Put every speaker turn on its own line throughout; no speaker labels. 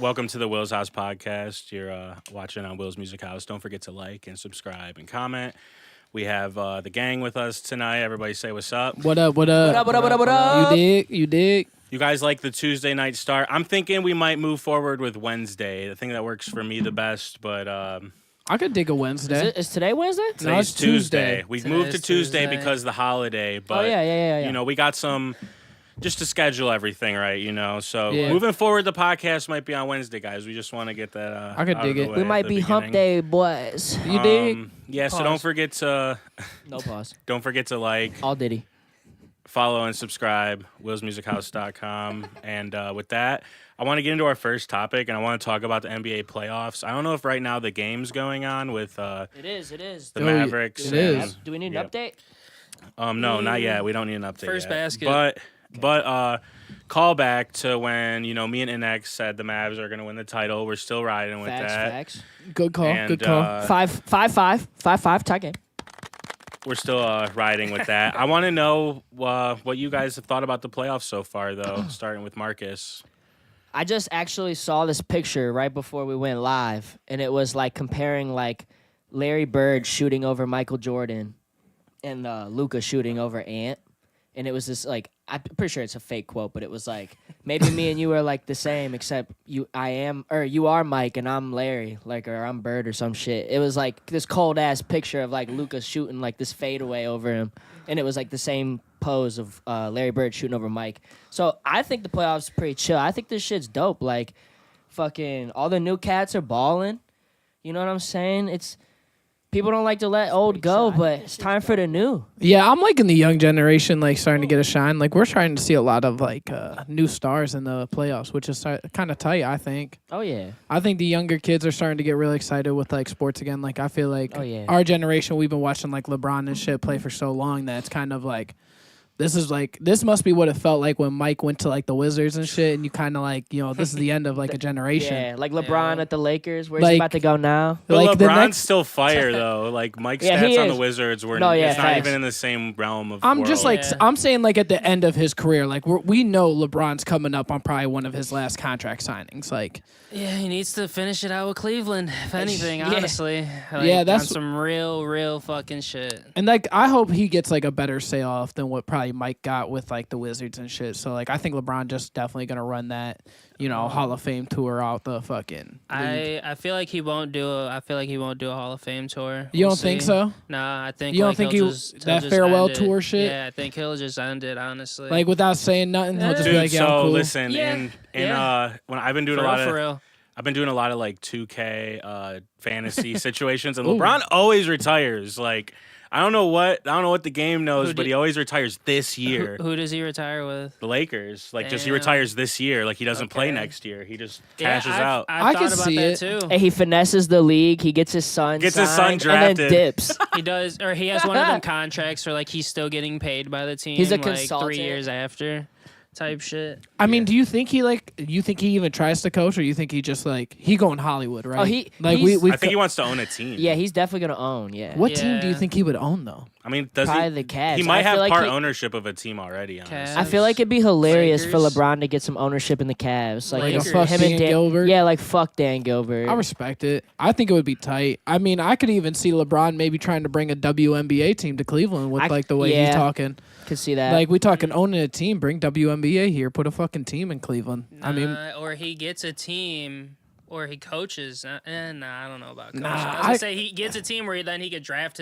Welcome to the Will's House podcast. You're watching on Will's Music House. Don't forget to like and subscribe and comment. We have the gang with us tonight. Everybody say what's up.
What up? What up?
What up? What up? What up? What up?
You dig? You dig?
You guys like the Tuesday night start? I'm thinking we might move forward with Wednesday. I think that works for me the best, but
I could dig a Wednesday.
Is today Wednesday?
No, it's
today's Tuesday. We
Today's
moved to Tuesday
Tuesday.
because of the holiday, but
Oh yeah.
you know, we got some just to schedule everything right, you know. So
Yeah.
moving forward, the podcast might be on Wednesday, guys. We just want to get that
I could
out
dig
of the
it.
way
We
at
might
the
be hump
beginning.
day boys.
You dig?
Yeah, so
Pause.
don't forget to
No pause.
don't forget to like,
All Diddy.
follow, and subscribe. willsmusichouse.com. And with that, I want to get into our first topic, and I want to talk about the NBA playoffs. I don't know if right now the game's going on with
It is.
the
Oh, yeah,
Mavericks.
it
and-
is.
Do we need an
Yep.
update?
No, not yet. We don't need an update
First
yet.
basket.
But call back to when, you know, me and INNEXH said the Mavs are going to win the title. We're still riding with that.
Facts.
Good call.
And,
Good call.
5-5 tie game.
We're still riding with that. I want to know what you guys have thought about the playoffs so far, though, starting with Marcus.
I just actually saw this picture right before we went live, and it was like comparing like Larry Bird shooting over Michael Jordan and Luka shooting over Ant. And it was this like, I'm pretty sure it's a fake quote, but it was like, maybe me and you are like the same, except you are Mike and I'm Larry, like, or I'm Bird or some shit. It was like this cold ass picture of like Luka shooting like this fadeaway over him, and it was like the same pose of Larry Bird shooting over Mike. So I think the playoffs are pretty chill. I think this shit's dope. Like, fucking all the new cats are balling. You know what I'm saying? It's people don't like to let old go, but it's time for the new.
Yeah, I'm liking the young generation like starting to get a shine. Like we're starting to see a lot of like new stars in the playoffs, which is kind of tight. I think.
Oh yeah.
I think the younger kids are starting to get really excited with like sports again. Like I feel like
Oh, yeah.
our generation, we've been watching like LeBron and shit play for so long that it's kind of like. This must be what it felt like when Mike went to like the Wizards and shit, and you kind of like, you know, this is the end of like a generation.
Yeah, like LeBron
Yeah.
at the Lakers. Where's
Like-
he about to go now?
But
Like, the
LeBron's
next-
still fire, though. Like, Mike's
Yeah, he
stats on the
is.
Wizards were
No, yeah,
it's not
facts.
even in the same realm of
I'm just
world.
like
Yeah.
I'm saying like at the end of his career, like we know LeBron's coming up on probably one of his last contract signings. Like
Yeah, he needs to finish it out with Cleveland, if anything,
Yeah.
honestly. Like,
Yeah,
on
that's-
some real fucking shit.
and like I hope he gets like a better say off than what probably Mike got with like the Wizards and shit. So like I think LeBron just definitely gonna run that, you know, Hall of Fame tour out the fucking league.
I feel like he won't do a Hall of Fame tour.
You
We'll
don't think
see.
so?
Nah, I think
You don't
like,
think
he'll
he-
just,
that
he'll just
farewell
end it.
tour shit?
Yeah, I think he'll just end it, honestly.
Like without saying nothing, he'll just be
Dude,
like, yeah, I'm
so
cool.
listen,
Yeah.
in
Yeah.
when I've been doing
for
a lot
real,
of
for real.
I've been doing a lot of like 2K fantasy situations, and
Ooh.
LeBron always retires. Like I don't know what the game knows,
Who
but
did-
he always retires this year.
Who does he retire with?
The Lakers, like just he
Damn.
retires this year. Like he doesn't play
Okay.
next year. He just
Yeah,
cashes
I've-
out.
I've
I
thought
can
about
see
that
it.
too.
And he finesses the league. He gets his son
Gets his son
signed, and then
drafted.
dips.
He does, or he has one of them contracts where like he's still getting paid by the team.
He's a
like, 3
consultant.
years after, type shit.
I mean, do you think he even tries to coach, or you think he just like he going Hollywood, right?
Oh, he-
like
he's-
we
I think he wants to own a team.
Yeah, he's definitely gonna own. Yeah.
What team do you
Yeah.
think he would own though?
I mean, does
Probably
he?
the Cavs.
He might
I feel
have
like
part
he-
ownership of a team already. Honestly.
Cavs.
I feel like it'd be hilarious for
Lakers.
LeBron to get some ownership in the Cavs. Like,
Like
Lakers.
fuck
him
Dan
and Dan
Gilbert.
Yeah, like fuck Dan Gilbert.
I respect it. I think it would be tight. I mean, I could even see LeBron maybe trying to bring a WNBA team to Cleveland with like the way he's
yeah.
talking.
Could see that.
Like we talking owning a team, bring WNBA here, put a fucking team in Cleveland. I mean,
or he gets a team, or he coaches. Nah, I don't know about coaching.
Nah,
I was
I-
gonna say he gets a team where then he could draft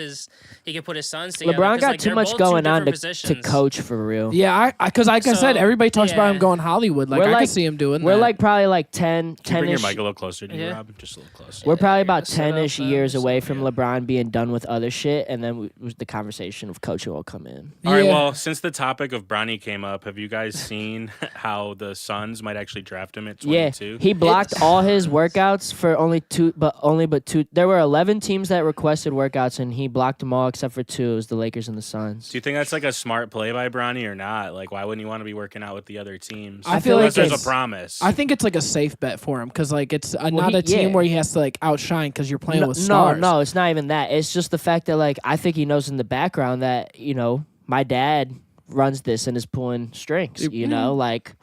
he could put his sons together.
LeBron
'cause,
got
like,
too
they're
much
both two
going on
different
to
positions.
coach for real.
yeah, because like I said,
So,
everybody talks about him
yeah.
going Hollywood. Like
We're
I
like-
could see him doing
We're
that.
like probably like 10
Can you bring your
ish.
mic a little closer to you,
Yeah.
Rob? Just a little closer.
We're probably
you're
about
gonna set up
10-ish
that
years
or
away
something,
from LeBron being done with other shit, and then the conversation of coaching will come in.
All right.
Yeah.
Well, since the topic of BRONNY came up, have you guys seen how the Suns might actually draft him at 22?
Yeah, he blocked all his workouts for only two. There were 11 teams that requested workouts, and he blocked them all except for 2. It was the Lakers and the Suns.
Do you think that's like a smart play by BRONNY or not? Like, why wouldn't you want to be working out with the other teams?
I feel
Unless
like
there's
it's-
a promise.
I think it's like a safe bet for him because like it's not a team
yeah.
where he has to like outshine because you're playing with
No,
stars.
no, it's not even that. It's just the fact that like I think he knows in the background that my dad runs this and is pulling strings. You know, like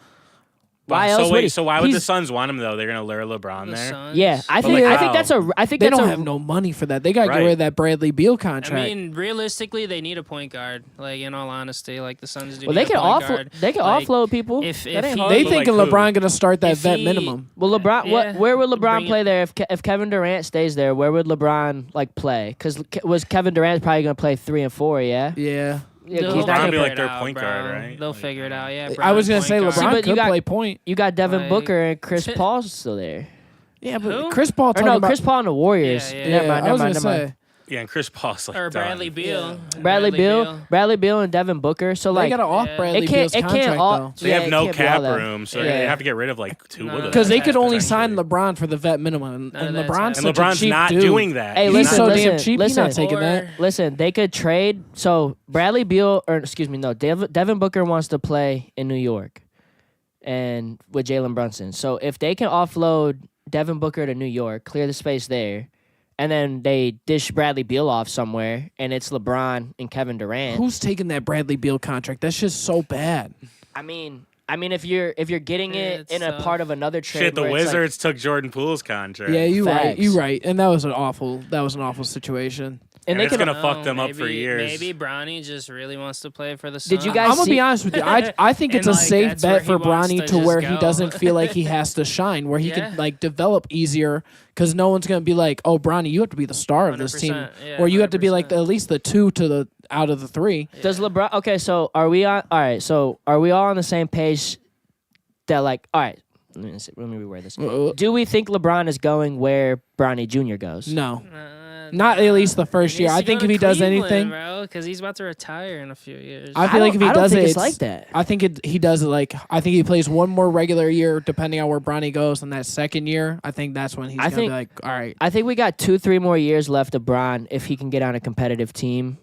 Why
so
else?
wait, so why would the
he's-
Suns want him though? They're gonna lure LeBron
The
there.
Suns.
Yeah, I
But,
think
like,
I think
how?
that's a I think
They
that's
don't
a
have no money for that. They got to
Right.
get rid of that Bradley Beal
I
contract.
mean, realistically, they need a point guard. Like in all honesty, like the Suns do.
well,
need
they can
a point guard.
they can
Like,
offload people.
if
That ain't
he-
hard.
they
But,
thinking
like, who?
LeBron gonna start that
If
vet
he-
minimum.
Well, LeBron,
Yeah,
where would LeBron
bring
play
it-
there if Kevin Durant stays there? Where would LeBron like play? Because was Kevin Durant probably gonna play 3 and 4? Yeah,
Yeah.
yeah
They'll
he's not
LeBron
gonna
be
figure
like
it
their
out,
point guard,
bro.
right?
They'll
Like,
figure it out. Yeah,
I was
Brown
gonna say
point guard.
LeBron
but you
could
got-
play point.
You got Devin
Like-
Booker and Chris Paul's still there.
Yeah, but
Who?
Chris Paul
Or
talking
no,
about
Chris Paul and the Warriors.
Yeah, yeah.
Never mind.
I was
Never mind.
gonna
Never mind.
say
Yeah, and Chris Paul's like
Or Bradley
done.
Beal.
Bradley Beal, and Devin Booker. So
they
like,
got to off
Yeah.
Bradley
it can't.
Beal's
It
contract
can't all.
though.
So they have
it
no
can't be all
cap
that.
room, so
Yeah.
they have to get rid of like 2
No.
of them.
Because they could only
potentially.
sign LeBron for the vet minimum,
None of
and
that's
LeBron's
And
such a
LeBron's
cheap
not
dude.
doing that.
Hey,
He's
He's
listen,
so
not-
damn
listen,
cheap. He's not
listen.
taking
Or-
that.
Listen, they could trade. So Bradley Beal, or excuse me, no, Devin Booker wants to play in New York, and with Jalen Brunson. So if they can offload Devin Booker to New York, clear the space there, and then they dish Bradley Beal off somewhere, and it's LeBron and Kevin Durant.
Who's taking that Bradley Beal contract? That's just so bad.
I mean, if you're getting
Yeah,
it
it's
in a
tough.
part of another trade,
Shit, the
where it's like-
Wizards took Jordan Poole's contract.
Yeah, you right.
Facts.
You right. And that was an awful situation.
And
they
it's
could.
gonna fuck them up for
maybe-
years.
Maybe Bronny just really wants to play for the Suns.
Did you guys
I'm gonna
see-
be honest with you. I think it's a
And, like,
safe
that's where
bet
he
for
wants
Bronny
to
to where
just
he
go.
doesn't feel like he has to shine, where he
Yeah.
can like develop easier. Because no one's gonna be like, "Oh, Bronny, you have to be the star of this team,"
100%, yeah,
or you have to be like
100%.
at least the 2 to the out of the 3.
Does LeBron? Okay, so are we on? All right, so are we all on the same page? That like, all right. Let me reword this. Do we think LeBron is going where Bronny Jr. goes?
No, not at least the first year. I think if he does anything,
bro, because he's about to retire in a few years.
I feel like if he
I don't
does
think
it,
it's like that.
I think he does it like I think he plays one more regular year, depending on where Bronny goes, and that second year, I think that's when he's
I
gonna
think-
be like, all right,
I think we got 2-3 more years left of Bron if he can get on a competitive team.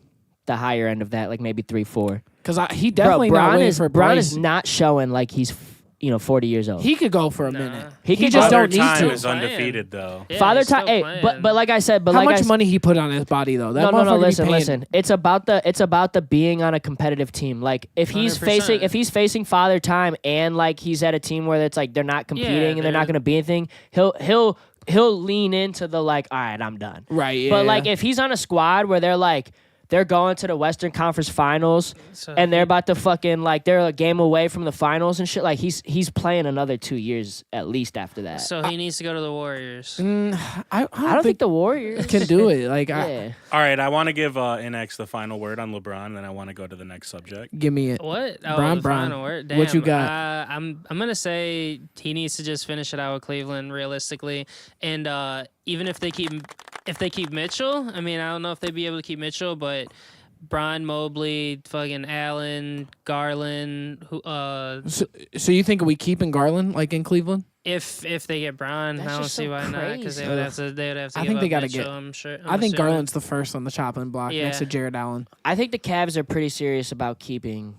The higher end of that, like maybe 3-4.
because he definitely
Bro,
not
Bron
waiting
is
for
Bron
Bryce.
is not showing like he's 40 years old.
He could go for a
Nah.
minute.
He
He
could
just
go-
Father
don't need
Time
to.
is undefeated though.
Yeah,
Father
he's still
time, hey,
playing.
but like I said,
How
like
much money he put on his body though? That
No,
motherfucker be
listen,
paying-
listen. It's about the being on a being team. Like if he's
100%.
facing Father Time and like he's at a team where it's like they're not competing and they're not
they're-
going to be anything, he'll lean into the like, all right, I'm done.
Right, yeah.
But like if he's on a squad where they're going to the Western Conference Finals
So
and they're about to fucking like they're a game away from the finals and shit. Like he's playing another 2 years at least after that.
So he needs to go to the Warriors.
I
I don't think the Warriors
can do it. Like,
Yeah.
All right, I want to give INNEXH the final word on LeBron, and then I want to go to the next subject.
give me it.
What? Oh,
Bron,
the
Bron.
final word?
What you
Damn,
got?
I'm gonna say he needs to just finish it out with Cleveland realistically, and even if they keep Mitchell, I mean I don't know if they'd be able to keep Mitchell, but Bron, Mobley, fucking Allen, Garland, who
So you think we keeping Garland like in Cleveland?
if they get Bron,
That's
I don't
just
see
so
why not because they
crazy.
would have to
I
give
think they
up
gotta
Mitchell,
get-
I'm sure.
I think
assuming.
Garland's the first on the chopping block next to
Yeah.
Jared Allen.
I think the Cavs are pretty serious about keeping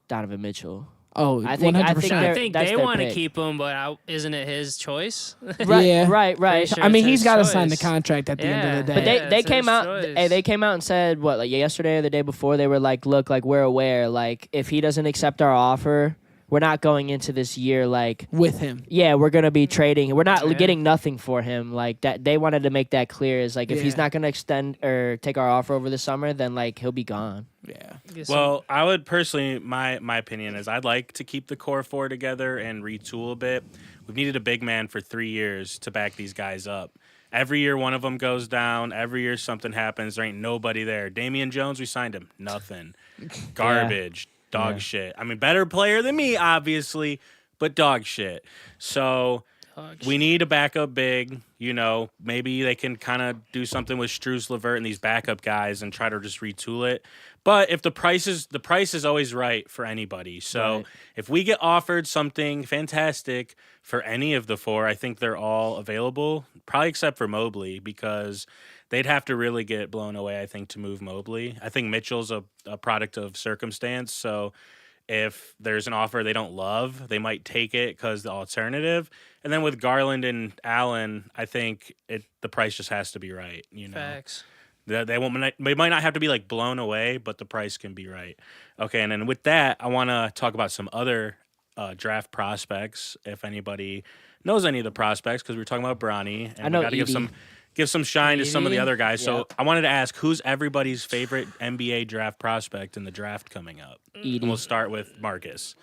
Donovan Mitchell.
Oh,
I think-
100%.
they're-
I think
that's
they
their
want to
pick.
keep him, but isn't it his choice?
Right,
Yeah.
right.
Pretty sure
I mean,
it's
he's
his
got to sign the
choice.
contract at the end of the
Yeah.
day.
But
Yeah,
they
it's
came
his
out.
choice.
Hey, they came out and said what like yesterday or the day before they were like, look, like we're aware, like if he doesn't accept our offer, we're not going into this year like.
with him.
Yeah, we're gonna be trading. We're not
Yeah.
getting nothing for him. Like that, they wanted to make that clear. Is like if he's
Yeah.
not gonna extend or take our offer over the summer, then like he'll be gone.
Yeah.
Well, I would personally, my opinion is I'd like to keep the core four together and retool a bit. We've needed a big man for 3 years to back these guys up. Every year one of them goes down. Every year something happens. There ain't nobody there. Damian Jones, we signed him. Nothing. Garbage. Dog
Yeah.
shit. I mean, better player than me, obviously, but dog shit. So we need a backup big. You know, maybe they can kind of do something with Strus, LeVert, and these backup guys and try to just retool it. But if the price is always right for anybody. So
Right.
if we get offered something fantastic for any of the four, I think they're all available, probably except for Mobley, because they'd have to really get blown away, I think, to move Mobley. I think Mitchell's a product of circumstance. So if there's an offer they don't love, they might take it because the alternative. And then with Garland and Allen, I think the price just has to be right. You know,
facts.
they might not have to be like blown away, but the price can be right. Okay, and then with that, I want to talk about some other draft prospects. If anybody knows any of the prospects, because we were talking about Bronny, and
I know
we got to
Edie.
give some shine to some of the
Edie?
other guys. So
Yep.
I wanted to ask, who's everybody's favorite NBA draft prospect in the draft coming up?
Edie.
And we'll start with Marcus.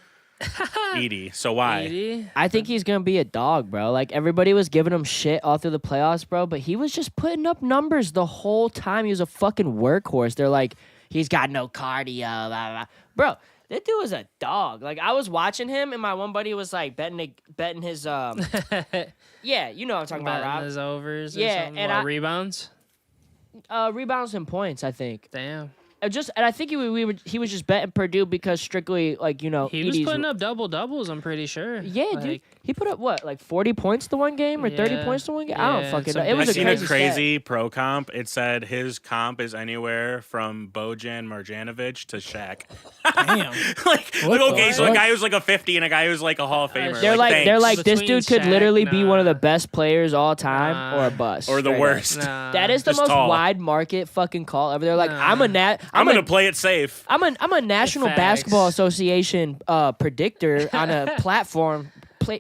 Edie. So why?
Edie?
I think he's gonna be a dog, bro. Like everybody was giving him shit all through the playoffs, bro. But he was just putting up numbers the whole time. He was a fucking workhorse. They're like, he's got no cardio, blah, blah, blah. Bro. That dude was a dog. Like I was watching him, and my one buddy was like betting his yeah, you know what I'm talking about,
Batting
Rob.
his overs. Or
Yeah,
something.
and
What,
I-
rebounds.
Rebounds and points, I think.
Damn.
And I think he was just betting Purdue because strictly like you know
He was
Edie's-
putting up double doubles. I'm pretty sure.
Yeah,
Like,
dude. He put up what, like 40 points to one game or 30
Yeah.
points to one game? I don't
Yeah,
fucking know.
something
It
I
was a
seen
crazy,
a crazy pro comp. It said his comp is anywhere from Bojan Marjanovic to Shaq.
Damn.
like
What
okay,
the
so a
fuck?
guy who's like a 50 and a guy who's like a Hall of Famer.
They're like
thanks.
this
Between
dude could
Shaq,
literally be one of the
nah.
best players all time or a bust.
or the
straight up.
worst.
Nah.
That is the
Just
most
tall.
wide market fucking call ever. They're like,
Nah.
I'm gonna play it safe.
I'm a National
Facts.
Basketball Association predictor on a platform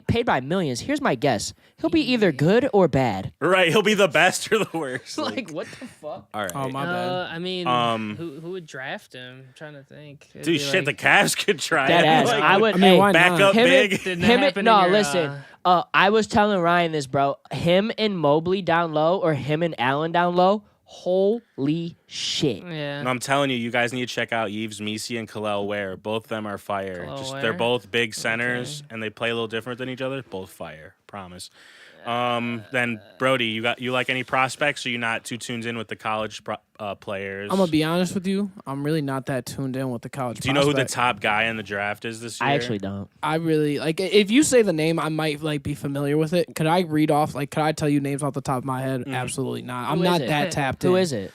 paid by millions. Here's my guess: he'll be either good or bad.
Right, he'll be the best or the worst.
Like what the fuck?
all right.
Oh my bad.
I mean,
Um,
who would draft him? I'm trying to think. It'd
Dude,
be
shit,
like,
the Cavs could try
That
it.
ass.
Like,
I would.
I mean,
hey,
why
back
not?
up
him
big.
Didn't
him
happen in
no,
your,
listen. I was telling Ryan this, bro. Him and Mobley down low, or him and Allen down low. Holy shit!
Yeah.
And I'm telling you, you guys need to check out Yves Misi and Khalil Ware. Both of them are fire.
Khalil
They're
Ware?
both big centers, and they play a little different than each other. Both fire, promise. Then Brody, you like any prospects? Or you not too tuned in with the college players?
I'm gonna be honest with you. I'm really not that tuned in with the college.
Do you know who the
prospect.
top guy in the draft is this year?
I actually don't.
I really like. If you say the name, I might like be familiar with it. Could I read off? Like, could I tell you names off the top of my head? Absolutely not. I'm
Who is
not
it?
that tapped in.
Who is it?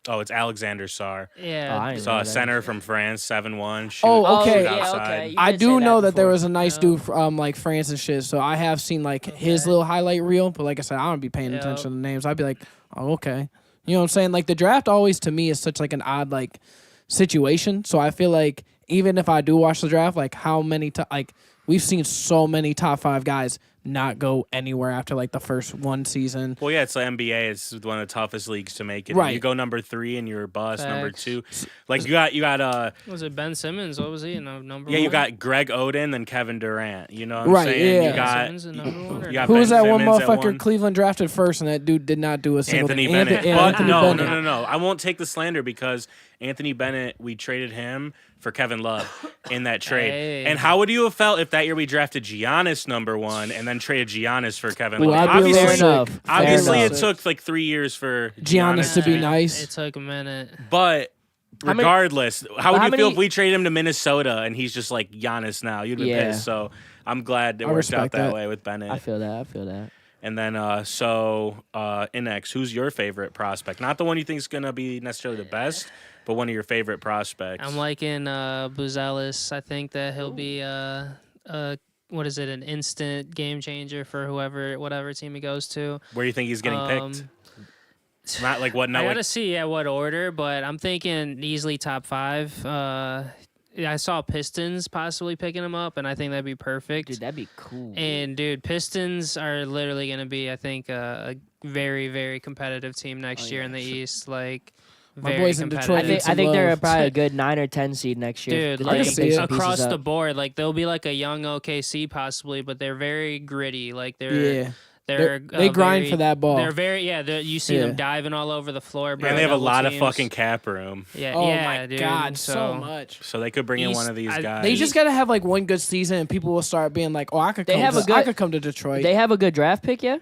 Oh, it's Alexander Sarr.
Yeah.
Oh, I didn't
Saw
know
a
that.
center from France, 7'1".
Oh, okay.
Shoot
Oh,
yeah,
outside.
okay. You
I
did
do
say
know that there
before.
was a nice dude from like France and shit. So I have seen like his little highlight reel. But like I said, I don't be paying
Yeah.
attention to the names. I'd be like, oh, okay. You know what I'm saying? Like the draft always to me is such like an odd like situation. So I feel like even if I do watch the draft, like how many like we've seen so many top 5 guys not go anywhere after like the first one season.
Well, yeah, it's the NBA. It's one of the toughest leagues to make it.
Right.
You go number 3 and you're a bust. Number
Facts.
2, like you got
Was it Ben Simmons? What was he? Number
yeah,
one?
you got Greg Oden and Kevin Durant. You know what I'm
Right,
saying?
yeah.
You got
Simmons at number one, or
you got
Who was
Ben
that one
Simmons at
motherfucker
one.
Cleveland drafted first and that dude did not do a single
Anthony
thing?
Bennett.
Yeah,
But
Anthony
no,
Bennett.
no. I won't take the slander because Anthony Bennett, we traded him for Kevin Love in that trade.
Hey.
And how would you have felt if that year we drafted Giannis number 1 and then traded Giannis for Kevin
Well,
Love?
I'd be a
Fair
little
enough.
sick.
Fair
Obviously,
enough.
it took like 3 years for
Giannis to be
be
nice.
It took a minute.
But
How many-
regardless, how would
how
you feel
many-
if we traded him to Minnesota and he's just like Giannis now? You'd be
Yeah.
pissed. So I'm glad it
I
worked out
respect
that
that.
way with Bennett.
I feel that.
And then, INNEXH, who's your favorite prospect? Not the one you think is going to be necessarily the best, but one of your favorite prospects.
I'm liking Buzelis. I think that he'll be what is it? An instant game changer for whatever team he goes to.
Where do you think he's getting picked? Not like what?
I
No,
gotta see at what order, but I'm thinking easily top 5. I saw Pistons possibly picking him up, and I think that'd be perfect.
Dude, that'd be cool.
And dude, Pistons are literally gonna be, I think, a very, very competitive team next year in the East. Like,
My
very
boys in
competitive.
Detroit
I
need
think
some
they're
love.
probably a good 9 or 10 seed next year.
Dude,
They
I can
can
see
pick
it.
some pieces
across
up.
the board, like they'll be like a young OKC possibly, but they're very gritty. Like
Yeah.
they're
They grind for that ball.
They're very you see
Yeah.
them diving all over the floor, bro.
and they have a
double
lot of
teams.
fucking cap room,
Yeah,
Oh
yeah,
my
dude.
god, so much.
so they could bring in one of these
I-
guys.
They just gotta have like one good season, and people will start being like, "Oh, I could
They
come.
have
To,
a good-
I could come to Detroit."
They have a good draft pick, yeah?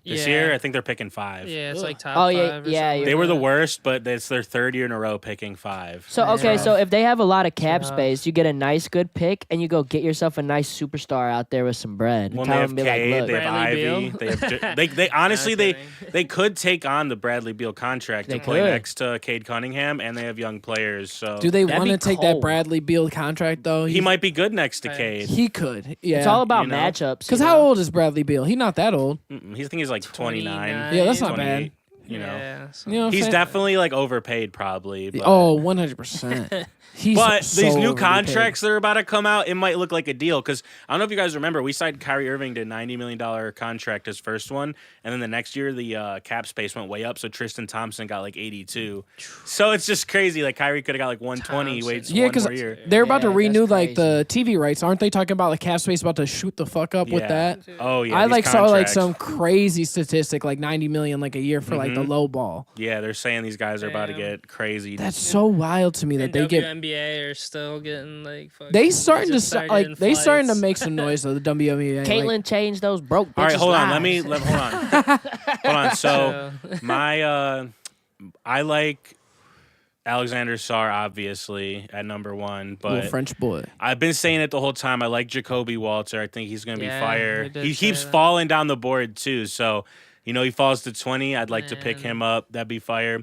this
Yeah.
year. I think they're picking 5.
Yeah, it's like top
Oh,
5
yeah,
or
yeah,
something.
you're
They were the
Yeah.
worst, but it's their 3rd year in a row picking 5.
So, okay, so if they have a lot of cap
tough.
space, you get a nice, good pick, and you go get yourself a nice superstar out there with some bread.
Well,
Tell
they
them,
have
be like,
Cade,
look,
they have
Bradley
Ivy,
Beal.
they have they honestly
Not
they could take on the Bradley Beal contract
They
and play
could.
next to Cade Cunningham, and they have young players. So
Do they
That'd
want to
be
take that
cold.
Bradley Beal contract though?
he might be good next to Cade.
He could. Yeah.
it's all about
you know?
matchups.
Because
you
how
know?
old is Bradley Beal? He's not that old.
I think he's like 29.
Yeah, that's not
28.
bad.
you know.
Yeah, so.
You know what I'm
He's
saying?
definitely like overpaid, probably. But,
Oh, 100%. He's
but
so
these new
overpaid.
contracts that are about to come out, it might look like a deal. Because I don't know if you guys remember, we signed Kyrie Irving to a $90 million contract, his first one. And then the next year, the cap space went way up. So Tristan Thompson got like 82. So it's just crazy. Like Kyrie could have got like 120. He waits
Yeah,
one
because
more year.
they're about to
Yeah,
renew
that's
like the
crazy.
TV rights. Aren't they talking about like cap space about to shoot the fuck up with
Yeah.
that?
Oh, yeah.
I
these
like saw like
contracts.
some crazy statistic, like 90 million like a year for like the low ball.
Yeah, they're saying these guys are about to
Damn.
get crazy.
That's so wild to me that
And
they get.
WNBA are still getting like fucking.
They starting to
just started
like
in
they starting to
flights.
make some noise though. The WNBA.
Caitlyn
like,
changed those broke bitches'
All right, hold on.
lives.
Hold on. Hold on. So my I like Alexander Sarr obviously at number 1,
little
but
French boy.
I've been saying it the whole time. I like Jacoby Walter. I think he's going to be
Yeah,
fire.
you did
He
say
keeps
that.
falling down the board too. So, you know, he falls to 20. I'd like to pick
Man.
him up. That'd be fire.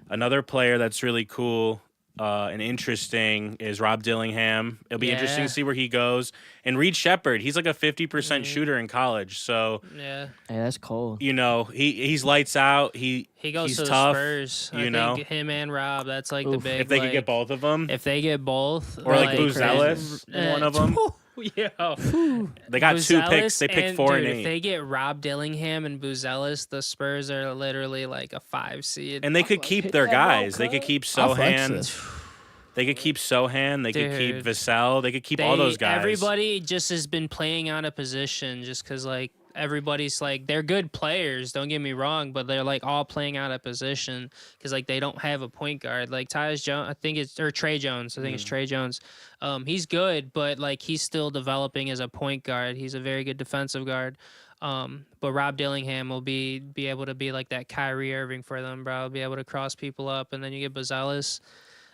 Another player that's really cool and interesting is Rob Dillingham. It'll be interesting
Yeah.
to see where he goes. And Reed Shepard, he's like a 50% shooter in college. So,
Yeah,
Hey, that's cold.
you know, he's lights out.
he goes
He's
to
tough,
the Spurs. I
you know.
think him and Rob. That's like the
Oof.
big.
If they
like,
could get both of them,
If they get both,
or like
Booz
Ellis, one of them.
Yeah.
They got 2 picks.
Buzelis
They picked
and,
4
dude,
and 8.
If they get Rob Dillingham and Buzelis, the Spurs are literally like a 5 seed.
And they could keep their guys. They could keep
I'll flex
Sohan.
this.
They could keep Sohan. They could keep
Dude.
Vassell. They could keep all those guys.
Everybody just has been playing on a position just because, like, everybody's like, they're good players, don't get me wrong, but they're like all playing out of position because, like, they don't have a point guard. Like, Tyus Jones, I think it's, or Trey Jones, I think it's Trey Jones. He's good, but, like, he's still developing as a point guard. He's a very good defensive guard. But Rob Dillingham will be able to be like that Kyrie Irving for them, bro. Be able to cross people up, and then you get Buzelis.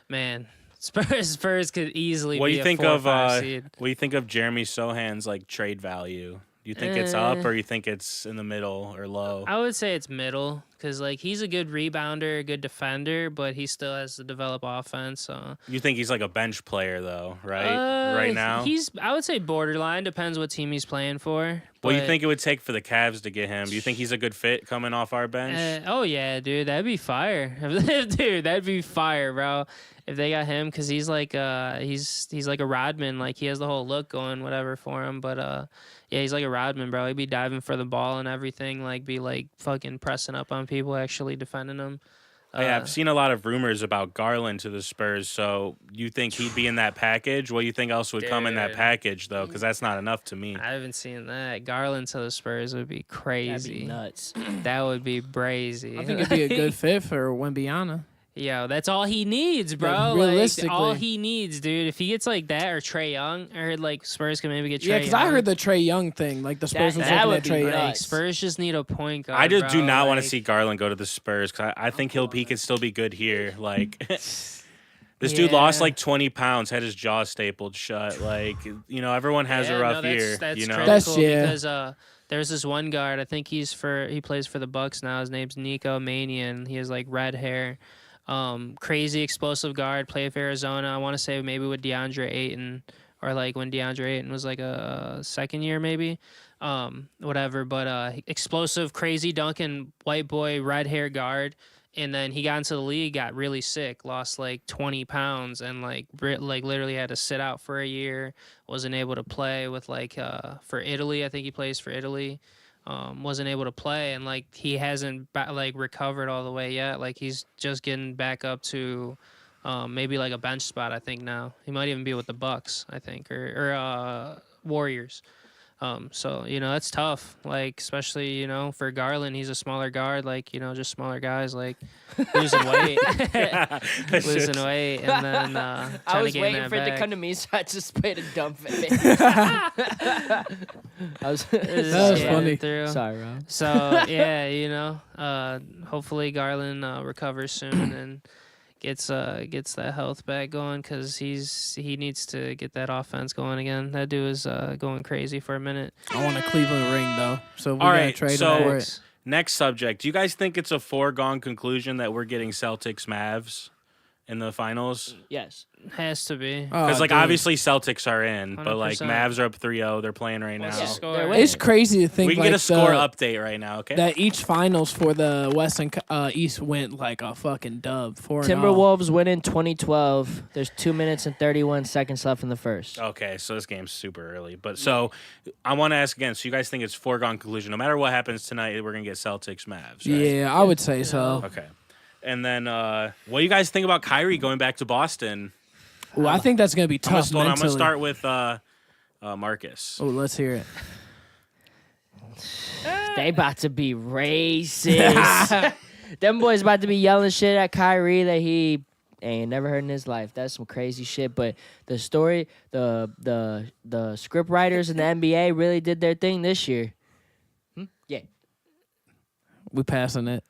Man, Spurs could easily
What do
be
you
a
think
4 or
of
5 seed.
what do you think of Jeremy Sohan's like trade value? Do you think it's up or you think it's in the middle or low?
I would say it's middle because, like, he's a good rebounder, a good defender, but he still has to develop offense. So
You think he's like a bench player though, right? Right now.
I would say borderline. Depends what team he's playing for.
What do you
but,
think it would take for the Cavs to get him? Do you think he's a good fit coming off our bench?
Oh yeah, dude, that'd be fire. Dude, that'd be fire, bro. If they got him, because he's like he's like a Rodman, like he has the whole look going, whatever for him. But yeah, he's like a Rodman, bro. He'd be diving for the ball and everything, like be like fucking pressing up on people, actually defending them.
Yeah, I've seen a lot of rumors about Garland to the Spurs. So you think he'd be in that package? What do you think else would come in that
Dude.
package though? Because that's not enough to me.
I haven't seen that. Garland to the Spurs would be crazy.
That'd be nuts.
That would be brazy.
I think it'd be a good fit for Wembyana.
Yo, that's all he needs, bro.
Yeah,
Like,
realistically.
all he needs, dude. If he gets like that or Trey Young, I heard like Spurs can maybe get Trey
Yeah, because I
Young.
heard the Trey Young thing. Like the Spurs was
that
looking
would
at
be
Trey Young.
nuts.
Like, Spurs just need a point guard.
I just do
bro.
not want to
Like,
see Garland go to the Spurs because I think he could still be good here. Like this dude lost
Yeah.
like 20 pounds, had his jaw stapled shut. Like everyone has a
yeah,
rough
no, that's,
year.
That's
That's-
critical
yeah.
because there's this one guard. I think he plays for the Bucks now. His name's Nico Manian. He has like red hair. Crazy explosive guard, play for Arizona. I want to say maybe with DeAndre Ayton or like when DeAndre Ayton was like a second year maybe, whatever. But explosive, crazy dunking, white boy, red hair guard. And then he got into the league, got really sick, lost like 20 pounds, and like literally had to sit out for a year. Wasn't able to play with like for Italy. I think he plays for Italy. Wasn't able to play, and like he hasn't like recovered all the way yet. Like he's just getting back up to maybe like a bench spot. I think now he might even be with the Bucks. I think or Warriors. So that's tough. Like especially for Garland, he's a smaller guard. Like just smaller guys like losing weight, losing weight, and then
I
trying
was
to gain
waiting
that
for it to
back.
come to me, so I just played a dump it. I was
That was
Getting
funny.
it through.
Sorry, Rob.
So yeah, hopefully Garland recovers soon and gets that health back going because he needs to get that offense going again. That dude is going crazy for a minute.
I want a Cleveland ring though, so we
All
gotta
right,
trade
so-
him for it.
Next subject. Do you guys think it's a foregone conclusion that we're getting Celtics Mavs in the finals?
Yes.
Has to be.
Because like
dude.
obviously Celtics are in, but like
100%.
Mavs are up 3-0. They're playing right now.
What's the score?
They're winning.
It's crazy to think
We can
like
get a score
the-
update right now, okay?
that each finals for the West and East went like a fucking dub. 4-0.
Timberwolves win in 2012. There's 2 minutes and 31 seconds left in the first.
Okay, so this game's super early. But so I want to ask again, so you guys think it's foregone conclusion. No matter what happens tonight, we're going to get Celtics Mavs, right?
Yeah, I would say so.
Okay. And then what do you guys think about Kyrie going back to Boston?
Ooh, I think that's gonna be tough.
I'm going to
mentally.
start with Marcus.
Oh, let's hear it.
They about to be racist. Them boys about to be yelling shit at Kyrie that he ain't never heard in his life. That's some crazy shit. But the story, the script writers in the NBA really did their thing this year. Yeah.
We passing it.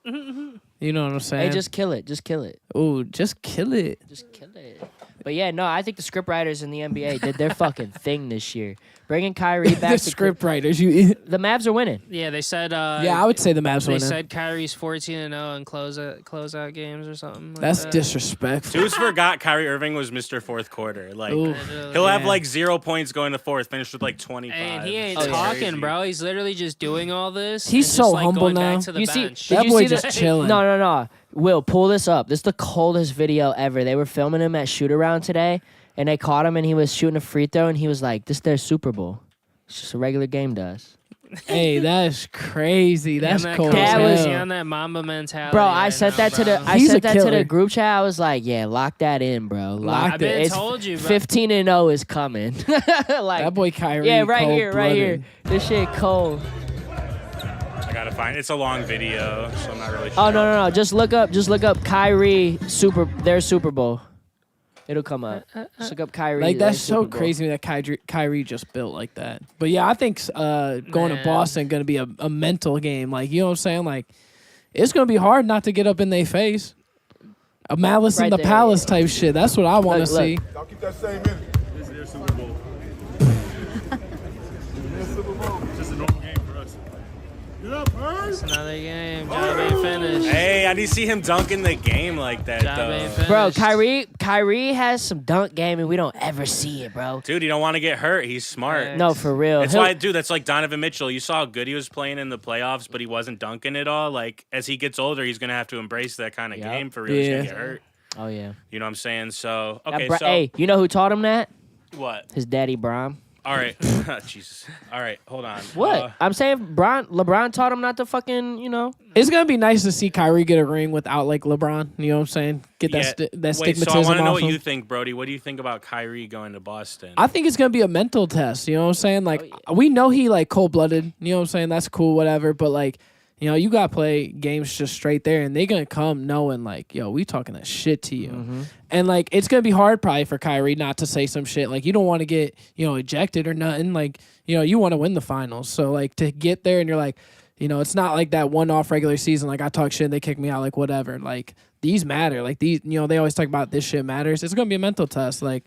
You know what I'm saying?
Hey, just kill it. Just kill it.
Ooh, just kill it.
Just kill it. But yeah, no, I think the script writers in the NBA did their fucking thing this year. Bringing Kyrie back.
The script writers, you.
The Mavs are winning.
Yeah, they said.
Yeah, I would say the Mavs
They
winning.
said Kyrie's 14-0 in closeout games or something. Like
That's
that.
disrespectful.
Dudes forgot Kyrie Irving was Mr. Fourth Quarter. Like
Ooh.
he'll have
Yeah.
like 0 points going to fourth, finished with like 25.
And he ain't
Oh, yeah.
talking,
Crazy.
bro. He's literally just doing all this.
He's
and
so
just, like,
humble
going
now.
Back to the
You see,
bench.
did
That
you
boy
see
just
the,
chilling.
No. Will, pull this up. This is the coldest video ever. They were filming him at shoot around today, and they caught him, and he was shooting a free throw, and he was like, "This their Super Bowl. It's just a regular game to us."
Hey, that's crazy. That's
He on
cold.
That,
That
as
was-
he
hell.
on that Mamba mentality.
Bro, I
right
sent
now,
that to the
bro.
I
He's a
sent that to
killer.
the group chat. I was like, "Yeah, lock that in, bro. Lock
I've
I've
that.
been
It's
told you, bro.
15-0 is coming." Like,
That boy Kyrie.
yeah, right here.
cold-blooded.
This shit cold.
I gotta find it's a long video, so I'm not really sure.
Oh no. Just look up Kyrie their Super Bowl. It'll come up. Just look up Kyrie.
Like
their
that's so
Super Bowl.
crazy that Kyrie just built like that. But yeah, I think going to
Man.
Boston gonna be a mental game. Like you know what I'm saying? Like it's gonna be hard not to get up in their face. A malice in
Right
the
there.
palace type shit. That's what I want to
Look.
see.
Y'all keep that same energy. This is their Super Bowl. Their Super Bowl. It's just a normal game for us. Get up,
It's another game. Job ain't finished.
Hey, I didn't see him dunking the game like that
Job ain't
though.
finished.
Bro, Kyrie has some dunk game and we don't ever see it, bro.
Dude, you don't want to get hurt. He's smart.
Yeah.
No, for real.
That's
He'll-
why, dude. That's like Donovan Mitchell. You saw how good he was playing in the playoffs, but he wasn't dunking it all. Like as he gets older, he's gonna have to embrace that kind of
Yep.
game for real. He's
Yeah.
gonna get hurt.
Oh yeah.
You know what I'm saying? So
That
okay,
bro-
so
hey, you know who taught him that?
what?
His daddy, Bron.
All right, Jesus. All right, hold on.
What? I'm saying LeBron taught him not to fucking,
It's gonna be nice to see Kyrie get a ring without like LeBron. You know what I'm saying? Get that that
Wait,
stigmatism
so I want to know
off
what
him.
you think, Brody. What do you think about Kyrie going to Boston?
I think it's gonna be a mental test. You know what I'm saying? Like we know he like cold blooded. You know what I'm saying? That's cool, whatever. But like, you gotta play games just straight there, and they're gonna come knowing like, yo, we talking that shit to you. And like, it's gonna be hard probably for Kyrie not to say some shit. Like, you don't want to get ejected or nothing. Like, you want to win the finals. So like to get there, and you're like, it's not like that one-off regular season. Like I talk shit, and they kick me out. Like whatever. Like these matter. Like these, they always talk about this shit matters. It's gonna be a mental test. Like.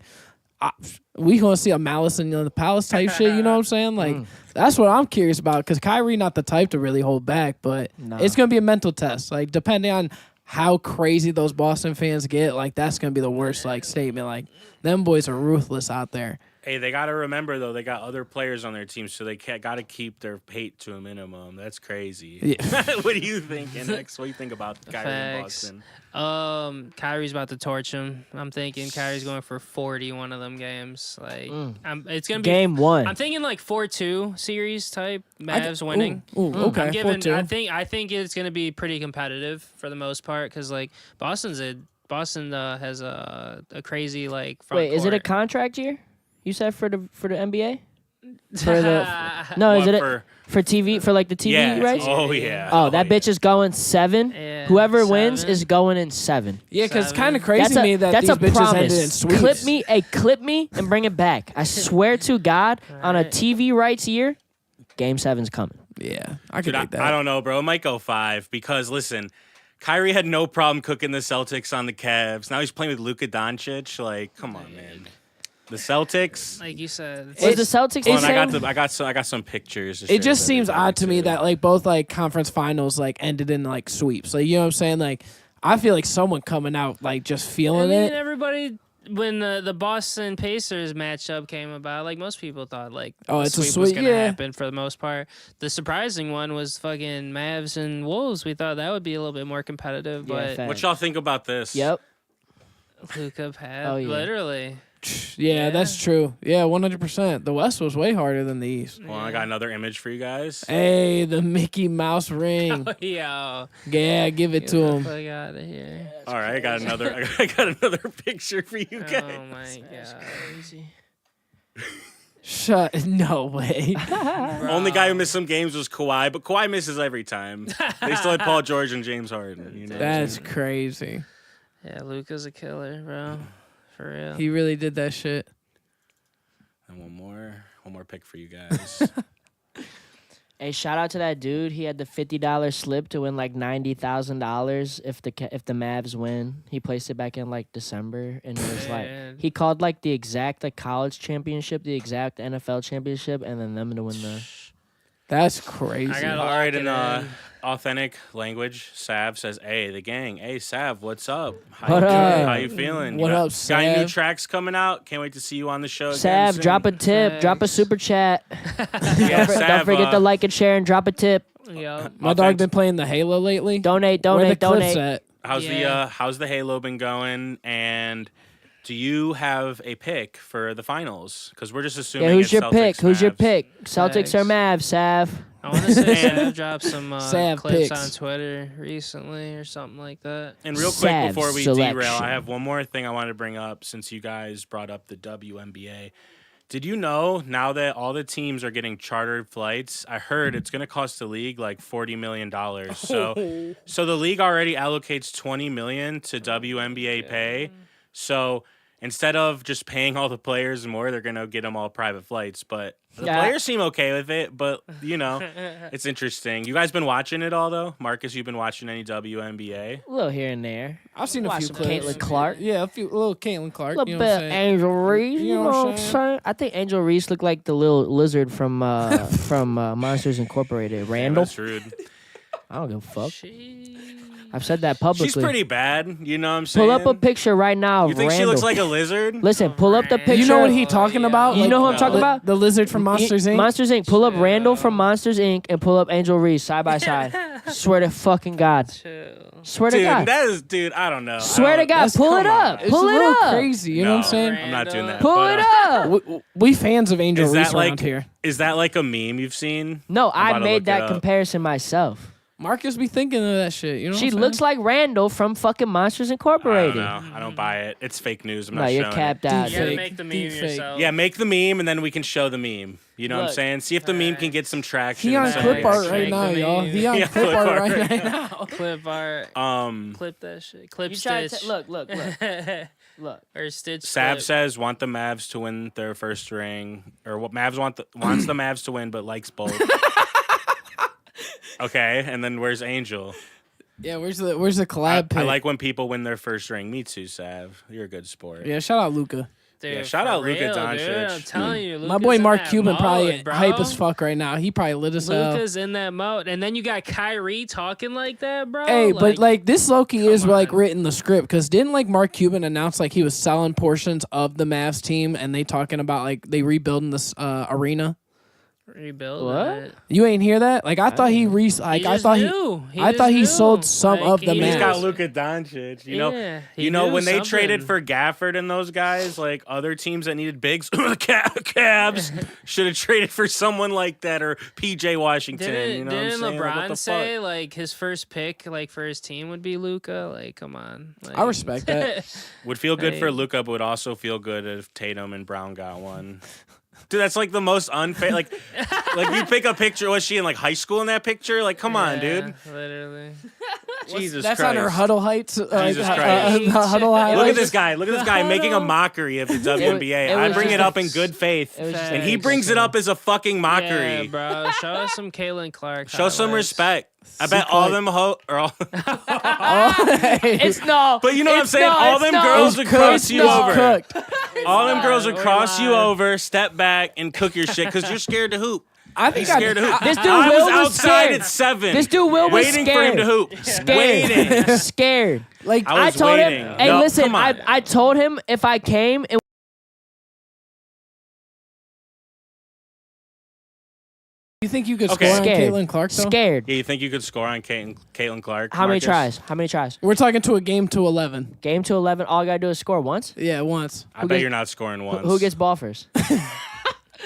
We gonna see a malice in the palace type shit, you know what I'm saying? Like that's what I'm curious about because Kyrie not the type to really hold back, but it's gonna be a mental test. Like depending on how crazy those Boston fans get, like that's gonna be the worst like statement. Like them boys are ruthless out there.
Hey, they got to remember though, they got other players on their team, so they got to keep their hate to a minimum. That's crazy.
Yeah.
What do you think, NX? What do you think about Kyrie in
Facts.
Boston?
Kyrie's about to torch him. I'm thinking Kyrie's going for 40 one of them games. Like, it's gonna be
game one.
I'm thinking like 4-2 series type. Mavs winning.
Ooh, okay.
I'm giving.
4-2.
I think it's gonna be pretty competitive for the most part because like Boston has a crazy like front
Wait, is it a
court.
contract year? You said for the NBA? For the no, is
What
it
for-
for TV for like the TV
Yeah.
rights?
Oh yeah.
Oh, that bitch is going 7.
Yeah,
Whoever wins
7.
is going in 7.
Yeah, because it's
Seven.
kind of crazy to me that
that's
these
a
bitches ended in
promise.
sweeps.
Clip me, and bring it back. I swear to God, on a
Alright.
TV rights year, Game 7's coming.
Yeah, I could
Dude,
take that.
I don't know, bro. It might go 5 because listen, Kyrie had no problem cooking the Celtics on the Cavs. Now he's playing with Luka Doncic. Like, come on, man. The Celtics.
Like you said,
Was the Celtics
Hold
the
on,
same?
I got some pictures. to
It
share
just
with
seems
everybody,
odd to me
too.
that like both like conference finals like ended in like sweeps. Like you know what I'm saying? Like I feel like someone coming out like just
I
feeling
mean,
it.
everybody when the Boston Pacers matchup came about, like most people thought, like
It's a
sweep was
sweep,
gonna
yeah.
happen for the most part. The surprising one was fucking Mavs and Wolves. We thought that would be a little bit more competitive,
Yeah,
but
fact.
What y'all think about this?
Yep.
Luka had
Oh, yeah.
literally.
Yeah, that's true. Yeah, 100%. The West was way harder than the East.
Well, I got another image for you guys.
Hey, the Mickey Mouse ring.
Yo,
Yeah, give it
get
to
the
him.
fuck out of here.
All right, I got another. I got another picture for you guys.
Oh my god.
Shut. No way.
Only guy who missed some games was Kawhi, but Kawhi misses every time. They still had Paul George and James Harden. You know what I'm
That's
saying?
crazy.
Yeah, Luka's a killer, bro. For real.
He really did that shit.
And one more pick for you guys.
Hey, shout out to that dude. He had the $50 slip to win like $90,000 if the Mavs win. He placed it back in like December, and it was like
Man.
he called like the exact like college championship, the exact NFL championship, and then them to win the.
That's crazy.
I got
All right, in
in.
authentic language, Sav says, "Hey, the gang. Hey, Sav, what's up?
What up?
How you feeling?
What
You
up,
got any new
Sav?
tracks coming out? Can't wait to see you on the show.
Sav,
again
drop a
soon.
tip, drop a
Thanks.
super chat.
Yeah,
Don't
Sav,
forget to like and share and drop a tip.
Yo.
My dog been playing the Halo lately.
Donate,
Where the
donate,
clips
donate.
at?
How's the Halo been going? And do you have a pick for the finals? Because we're just assuming.
Yeah, who's
it's
your
Celtics,
pick? Who's your
Mavs.
pick? Celtics or Mavs, Sav?
I want to say Sav dropped some
Sav
clips
picks.
on Twitter recently or something like that.
And real quick
Sav
before we
selection.
derail, I have one more thing I wanted to bring up since you guys brought up the WNBA. Did you know now that all the teams are getting chartered flights, I heard it's going to cost the league like $40 million. So the league already allocates $20 million to WNBA pay. So instead of just paying all the players more, they're going to get them all private flights. But the
Yeah.
players seem okay with it, but, you know, it's interesting. You guys been watching it all, though? Marcus, you've been watching any WNBA?
A little here and there.
I've seen a
Watch
few
some
clips.
Caitlin Clark.
Yeah, a little Caitlin Clark.
A little
You know
bit
what
of
I'm saying?
Angel Reese.
You
You
know
know
what
what
I'm
I'm
saying?
saying? I think Angel Reese looked like the little lizard from Monsters Incorporated. Randall.
That's rude.
I don't give a fuck.
She...
I've said that publicly.
She's pretty bad, you know what I'm saying?
Pull up a picture right now of
You think
Randall.
she looks like a lizard?
Listen, pull up the picture.
You know what he talking about?
You know who I'm talking about?
The lizard from Monsters Inc.
Monsters Inc. Pull up Randall from Monsters Inc. and pull up Angel Reese side by side. Swear to fucking God.
Chill.
Swear to
Dude,
God.
I don't know.
Swear to God.
That's-
Pull it
come on.
up.
It's
Pull
a
it
little
up.
crazy. You know what I'm saying?
I'm not doing that.
Pull
but,
it up.
We fans of Angel
Is
Reese
that like
around here.
is that like a meme you've seen?
No,
I'm about
I
to
made
look it
that
up.
comparison myself.
Marcus be thinking of that shit. You know
She
what I'm
looks
saying?
like Randall from fucking Monsters
I don't
Incorporated.
know. I don't buy it. It's fake news. I'm
No,
not
you're
showing
capped
it.
out.
You gotta
Fake,
make the meme
deep fake.
yourself.
Yeah, make the meme and then we can show the meme. You know what I'm
Look.
saying? See if the meme can get some traction.
He
and
on
some
clip art
reaction.
right
Make
now,
the
y'all.
meme.
He on
Yeah,
clip
clip
art
art
right
right
now.
Clip art. Clip that shit. Clip
You try
stitch.
to look. Look.
Or stitch.
Sav
clip.
says want the Mavs to win their first ring, or what Mavs wants the Mavs to win, but likes both. Okay, and then where's Angel?
Yeah, where's the collab pic?
I like when people win their first ring. Me too, Sav. You're a good sport.
Yeah, shout out Luca.
Dude,
Yeah, shout
for
out Luka
real,
Doncic.
dude. I'm telling you,
My
Luka's
boy
in
Mark
that
Cuban probably
mode, bro.
hype as fuck right now. He probably lit us up.
Luka's in that mode, and then you got Kyrie talking like that, bro.
Hey, but like this Loki is
come
like
on.
written the script because didn't like Mark Cuban announce like he was selling portions of the Mavs team and they talking about like they rebuilding this arena.
rebuild
What?
it.
You ain't hear that? Like I thought he
He just
knew.
He
I
just
thought he
knew.
sold some of the
He just
Mavs.
got Luka Doncic. You know,
Yeah, he
you know
knew
when they
something.
traded for Gafford and those guys, like other teams that needed bigs, Cavs should have traded for someone like that or PJ Washington.
Didn't,
you know what I'm
didn't
saying? Like, what
LeBron
the
say
fuck?
like his first pick like for his team would be Luka? Like, come on. Like,
I respect that.
Would feel good for
Hey.
Luka, but would also feel good if Tatum and Brown got one. Dude, that's like the most unfair. Like you pick a picture. Was she in like high school in that picture? Like, come on, dude.
Literally.
Jesus
That's
Christ.
on her huddle heights.
Jesus Christ.
Huddle highlights.
Look at this guy. Look at this guy making a mockery of the WNBA.
it
I
was
bring
just
it
a-
up in good faith.
It was just
And
a
he brings it up as a fucking
Yeah,
mockery.
bro. Show us some Kaylin Clark.
Show some
highlights.
respect. I bet all them or all,
It's no.
but you know what I'm
it's
saying?
no,
All
it's
them
no,
girls
it's
would
cooked,
cross
it's
you
no.
over.
Cooked.
All them girls would
We're
cross you
live.
over, step back, and cook your shit because you're scared to hoop.
I think
He's scared to hoop.
This dude
I
Will
was
was
outside
scared.
at 7.
This dude Will was
waiting for him to hoop. Waiting.
Scared.
like
I
I
was
told
waiting.
him, hey,
No,
listen,
come on.
I told him if I came and
you think you could
Okay.
score on
Scared.
Caitlin Clark though?
scared.
Yeah, you think you could score on Caitlin Clark?
How many
Marcus?
tries? How many tries?
We're talking to a game to 11.
Game to 11. All I gotta do is score once.
Yeah, once.
I bet you're not scoring once.
Who gets ball first?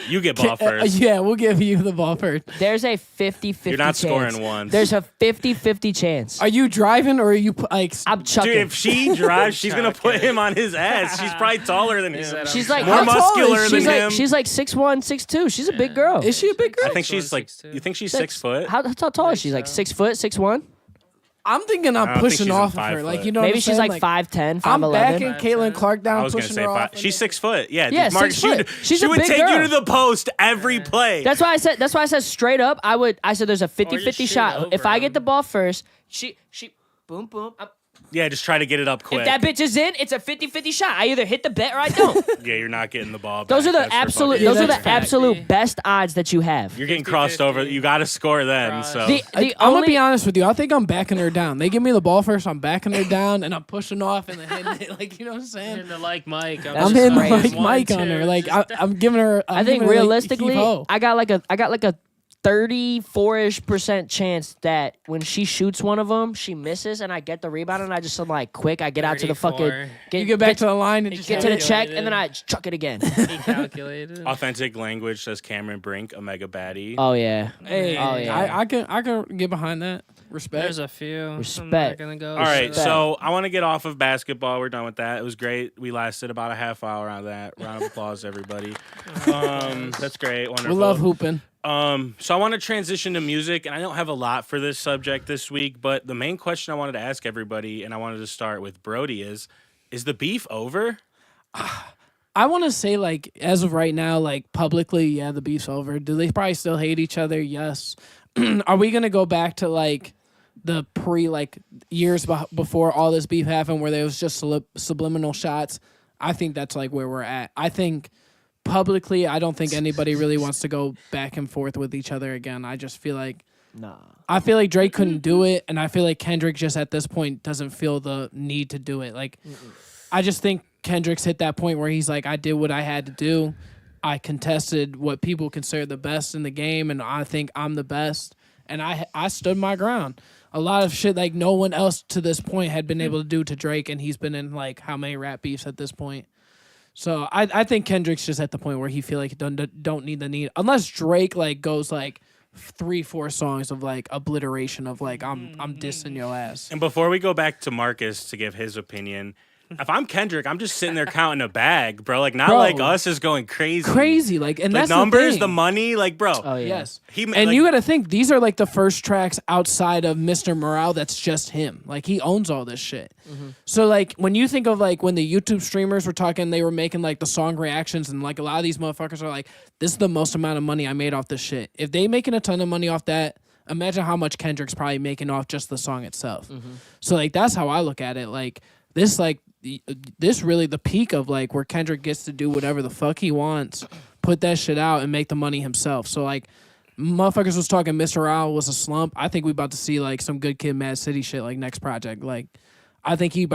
You get ball first.
Yeah, we'll give you the ball first.
There's a 50-50
You're not
chance.
scoring once.
There's a 50-50 chance.
Are you driving or are you like?
I'm chucking.
Dude, if she drives, she's gonna put him on his ass. She's probably taller than him.
said
She's
I'm
like
More
How tall is
muscular
she?
than
she's like
him.
she's like 6'1", 6'2". She's a big girl.
Is she a big girl?
I think she's
6'1",
like.
6'2".
You think she's 6 foot?
How tall is she? Like 6 foot, 6'1"?
I'm thinking
I
I'm
don't think
pushing
she's
off of
5
her. Like
foot.
you know, what
Maybe
I'm
she's
saying?
like 5'10",
I'm
5'11".
backing Caitlin
5'10".
Clark down,
I was gonna
pushing
say
her
5.
off.
She's 6 foot. Yeah,
Yeah,
Mark,
6 foot. She's
she
a
would
big
take
girl.
you to the post every play.
That's why I said straight up. I said there's a 50-50
shoot
shot. If
over
I get
him.
the ball first, she boom boom.
Yeah, just try to get it up quick.
If that bitch is in, it's a 50-50 shot. I either hit the bet or I don't.
Yeah, you're not getting the ball.
Those
back.
are the
That's for
absolute.
fucking
Those are
sure.
the
that's fact.
absolute best odds that you have.
You're getting crossed over. You got to score then.
Cross.
So
The
I'm gonna
only
be honest with you. I think I'm backing her down. They give me the ball first. I'm backing her down, and I'm pushing off and then hitting it. Like you know what I'm saying?
Hitting the like Mike.
That's
I'm
just
hitting
crazy.
like Mike on her. Like I'm giving her.
I think
giving her, like,
realistically,
heave-ho.
I got like a 34-ish% chance that when she shoots one of them, she misses, and I get the rebound, and I just am like quick. I get out to the fucking
34.
you get back to the line and just
get to the
hit it.
check, and then I chuck it again.
He calculated.
authentic language says Cameron Brink, a mega baddie.
Oh yeah.
Hey,
Oh, yeah.
I can get behind that. Respect.
There's a few. I'm not
Respect.
gonna go.
All right,
Respect.
so I want to get off of basketball. We're done with that. It was great. We lasted about a half hour on that. Round of applause, everybody. That's great. Wonderful.
We love hooping.
So I want to transition to music, and I don't have a lot for this subject this week, but the main question I wanted to ask everybody, and I wanted to start with Brody, is the beef over?
I want to say, like, as of right now, like, publicly, yeah, the beef's over. Do they probably still hate each other? Yes. Are we going to go back to, like, the years before all this beef happened where there was just subliminal shots? I think that's, like, where we're at. I think publicly, I don't think anybody really wants to go back and forth with each other again. I just feel like I feel like Drake couldn't do it, and I feel like Kendrick just at this point doesn't feel the need to do it. Like, I just think Kendrick's hit that point where he's like, I did what I had to do. I contested what people consider the best in the game, and I think I'm the best. And I stood my ground. A lot of shit like no one else to this point had been able to do to Drake, and he's been in like how many rap beefs at this point. So I think Kendrick's just at the point where he feel like he don't need the need unless Drake like goes like 3-4 songs of like obliteration of like I'm dissing your ass.
And before we go back to Marcus to give his opinion, if I'm Kendrick, I'm just sitting there counting a bag, bro. Like not
Bro.
like us is going crazy.
Like and
The
that's
numbers,
the,
the
thing.
money, like bro.
Oh yeah.
Yes.
And
And you got to think these are like the first tracks outside of Mr. Morale that's just him. Like he owns all this shit. So like when you think of like when the YouTube streamers were talking, they were making like the song reactions and like a lot of these motherfuckers are like, this is the most amount of money I made off this shit. If they making a ton of money off that, imagine how much Kendrick's probably making off just the song itself. So like that's how I look at it. Like this really the peak of like where Kendrick gets to do whatever the fuck he wants, put that shit out and make the money himself. So like motherfuckers was talking Mr. Owl was a slump. I think we about to see like some Good Kid Mad City shit like next project. Like I think he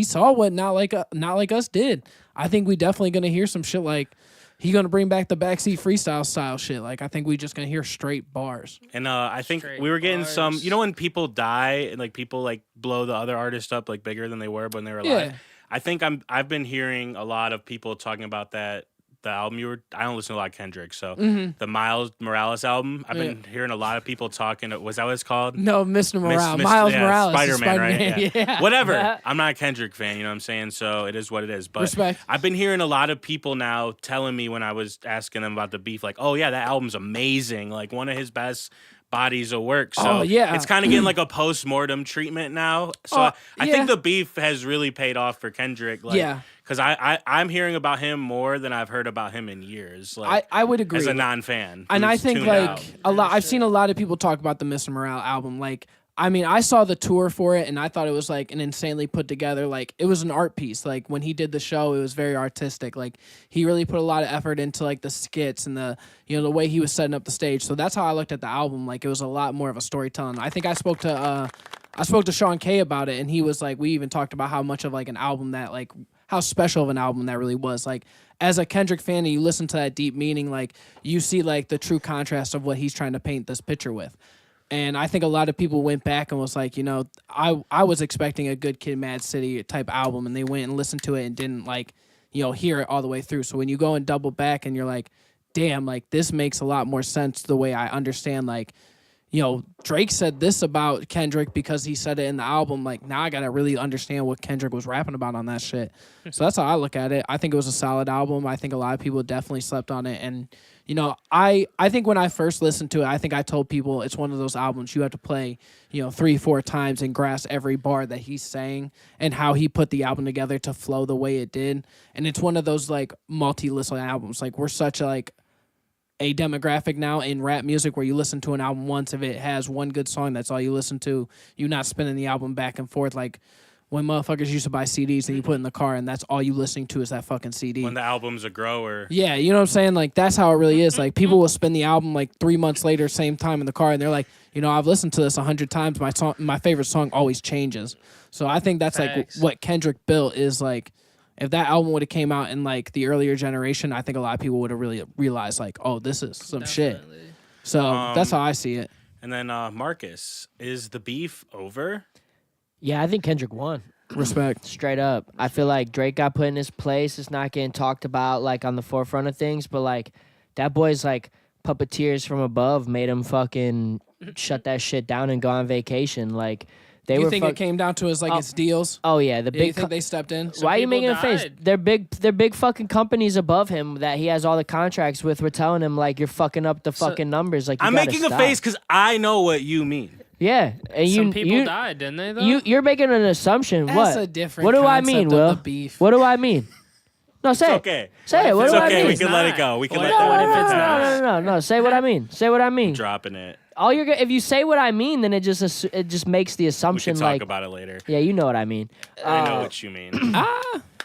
saw what not like us did. I think we definitely gonna hear some shit like he gonna bring back the backseat freestyle style shit. Like I think we just gonna hear straight bars.
And I think
Straight
we were getting some,
bars.
you know, when people die and like people like blow the other artist up like bigger than they were when they were alive.
Yeah.
I think I've been hearing a lot of people talking about that. The album I don't listen to a lot of Kendrick, so the Miles Morales album. I've been hearing a lot of people talking. Was that what it's called?
No, Mr. Morale.
Miss-
Miles
yeah,
Morales. is
Spider-Man, right?
Spider-Man. Yeah.
Whatever. I'm not a Kendrick fan, you know what I'm saying? So it is what it is. But
Respect.
I've been hearing a lot of people now telling me when I was asking them about the beef, like, oh yeah, that album's amazing. Like one of his best bodies of work. So
Oh, yeah.
it's kind of getting like a post-mortem treatment now. So
Oh,
I
yeah.
think the beef has really paid off for Kendrick. Like,
Yeah.
Because I'm hearing about him more than I've heard about him in years. Like,
I would agree.
as a non-fan.
And I
who's
think
tuned
like
out.
I've seen a lot of people talk about the Mr. Morale album. Like I mean, I saw the tour for it, and I thought it was like an insanely put together. Like it was an art piece. Like when he did the show, it was very artistic. Like he really put a lot of effort into like the skits and the the way he was setting up the stage. So that's how I looked at the album. Like it was a lot more of a storytelling. I think I spoke to Sean K about it, and he was like, we even talked about how much of like an album that like how special of an album that really was. Like as a Kendrick fan, and you listen to that deep meaning, like you see like the true contrast of what he's trying to paint this picture with. And I think a lot of people went back and was like, I was expecting a Good Kid, Mad City type album, and they went and listened to it and didn't like, hear it all the way through. So when you go and double back and you're like, damn, like this makes a lot more sense the way I understand, like, Drake said this about Kendrick because he said it in the album. Like, now I got to really understand what Kendrick was rapping about on that shit. So that's how I look at it. I think it was a solid album. I think a lot of people definitely slept on it. And, I think when I first listened to it, I think I told people it's one of those albums you have to play, 3-4 times and grasp every bar that he's saying and how he put the album together to flow the way it did. And it's one of those, like, multi-listen albums. Like, we're such, like, a demographic now in rap music where you listen to an album once. If it has one good song, that's all you listen to. You're not spinning the album back and forth like when motherfuckers used to buy CDs and you put in the car and that's all you listening to is that fucking CD.
When the album's a grower.
Yeah, you know what I'm saying? Like that's how it really is. Like people will spin the album like 3 months later, same time in the car, and they're like, I've listened to this 100 times. My favorite song always changes. So I think that's like what Kendrick built is like. If that album would have came out in like the earlier generation, I think a lot of people would have really realized like, oh, this is some shit. So that's how I see it.
And then Marcus, is the beef over?
Yeah, I think Kendrick won.
Respect.
Straight up. I feel like Drake got put in his place. It's not getting talked about like on the forefront of things, but like that boy's like puppeteers from above made him fucking shut that shit down and go on vacation. Like
you think it came down to its deals?
Oh yeah,
you think they stepped in?
Why are you making a face? They're big fucking companies above him that he has all the contracts with. We're telling him like you're fucking up the fucking numbers. Like
I'm making a face because I know what you mean.
Yeah, and
some people died, didn't they? Though
you're making an assumption.
That's
what?
A different.
What do I mean, Will? What do I mean? No, say
it's
it.
Okay.
Say it. What do I mean?
We can let it go. We can let
What if
that
it's
pass.
not?
No. Say what I mean. Say what I mean.
Dropping it.
All you're if you say what I mean, then it just makes the
We
assumption
can talk
like
about it later.
yeah, you know what I mean.
I know what you mean.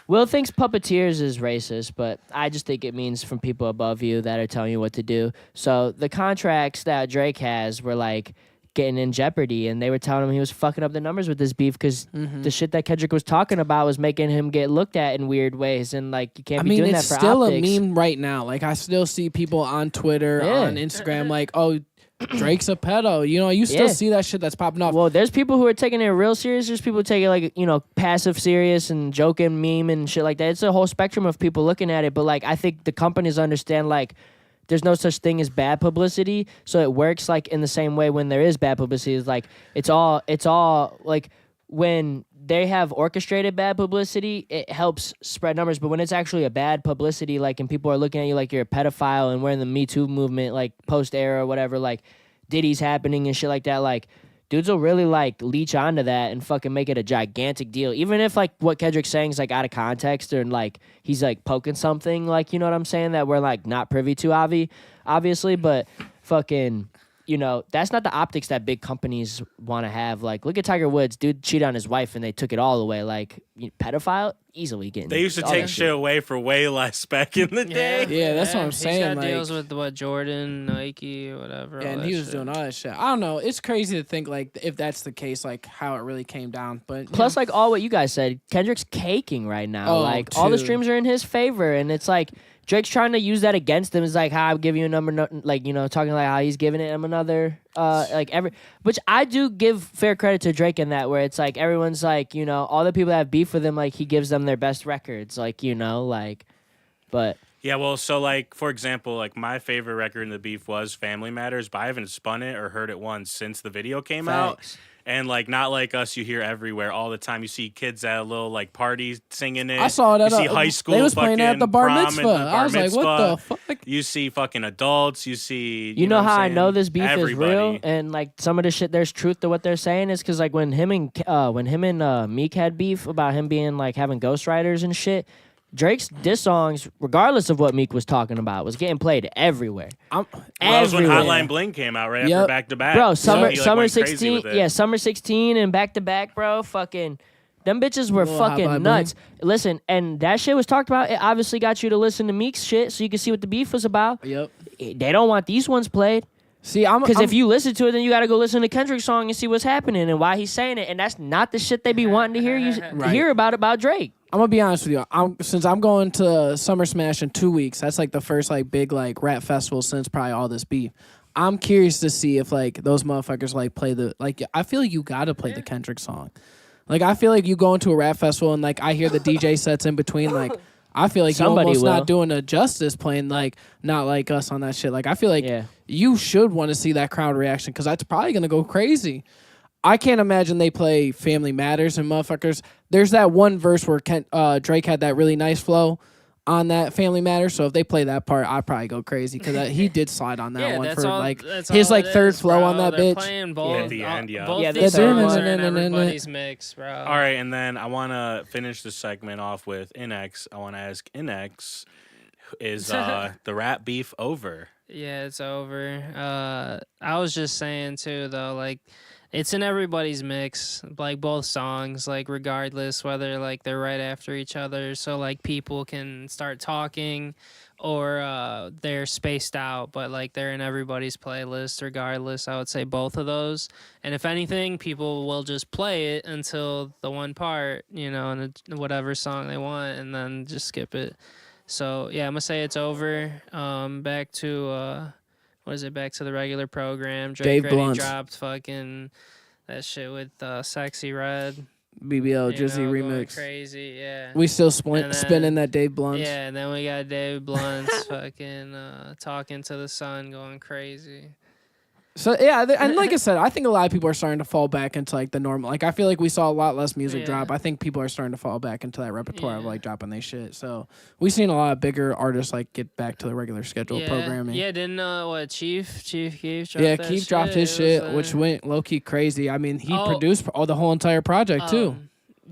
Will thinks puppeteers is racist, but I just think it means from people above you that are telling you what to do. So the contracts that Drake has were like getting in jeopardy, and they were telling him he was fucking up the numbers with this beef because the shit that Kendrick was talking about was making him get looked at in weird ways, and like you can't be doing that for
still
optics.
a meme right now. Like I still see people on Twitter, on Instagram, like, oh, Drake's a pedo. You still see that shit that's popping off.
Well, there's people who are taking it real serious. There's people taking it like, passive serious and joking, meme and shit like that. It's a whole spectrum of people looking at it. But like, I think the companies understand like there's no such thing as bad publicity. So it works like in the same way when there is bad publicity. It's like, it's all like when they have orchestrated bad publicity, it helps spread numbers. But when it's actually a bad publicity, like, and people are looking at you like you're a pedophile and we're in the Me Too movement, like post-era or whatever, like Diddy's happening and shit like that, like, dudes will really, like, leech onto that and fucking make it a gigantic deal. Even if, like, what Kendrick's saying is, like, out of context or, like, he's, like, poking something, like, you know what I'm saying, that we're, like, not privy to, obviously, but fucking... that's not the optics that big companies want to have. Like, look at Tiger Woods. Dude cheated on his wife, and they took it all away. Like, pedophile? Easily getting...
They used to take shit away for way less back in the day.
Yeah, that's what I'm saying.
He's got
like,
deals with, Jordan, Nike, whatever.
Yeah, and he was doing all that shit. I don't know. It's crazy to think, like, if that's the case, like, how it really came down. But
plus, like, all what you guys said, Kendrick's caking right now. Like, all the streams are in his favor, and it's like... Drake's trying to use that against him. It's like how I'm giving you a number, like, talking like how he's giving him another, which I do give fair credit to Drake in that, where it's like everyone's like, all the people that have beef with him, like he gives them their best records, like, but.
Yeah, well, so like, for example, like my favorite record in the beef was Family Matters, but I haven't spun it or heard it once since the video came out. And, like, not like us, you hear everywhere all the time. You see kids at a little, like, party singing it.
I saw it at
You see high school
they was playing at the bar
prom
mitzvah.
and the bar
I was like, what the fuck?
You see fucking adults. You see...
You know
what
how
I'm
I
saying?
know this beef
Everybody.
is real? And, like, some of the shit, there's truth to what they're saying is because, like, when him and Meek had beef about him being, like, having ghostwriters and shit, Drake's diss songs, regardless of what Meek was talking about, was getting played everywhere.
Well, that was when
Everywhere.
Hotline Bling came out right after
Yep.
Back to Back.
Bro,
So
summer
he, like,
summer
went crazy
16,
with it.
yeah, summer 16 and back to back, bro. Fucking them bitches were
Little Hot
fucking
Boy
nuts. Listen, and that shit was talked about. It obviously got you to listen to Meek's shit so you can see what the beef was about.
Yep.
They don't want these ones played.
See,
Because if you listen to it, then you got to go listen to Kendrick's song and see what's happening and why he's saying it. And that's not the shit they be wanting to hear
Right.
hear about Drake.
I'm gonna be honest with you. Since I'm going to Summer Smash in 2 weeks, that's like the first like big like rap festival since probably all this beef. I'm curious to see if like those motherfuckers like play the like. I feel like you gotta play the Kendrick song. Like I feel like you go into a rap festival and like I hear the DJ sets in between. Like I feel like
Somebody
you almost
will.
not doing a justice playing like not like us on that shit. Like I feel like
Yeah.
you should want to see that crowd reaction because that's probably gonna go crazy. I can't imagine they play Family Matters and motherfuckers. There's that one verse where Drake had that really nice flow on that Family Matters. So if they play that part, I'd probably go crazy because he did slide on that
Yeah,
one
that's
for
all,
like
that's
his
all
like
it
third
is,
flow
bro.
on that
They're
bitch.
Playing both,
At the end, yeah.
both
Yeah,
these
they're
songs
doing
are in
it.
everybody's mix, bro.
All right, and then I want to finish the segment off with INNEXH. I want to ask INNEXH, is the rap beef over?
Yeah, it's over. I was just saying too, though, like it's in everybody's mix, like both songs, like regardless whether like they're right after each other, so like people can start talking, or they're spaced out, but like they're in everybody's playlist regardless. I would say both of those, and if anything, people will just play it until the one part, you know, and whatever song they want, and then just skip it. So yeah, I'm gonna say it's over. Back to what is it? Back to the regular program. Drake
Dave
already
Blunt.
dropped fucking that shit with Sexy Red.
BBL
you
Jizzy
know, going
remix.
Crazy, yeah.
We still
And then-
spinning that Dave Blunt.
Yeah, and then we got Dave Blunt's fucking talking to the sun, going crazy.
So yeah, and like I said, I think a lot of people are starting to fall back into like the normal. Like I feel like we saw a lot less music
Yeah.
drop. I think people are starting to fall back into that repertoire of
Yeah.
like dropping their shit. So we've seen a lot of bigger artists like get back to the regular schedule
Yeah,
programming.
yeah. Didn't what Chief KEEF dropped
Yeah,
that
Keith
shit?
dropped his
It was,
shit, which went low key crazy. I mean, he
Oh.
produced all the whole entire project too.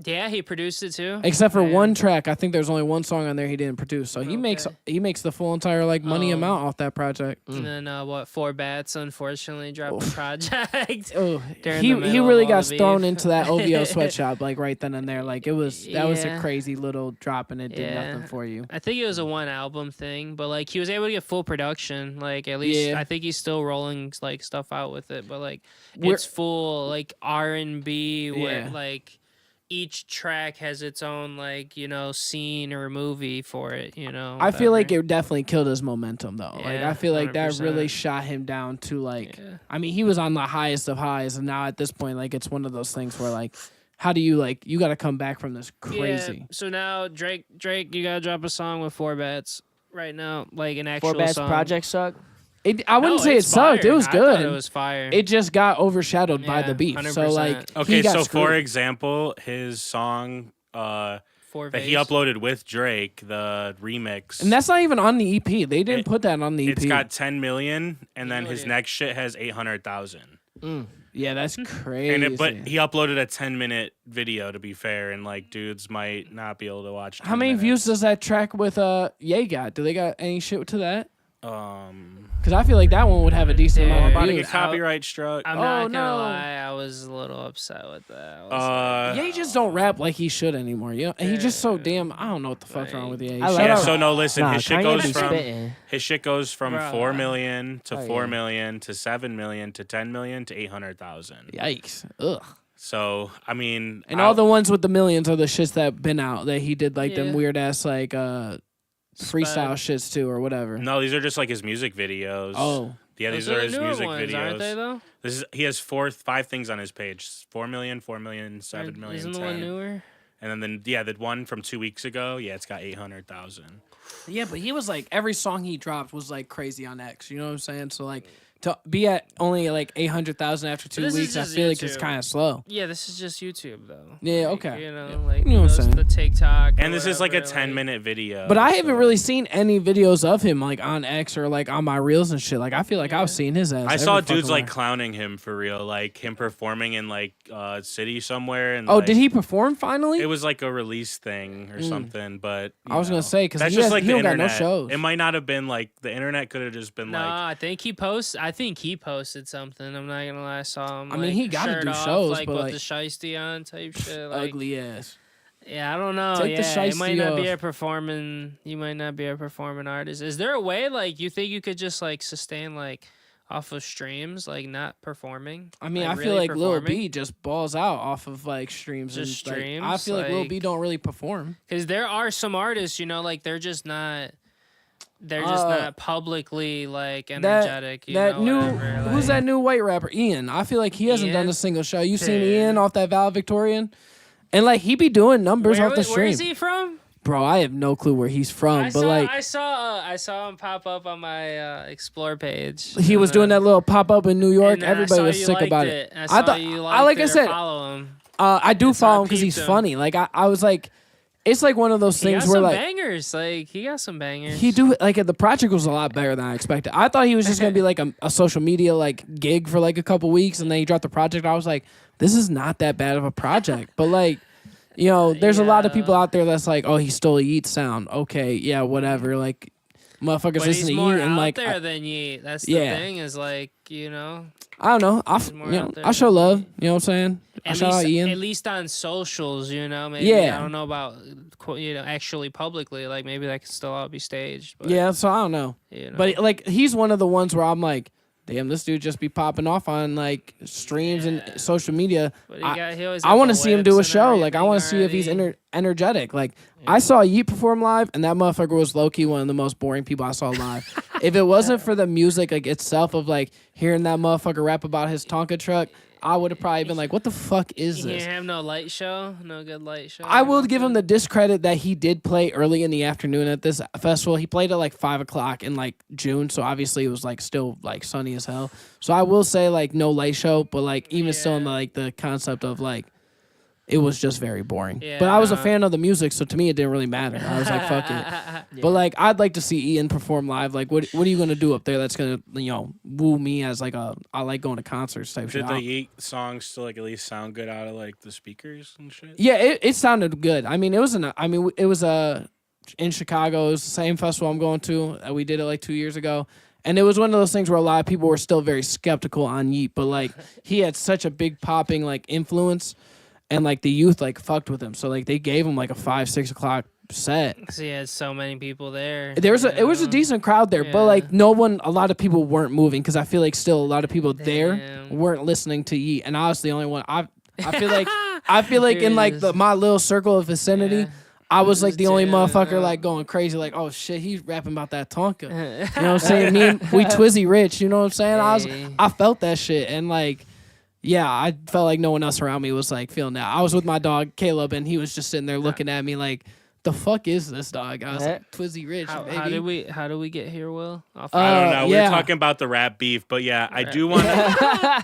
Yeah, he produced it too.
Except for
Man.
one track, I think there's only one song on there he didn't produce. So he makes the full entire like money amount off that project.
And then what? Four Bats unfortunately dropped the project.
Oh,
During
he
the middle
he
of
really
all
got
the
thrown
beef.
into that OVO sweatshop like right then and there. Like it was that was a
Yeah.
crazy little drop and it did
Yeah.
nothing for you.
I think it was a one album thing, but like he was able to get full production. Like at least
Yeah.
I think he's still rolling like stuff out with it, but like
We're-
it's full like R&B where
Yeah.
like each track has its own like, you know, scene or movie for it, you know.
I feel like
whatever.
it definitely killed his momentum though. Like
Yeah,
I feel like that
100%.
really shot him down to like
Yeah.
I mean, he was on the highest of highs and now at this point like it's one of those things where like how do you like you got to come back from this crazy.
Yeah, so now Drake, you gotta drop a song with Four Bats right now, like an actual
Four Bats
song.
project suck.
I wouldn't
No,
say it
it's
sucked.
fire.
It was
I
good.
thought it was fire.
It just got overshadowed by
Yeah,
the beef. So
100%.
like
Okay,
he got
so
screwed.
for example, his song
Four
that he
Vase.
uploaded with Drake, the remix,
and that's not even on the EP. They didn't put that on the EP.
it's got 10 million, and then
No
his
idea.
next shit has 800,000.
Yeah, that's crazy.
And it, but he uploaded a 10-minute video to be fair, and like dudes might not be able to watch. 10
How many
minutes.
views does that track with Ye got? Do they got any shit to that?
Um,
Because I feel like that one would have a decent
Yeah.
amount
about
of
to
views.
get copyright struck.
I'm
Oh,
not gonna
no.
lie, I was a little upset with that. I was
Ye just don't rap like he should anymore. You know, and he just so damn. I don't know what the fuck's wrong with Ye.
I like
yeah,
Shout out-
so no, listen,
Nah,
his shit
Kanye
goes
be
from
spitting.
his shit goes from
Bruh.
4 million to
Oh,
4
yeah.
million to 7 million to 10 million to 800,000.
Yikes! Ugh.
So I mean,
And all the ones with the millions are the shits that been out that he did like them
Yeah.
weird ass like freestyle
Spud.
shits too or whatever.
no, these are just like his music videos.
Oh,
yeah, these
Those
are
the
his
newer
music
ones,
videos.
aren't they though?
This is he has 5 things on his page: 4 million, 4 million, 7 million,
Isn't the
10.
one newer?
And then the one from 2 weeks ago, yeah, it's got 800,000.
yeah, but he was like every song he dropped was like crazy on X. You know what I'm saying? So like to be at only like 800,000 after 2
This is
weeks, I
just
feel like it's
YouTube.
kind of slow.
Yeah, this is just YouTube though.
Yeah,
Like,
okay.
You know,
Yeah.
like
You know what I'm saying.
the TikTok.
And this is like a 10-minute video.
But I haven't
so-
really seen any videos of him like on X or like on my reels and shit. Like I feel like I've seen his ass.
I
every
saw
fucking
dudes like
where.
clowning him for real, like him performing in like city somewhere. And
Oh,
like,
did he perform finally?
It was like a release thing or something, but
I was
you know,
gonna say because
that's
he,
just
has,
like
he
the
don't got no
internet.
shows.
It might not have been like the internet could have just been
No,
like
I think he posted something. I'm not gonna lie. I saw him.
I mean,
like,
he gotta
shirt
do
off,
shows,
like
but,
with
like,
the shiesty on type shit. Like,
Ugly ass.
yeah, I don't know.
Take the
Yeah, it might
shiesty
not be
off.
a performing. You might not be a performing artist. Is there a way like you think you could just like sustain like off of streams, like not performing?
I mean,
Like,
I feel
really
like Lil
performing?
B just balls out off of like streams.
Just
and, like,
streams,
I feel like Lil B
like-
don't really perform.
Because there are some artists, you know, like they're just not. They're just not publicly like energetic.
That new who's that new white rapper? Ian. I feel like he hasn't done
Ian?
a single show. You seen
Dude.
Ian off that Valedictorian? And like he be doing numbers off the stream.
Where is he from?
Bro, I have no clue where he's from, but like
I saw him pop up on my explore page.
he was doing that little pop up in New York.
and I
everybody
saw
was
you
sick
liked
about
it.
it.
I thought you liked
like
it
I
or
said,
follow him.
I do
so I
follow him because he's
peeped him.
funny. Like I was like, it's like one of those
He got
things where
some
like
bangers. Like he got some bangers.
he do like the project was a lot better than I expected. I thought he was just gonna be like a social media like gig for like a couple weeks, and then he dropped the project. I was like, this is not that bad of a project, but like. You know, there's a lot of people out there that's like, oh, he stole Yeet's sound. Okay, yeah, whatever. Like, motherfuckers
But
listen
he's
to
more
Yeet and
out
like,
there than Yeet. That's the
Yeah.
thing. Is like you know.
I don't know.
more
You know,
out there
I show
than
love.
Yeet.
You know what I'm saying? I
At
shout out
least,
Ian.
at least on socials, you know. Maybe
Yeah.
I don't know about actually publicly. Like maybe that could still all be staged. But,
Yeah, so I don't know.
You know.
But like, he's one of the ones where I'm like, damn, this dude just be popping off on like streams and social media.
But he always
I
got
want to
the
see him do a
whips and
show. Like, I
everything
want to see if he's
already.
energetic. Like, I saw Yeet perform live, and that motherfucker was low key one of the most boring people I saw live. If it wasn't for the music like itself of like hearing that motherfucker rap about his Tonka truck, I would have probably been like, what the fuck is
You
this?
can't have no light show, no good light show.
I will
or
give him
nothing?
the discredit that he did play early in the afternoon at this festival. He played at like 5 o'clock in like June, so obviously it was like still like sunny as hell. So I will say like no light show, but like even still in the, like the concept of like it was just very boring.
Yeah,
but I was a
no.
fan of the music, so to me it didn't really matter. I was like, fuck it. But like I'd like to see Ian perform live. Like what are you gonna do up there that's gonna woo me as like I like going to concerts type shit.
did the
I-
Yeet songs still like at least sound good out of like the speakers and shit?
Yeah, it sounded good. I mean, it was in Chicago. It was the same festival I'm going to. We did it like 2 years ago. And it was one of those things where a lot of people were still very skeptical on Yeet, but like he had such a big popping like influence, and like the youth like fucked with him. So like they gave him like a 5-6 o'clock set.
'Cause he had so many people there.
It was a
you know?
decent crowd there, but
Yeah.
like a lot of people weren't moving because I feel like still a lot of people there
Damn.
weren't listening to Yeet, and I was the only one. I feel like in like my little circle of vicinity.
Yeah.
I was like the only
Yeah.
motherfucker like going crazy, like, oh shit, he's rapping about that Tonka. You know what I'm saying? We Twizzy Rich, you know what I'm saying?
Hey.
I felt that shit, and like, yeah, I felt like no one else around me was like feeling that. I was with my dog Caleb, and he was just sitting there looking at me like, the fuck is this, dog? I was like, Twizzy Rich, baby.
How did we get here, Will?
I don't know. We
yeah.
were talking about the rap beef, but yeah, I do want to.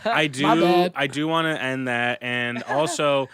My bad.
I do want to end that, and also.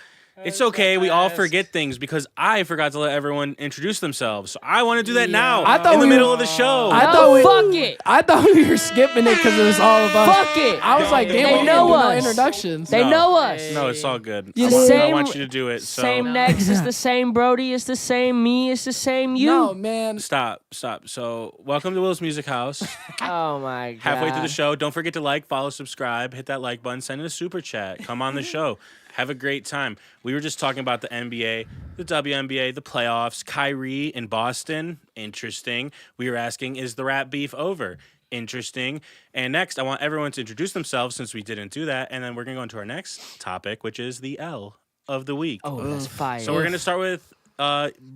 It's okay. We all forget things because I forgot to let everyone introduce themselves. So I want to do that now.
I thought
in the
we
middle
were-
of the show.
I
No,
thought we,
fuck it.
I thought we were skipping it because it was all of us.
Fuck it.
I was like, damn,
They
we
know
didn't do no
us.
introductions.
They
No.
know us.
No, it's all good.
The
I
same-
want you to do it. So
Same next is the same Brody. It's the same me. It's the same you.
No, man.
stop. So welcome to Will's Music House.
Oh my god.
Halfway through the show, don't forget to like, follow, subscribe, hit that like button, send in a super chat, come on the show. Have a great time. We were just talking about the NBA, the WNBA, the playoffs, KYRIE in Boston. Interesting. We were asking, is the rap beef over? Interesting. And next, I want everyone to introduce themselves since we didn't do that. And then we're going to go into our next topic, which is the L of the week.
Oh, that's fire.
So we're going to start with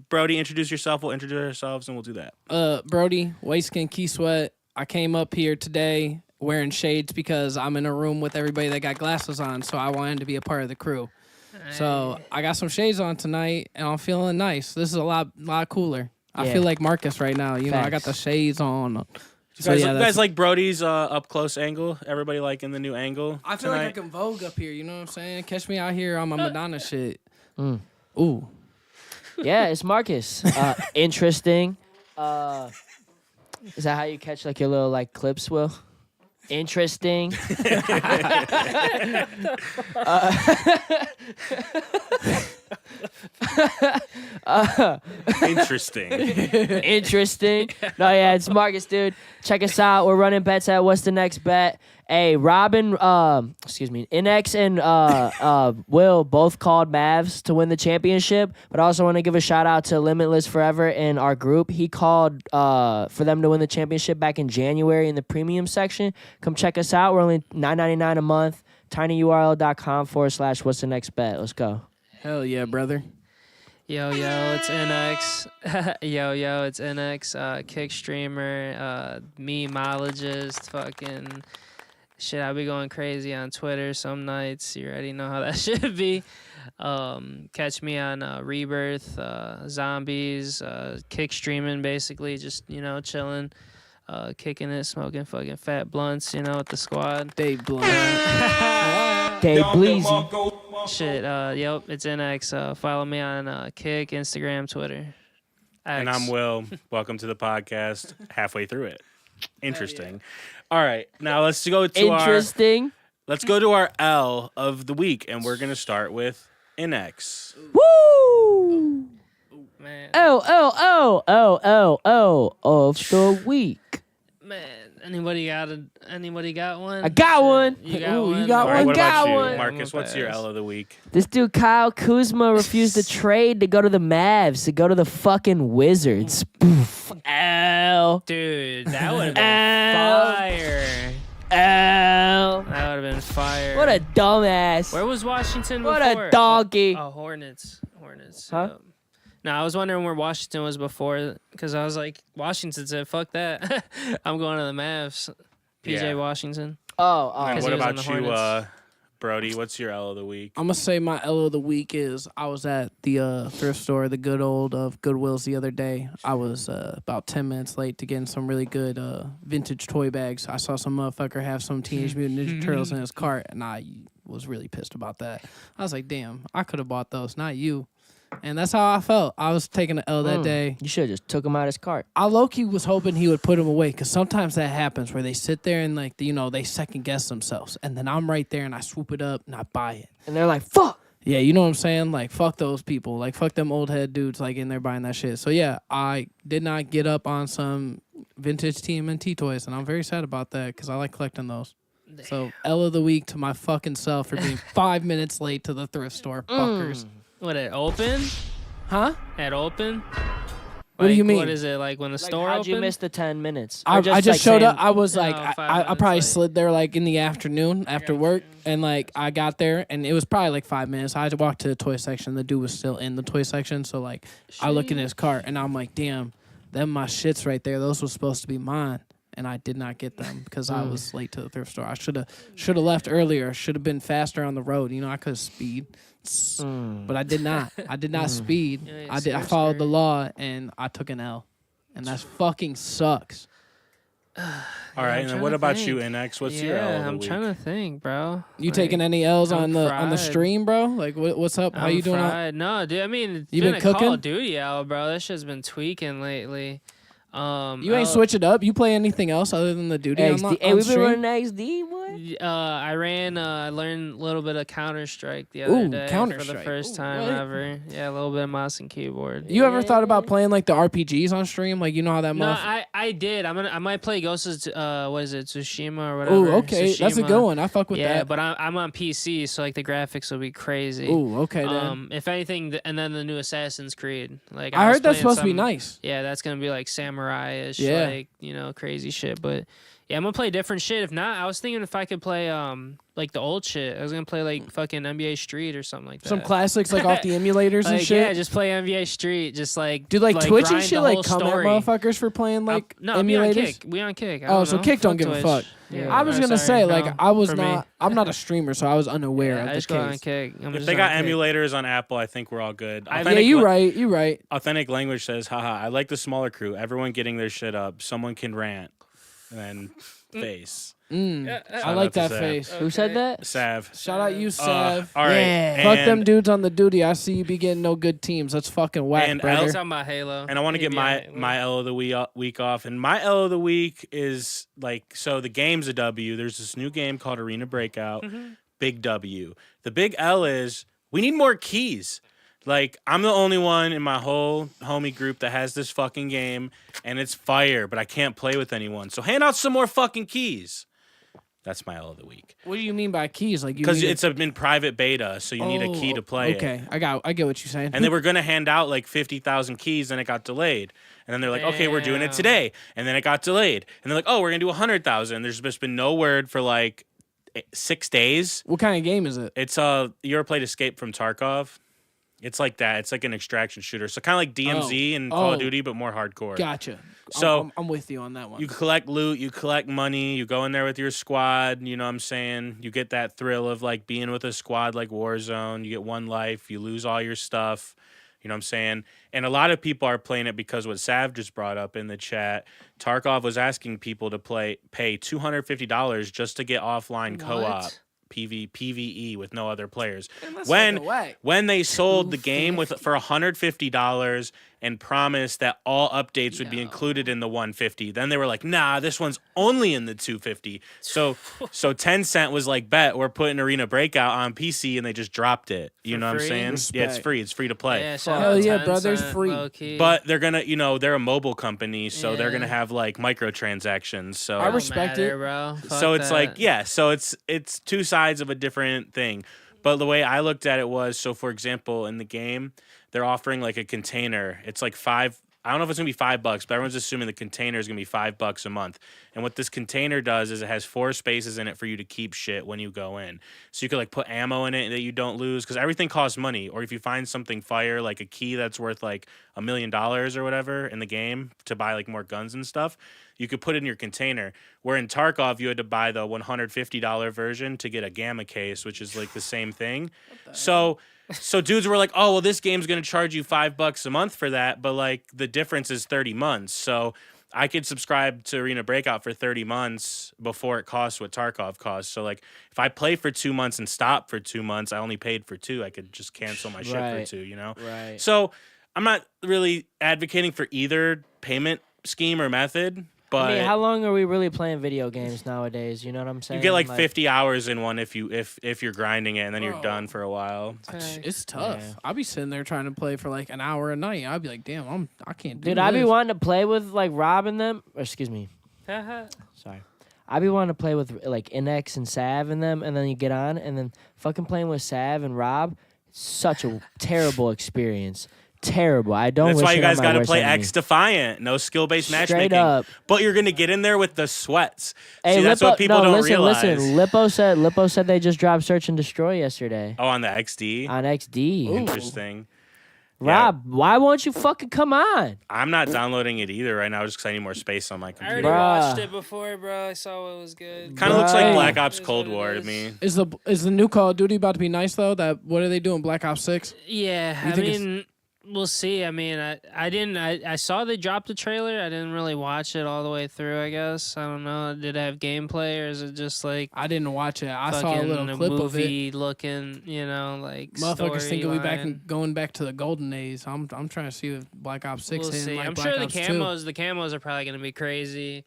Brody. Introduce yourself. We'll introduce ourselves and we'll do that.
Brody, White Skin Key Sweat. I came up here today wearing shades because I'm in a room with everybody that got glasses on, so I wanted to be a part of the crew. So I got some shades on tonight, and I'm feeling nice. This is a lot cooler. I
Yeah.
feel like Marcus right now. You know, I got
Facts.
the shades on.
You
So,
guys,
yeah,
you
that's-
guys like Brodie's up close angle? Everybody liking the new angle?
I feel like I
tonight?
can Vogue up here. You know what I'm saying? Catch me out here on my Madonna shit.
Mm.
Ooh.
Yeah, it's Marcus. Interesting. Is that how you catch like your little like clips, Will? Interesting.
Interesting.
Interesting. No, yeah, it's Marcus, dude. Check us out. We're running bets at What's the Next Bet. Hey, Robin, INNEXH and Will both called Mavs to win the championship, but I also want to give a shout out to Limitless Forever in our group. He called for them to win the championship back in January in the premium section. Come check us out. We're only $9.99 a month. tinyurl.com/What's the Next Bet. Let's go.
Hell yeah, brother.
Yo, it's INNEXH. Yo, it's INNEXH. Kick streamer, memeologist, fucking shit. I be going crazy on Twitter some nights. You already know how that should be. Catch me on Rebirth, Zombies, kick streaming, basically, just, chilling, kicking it, smoking fucking fat blunts, with the squad.
Dave Blunt.
Dave Bleezy.
Shit, yep, it's INNEXH. Follow me on Kick, Instagram, Twitter.
And
X.
I'm Will. Welcome to the podcast. Halfway through it. Interesting. All right, now let's go to our L of the week, and we're gonna start with INNEXH.
Woo!
Man,
of the week.
man, anybody got one?
I got one.
You got
Ooh,
one?
you got
All
one?
right, what
got
about you,
one.
Marcus? What's your
Pass.
L of the week?
This dude Kyle Kuzma refused to trade to go to the Mavs, to go to the fucking Wizards. Poof. Ow.
Dude, that would have been
Ow.
fire.
Ow.
That would have been fire.
What a dumbass.
Where was Washington
What
before?
a donkey.
Oh, Hornets.
Huh?
Yep. No, I was wondering where Washington was before, because I was like, Washington said, fuck that. I'm going to the Mavs. PJ
Yeah.
Washington.
Oh,
And
Because
what
he was on
about
the
you,
Hornets.
Brody? What's your L of the week?
I'm gonna say my L of the week is I was at the thrift store, the good old of Goodwill's the other day. I was about 10 minutes late to getting some really good vintage toy bags. I saw some motherfucker have some Teenage Mutant Ninja Turtles in his cart, and I was really pissed about that. I was like, damn, I could have bought those, not you. And that's how I felt. I was taking an L that day.
You should have just took him out of his cart.
I low-key was hoping he would put them away, because sometimes that happens where they sit there and, like, they second-guess themselves. And then I'm right there, and I swoop it up, and I buy it.
And they're like, fuck.
Yeah, you know what I'm saying? Like, fuck those people. Like, fuck them old head dudes, like, in there buying that shit. So, yeah, I did not get up on some vintage TMNT toys, and I'm very sad about that, because I like collecting those. So, L of the week to my fucking self for being 5 minutes late to the thrift store, fuckers.
What, it open?
Huh?
At open?
What do you mean?
What is it, like when the store
How'd
opened?
you miss the 10 minutes?
I
Or
just
like,
showed up.
saying-
I was like,
No, 5
I
minutes
probably
late.
slid there like in the afternoon after work, and like I got there, and it was probably like 5 minutes. I had to walk to the toy section. The dude was still in the toy section, so like I look in his cart, and I'm like, damn, them my shits right there. Those were supposed to be mine, and I did not get them because I was late to the thrift store. I should have left earlier. Should have been faster on the road. I could have speed. But I did not. I did not speed.
Yeah,
I did. I
scary,
followed the
scary.
law, and I took an L, and that fucking sucks.
All right,
I'm
and
trying
what
to
about you,
think.
INNEXH? What's your L of the
I'm
week?
trying to think, bro.
You taking any L's
I'm
on the
fried.
stream, bro? Like, what's up? How
I'm
you doing?
fried. No, dude. I mean, it's
You
been
been
a Call
cooking?
of Duty out, bro. That shit's been tweaking lately.
You ain't switch it up. You play anything else other than the duty on,
XD. Hey,
on
we've been
stream?
running XD, boy.
I learned a little bit of Counter Strike the other
Ooh,
day for the
Counter-Strike.
first
Ooh,
time
what?
ever. Yeah, a little bit of mouse and keyboard.
You ever thought about playing like the RPGs on stream? Like, you know how that
No,
motherfucker.
I did. I might play Ghost of what is it, Tsushima or whatever.
Ooh, okay, that's a
Tsushima.
good one. I fuck with
Yeah,
that.
but I'm on PC, so like the graphics will be crazy.
Ooh, okay then.
If anything, and then the new Assassin's Creed. Like
I
was
heard that's
playing
supposed to be
some-
nice.
Yeah, that's gonna be like samurai-ish,
Yeah.
like crazy shit. But yeah, I'm gonna play different shit. If not, I was thinking if I could play like the old shit. I was gonna play like fucking NBA Street or something like that.
Some classics like off the emulators and
like,
shit.
yeah, just play NBA Street. Just like
Dude, like Twitch and
grind
shit
the
like
whole
come
story.
at motherfuckers for playing like
no, we on
emulators.
Kick. We on Kick. I
Oh,
don't
so
know.
Kick don't
Fuck
give a
Twitch.
fuck.
Yeah.
I was
Oh,
gonna
sorry,
say
no,
like I was
for me.
not. I'm not a streamer, so I was unaware
Yeah, I
of
just
the
go on
case.
Kick. I'm
If
just
they
on
got
Kick.
emulators on Apple, I think we're all good.
I-
Yeah, you right. You right.
Authentic language says, haha, I like the smaller crew. Everyone getting their shit up. Someone can rant. and then face.
I like
out to
that
Sav.
face.
Who said that?
Sav.
Shout out you, Sav.
All right.
Yeah.
Fuck them
and-
dudes on the duty. I see you be getting no good teams. That's fucking whack,
And
brother.
Talking about Halo.
And I want to get my L of the week off. And my L of the week is like, so the game's a W. There's this new game called Arena Breakout. Big W. The big L is we need more keys. Like, I'm the only one in my whole homie group that has this fucking game, and it's fire, but I can't play with anyone. So hand out some more fucking keys. That's my L of the week.
What do you mean by keys? Like, you
Because
need
it's in private beta, so you need a key to play it.
Okay, I get what you're saying.
And they were going to hand out like 50,000 keys, and it got delayed. And then they're like, okay, we're doing it
Damn.
today. And then it got delayed. And they're like, oh, we're going to do 100,000. There's just been no word for like 6 days.
What kind of game is it?
It's you ever played Escape from Tarkov? It's like that. It's like an extraction shooter. So kind of like DMZ and Call of Duty, but more hardcore.
Gotcha.
So
I'm with you on that one.
you collect loot, you collect money, you go in there with your squad, you know what I'm saying? You get that thrill of like being with a squad like Warzone. You get one life, you lose all your stuff. You know what I'm saying? And a lot of people are playing it because what Sav just brought up in the chat, Tarkov was asking people to pay $250 just to get offline co-op. PvE with no other players. When they sold the game for $150 and promised that all updates would be included in the 150, then they were like, nah, this one's only in the 250. So Tencent was like, bet we're putting Arena Breakout on PC, and they just dropped it. You know what I'm
free?
saying? Yeah, it's free. It's free to play.
Yeah,
Hell yeah, bro, there's free.
Low-key.
But they're gonna, they're a mobile company, so they're gonna have like microtransactions. So
I respect it.
bro.
so it's like, so it's two sides of a different thing. But the way I looked at it was, so for example, in the game, they're offering like a container. It's like I don't know if it's gonna be $5, but everyone's assuming the container is gonna be $5 a month. And what this container does is it has 4 spaces in it for you to keep shit when you go in. So you could like put ammo in it that you don't lose, because everything costs money. Or if you find something fire, like a key that's worth like $1 million or whatever in the game to buy like more guns and stuff, you could put it in your container. Where in Tarkov, you had to buy the $150 version to get a gamma case, which is like the same thing. So dudes were like, oh, well, this game's going to charge you $5 a month for that. But like the difference is 30 months. So I could subscribe to Arena Breakout for 30 months before it costs what Tarkov costs. So like if I play for 2 months and stop for 2 months, I only paid for 2. I could just cancel my shit for 2, you know?
Right.
So I'm not really advocating for either payment scheme or method. But
I mean, how long are we really playing video games nowadays? You know what I'm saying?
you get like 50 hours in one if you're grinding it, and then you're done for a while.
It's tough.
Yeah.
I'll be sitting there trying to play for like an hour a night. I'll be like, damn, I can't do
Dude,
this.
I be wanting to play with like Rob and them. Or, excuse me. Sorry. I be wanting to play with like INNEXH and Sav and them, and then you get on, and then fucking playing with Sav and Rob. Such a terrible experience. Terrible. I don't.
That's why
wish
you
it on
guys
my
got to
worst
play
enemy.
X Defiant. No skill-based
Straight
matchmaking.
up.
But you're gonna get in there with the sweats.
Hey,
See, that's what people don't realize.
Listen. Lippo said they just dropped Search and Destroy yesterday
Oh, on the XD.
on XD.
Interesting.
Rob, why won't you fucking come on?
I'm not downloading it either right now, just because I need more space on my
I
computer.
already
Bruh.
watched it before, bro. I saw it was good.
Kind of looks like
Right.
Black Ops
It is
Cold
what it
War to
is.
me.
Is the new Call of Duty about to be nice though? What are they doing? Black Ops 6?
Yeah,
You
I
think it's-
mean, we'll see. I mean, I saw they dropped the trailer. I didn't really watch it all the way through, I guess. I don't know. Did it have gameplay, or is it just like
I didn't watch it. I saw a
fucking
little clip of it.
movie looking, like
Motherfuckers think we
storyline?
going back to the golden days. I'm trying to see if Black Ops 6
We'll
hitting
see.
like
I'm
Black
sure the
Ops 2.
camos are probably going to be crazy.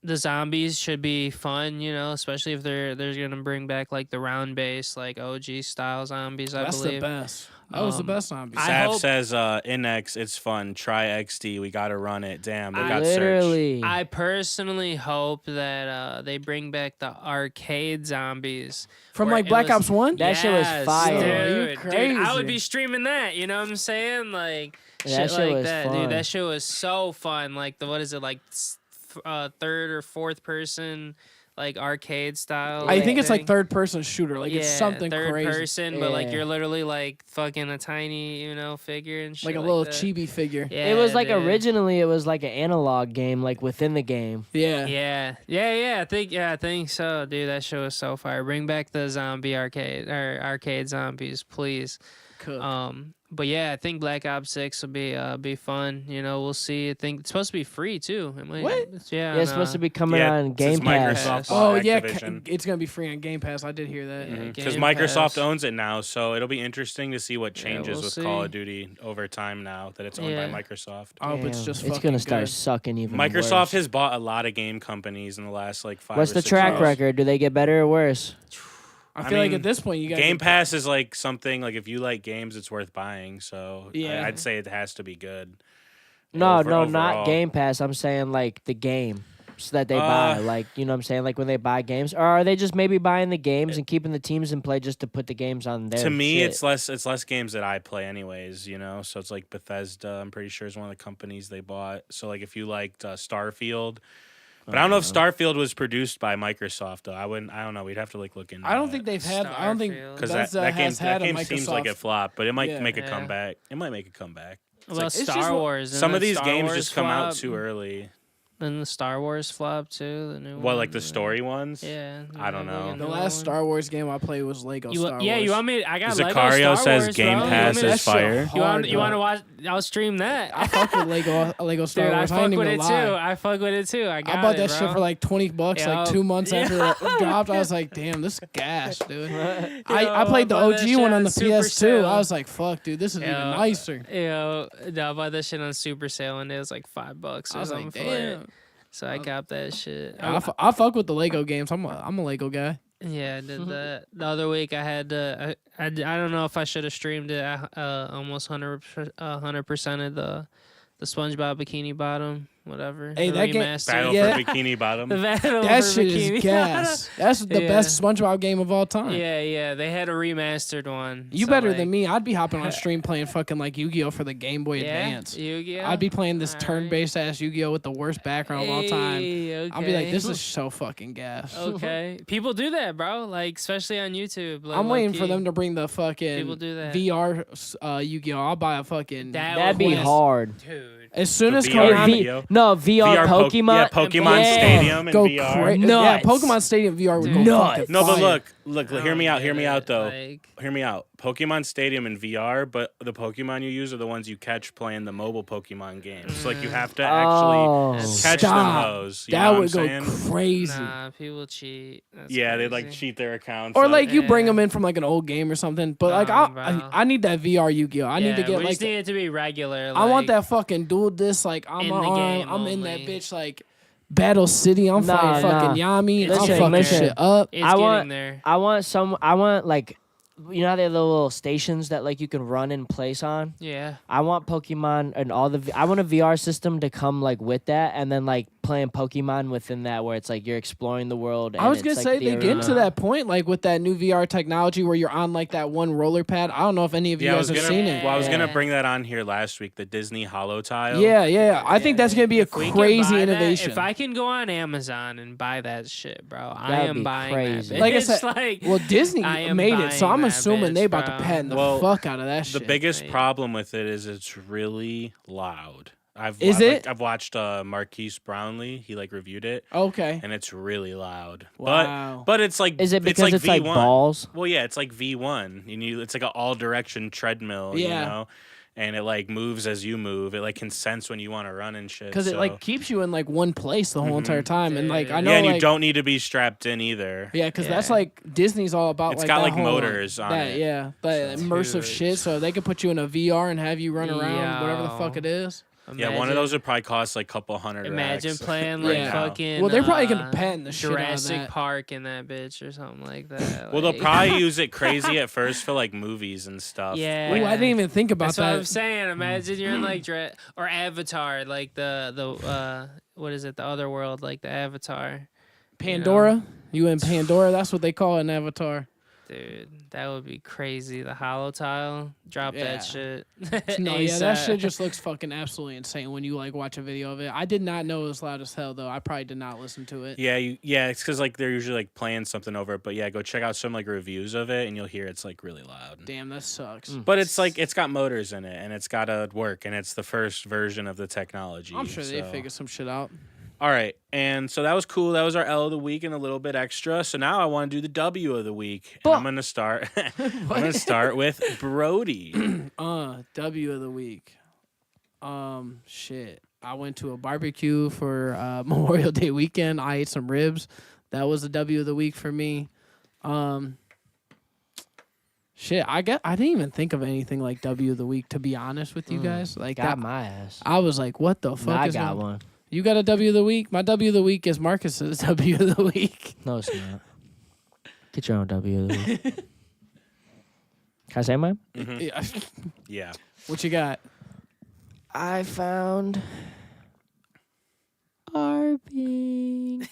The zombies should be fun, especially if they're going to bring back like the round base, like OG style zombies. I
That's
believe
the best. That was the best zombie.
I
Sav
hope-
says, INNEXH, it's fun. Try XD. We got to run it. Damn, they got Search.
Literally.
I personally hope that they bring back the arcade zombies
From
where
like
it
Black
was-
Ops 1?
That shit was
Yes,
fire.
Dude,
You
I would
crazy.
be streaming that. You know what I'm saying? Like
That
shit
shit
like
was
that,
fun.
dude. That shit was so fun. Like what is it? Like third or fourth person, like arcade style.
I think it's like
thing.
third person shooter. Like it's something
third
crazy.
person, but like
Yeah.
you're literally like fucking a tiny, figure and shit.
Like a little
that.
chibi figure.
Yeah,
It was like
dude.
originally it was like an analog game, like within the game.
Yeah.
Yeah. I think so, dude. That show was so fire. Bring back the zombie arcade or arcade zombies, please.
Cook.
But yeah, I think Black Ops 6 will be fun. You know, we'll see. I think it's supposed to be free too.
What?
Yeah,
Yeah, it's supposed to be coming
Yeah,
on
it's
Game Pass.
Microsoft
Oh
bought
yeah,
Activision.
it's gonna be free on Game Pass. I did hear that.
Yeah.
Because
Game
Microsoft
Pass.
owns it now, so it'll be interesting to see what changes
we'll
with
see.
Call of Duty over time now that it's owned by
Yeah.
Microsoft.
I hope it's
Damn,
just
it's
fucking
gonna start
good.
sucking even
Microsoft
worse.
has bought a lot of game companies in the last like 5
What's
or
the
6
track
years.
record? Do they get better or worse?
I feel like
mean,
at this point you got
Game Pass is like something like if you like games, it's worth buying. So
Yeah.
I'd say it has to be good.
No,
Over-
no,
overall.
not Game Pass. I'm saying like the game. So that they buy, like, you know what I'm saying? Like when they buy games, or are they just maybe buying the games and keeping the teams in play just to put the games on there?
To me, it's less games that I play anyways, you know. So it's like Bethesda. I'm pretty sure is one of the companies they bought. So like if you liked Starfield, but I don't know if Starfield was produced by Microsoft though. I don't know. We'd have to like look into.
I don't think they've had. I don't think
Starfield.
because
Bethesda
that game
has had a
game
Microsoft.
seems like it flopped, but it might
Yeah.
make a
Yeah.
comeback. It might make a comeback.
What about
it's just
Star
what-
Wars?
Some of
Didn't
these
Star
games
Wars
just come out
flop?
too early.
Then the Star Wars flop too. The new
What
one?
like the story ones?
Yeah.
I don't know.
The last Star Wars game I played was Lego Star Wars.
Yeah, you want me? I got Lego
Sicario
Star
says
Wars,
Game
bro. You
Pass
want me to-
is fire.
You want to watch? I'll stream that.
I fuck with Lego Star
Dude, I
Wars. I
fuck
ain't
with
even
it
lie.
too. I fuck with it too. I got
I bought
it,
that
bro.
shit for like $20
Yo.
like 2 months after it dropped. I was like, damn, this is gas, dude. I played the
I bought that
OG
shit
one on the
Super
PS2.
Sale.
I was like, fuck, dude, this is even
Yo.
nicer.
No, I bought that shit on Super Sale and it was like $5 or
I was
something
like,
for it.
damn.
So I got that shit.
I fuck with the Lego games. I'm a Lego guy.
Yeah, I did that. The other week I had I don't know if I should have streamed it. Almost 100% of the SpongeBob Bikini Bottom, whatever.
Hey,
the
that game-
remastered.
Battle
Yeah.
for Bikini Bottom.
The Battle
That
for
shit
Bikini
is gas. That's the
Yeah.
best SpongeBob game of all time.
Yeah, they had a remastered one.
You
so,
better
like,
than me. I'd be hopping on stream playing fucking like Yu-Gi-Oh for the Game Boy
Yeah,
Advance.
Yu-Gi-Oh.
I'd be playing this
Alright.
turn-based ass Yu-Gi-Oh with the worst background of all time.
Hey,
I'll be like,
okay.
this is so fucking gas.
Okay, people do that, bro. Like especially on YouTube. Like,
I'm waiting for
low-key.
them to bring the fucking
People do that.
VR Yu-Gi-Oh. I'll buy a fucking.
That'd be
Yes.
hard.
Dude.
As soon
The
as
VR
Konami
Yu-Gi-Oh.
No, VR, Pokemon.
Yeah, Pokemon
Yeah.
Stadium and
go
VR.
crazy, yeah,
Nuts.
Pokemon Stadium VR would go
Nuts.
fucking
No, but
fire.
look,
I
hear me
don't
out, hear
get
me out
it,
though.
like-
Hear me out. Pokemon Stadium in VR, but the Pokemon you use are the ones you catch playing the mobile Pokemon games. So like you have to
Oh.
actually catch
Stop.
them those. You know
That
what
would
I'm
go
saying?
crazy.
Nah, people cheat. That's
Yeah, they like
crazy.
cheat their accounts.
Or
up.
like you bring
Yeah.
them in from like an old game or something. But like
bro.
I need that VR Yu-Gi-Oh. I need to
Yeah,
get
we
like
just need it to be regular.
I want
like-
that fucking dual disc. Like I'm
In the
on,
game
I'm in that
only.
bitch like Battle City. I'm
Nah,
fighting fucking
nah.
Yami. I'm
Listen,
fucking
listen.
shit up.
It's
I
getting
want-
there.
I want like, you know how they have the little stations that like you can run in place on.
Yeah.
I want Pokemon and all the. I want a VR system to come like with that, and then like playing Pokemon within that, where it's like you're exploring the world.
I
and
was
it's,
gonna
like,
say
the
they get
arena.
to that point like with that new VR technology where you're on like that one roller pad. I don't know if any of you
yeah, I
guys
was
have
gonna.
seen it.
Well, I was gonna
Yeah.
bring that on here last week. The Disney Hollow Tile.
Yeah. I think that's gonna be a
If we can
crazy
buy that-
innovation.
if I can go on Amazon and buy that shit, bro, I
That'd
am
be
buying
crazy.
that.
Like I
It's
said,
like,
well, Disney
I am
made it, so
buying
I'm
that
assuming
bitch,
they about
bro.
to patent the
Well,
fuck out of that
The
shit.
biggest
Right.
problem with it is it's really loud.
Is
I've,
it?
I've watched Marquise Brownlee. He like reviewed it,
Okay.
and it's really loud.
Wow.
But it's like
Is it because it's like
V1.
balls?
Well, yeah, it's like V1. It's like an all direction treadmill. You
Yeah.
know, and it like moves as you move. It like can sense when you want to run and shit.
Because it
so-
like keeps you in like one place the whole
Mhm.
entire time, and like I know
yeah, and
like
you don't need to be strapped in either.
yeah, because that's
Yeah.
like Disney's all about.
It's
like,
got,
that
like,
whole,
motors on
that,
it.
Yeah, that
So-
immersive
Dude.
shit. So they could put you in a VR and have you run around whatever the fuck
Yo.
it is.
Yeah, one of those would probably cost like a couple $100.
Imagine
racks
playing
right
like
Yeah.
now.
fucking.
Well, they're probably gonna patent the shit out of
Jurassic
that.
Park in that bitch or something like that.
Well, they'll
like-
probably use it crazy at first for like movies and stuff.
Yeah.
Ooh, I didn't even think about
That's what I'm
that.
saying. Imagine you're in like or Avatar, like the what is it? The other world, like the Avatar.
Pandora, you in Pandora? That's what they call an avatar.
Dude, that would be crazy. The hollow tile, drop
Yeah.
that shit.
No, yeah, that
ASAP.
shit just looks fucking absolutely insane when you like watch a video of it. I did not know it was loud as hell though. I probably did not listen to it.
Yeah, it's because like they're usually like playing something over it. But yeah, go check out some like reviews of it, and you'll hear it's like really loud.
Damn, that sucks.
But it's like it's got motors in it, and it's gotta work, and it's the first version of the technology.
I'm sure they
so-
figure some shit out.
All right, and so that was cool. That was our L of the week and a little bit extra. So now I want to do the W of the week. And I'm gonna start. I'm gonna start with Brody.
W of the week. Shit. I went to a barbecue for Memorial Day weekend. I ate some ribs. That was a W of the week for me. Shit, I didn't even think of anything like W of the week, to be honest with you guys. Like
Got
that,
my ass.
I was like, what the fuck
Nah, I
is
got
wrong?
one.
You got a W of the week? My W of the week is Marcus's W of the week.
No, it's not. Get your own W of the week. Can I say mine?
Yeah.
Yeah.
What you got?
I found ARBING.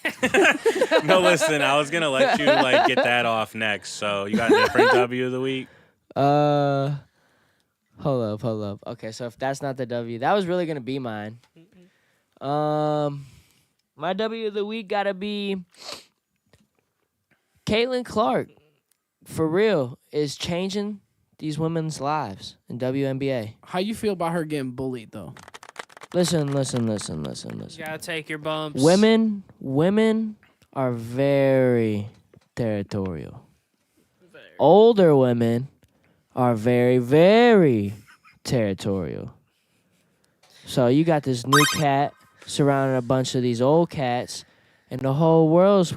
No, listen. I was gonna let you like get that off next. So you got a different W of the week.
Hold up. Okay, so if that's not the W, that was really gonna be mine. My W of the week gotta be Caitlin Clark. For real, is changing these women's lives in WNBA.
How you feel about her getting bullied though?
Listen.
You gotta take your bumps.
Women are very territorial. Older women are very, very territorial. So you got this new cat surrounding a bunch of these old cats, and the whole world's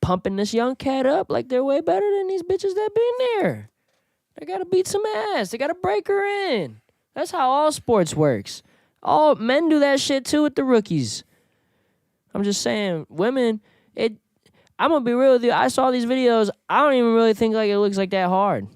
pumping this young cat up like they're way better than these bitches that been there. They gotta beat some ass. They gotta break her in. That's how all sports works. All men do that shit too with the rookies. I'm just saying, women, I'm gonna be real with you. I saw these videos. I don't even really think like it looks like that hard.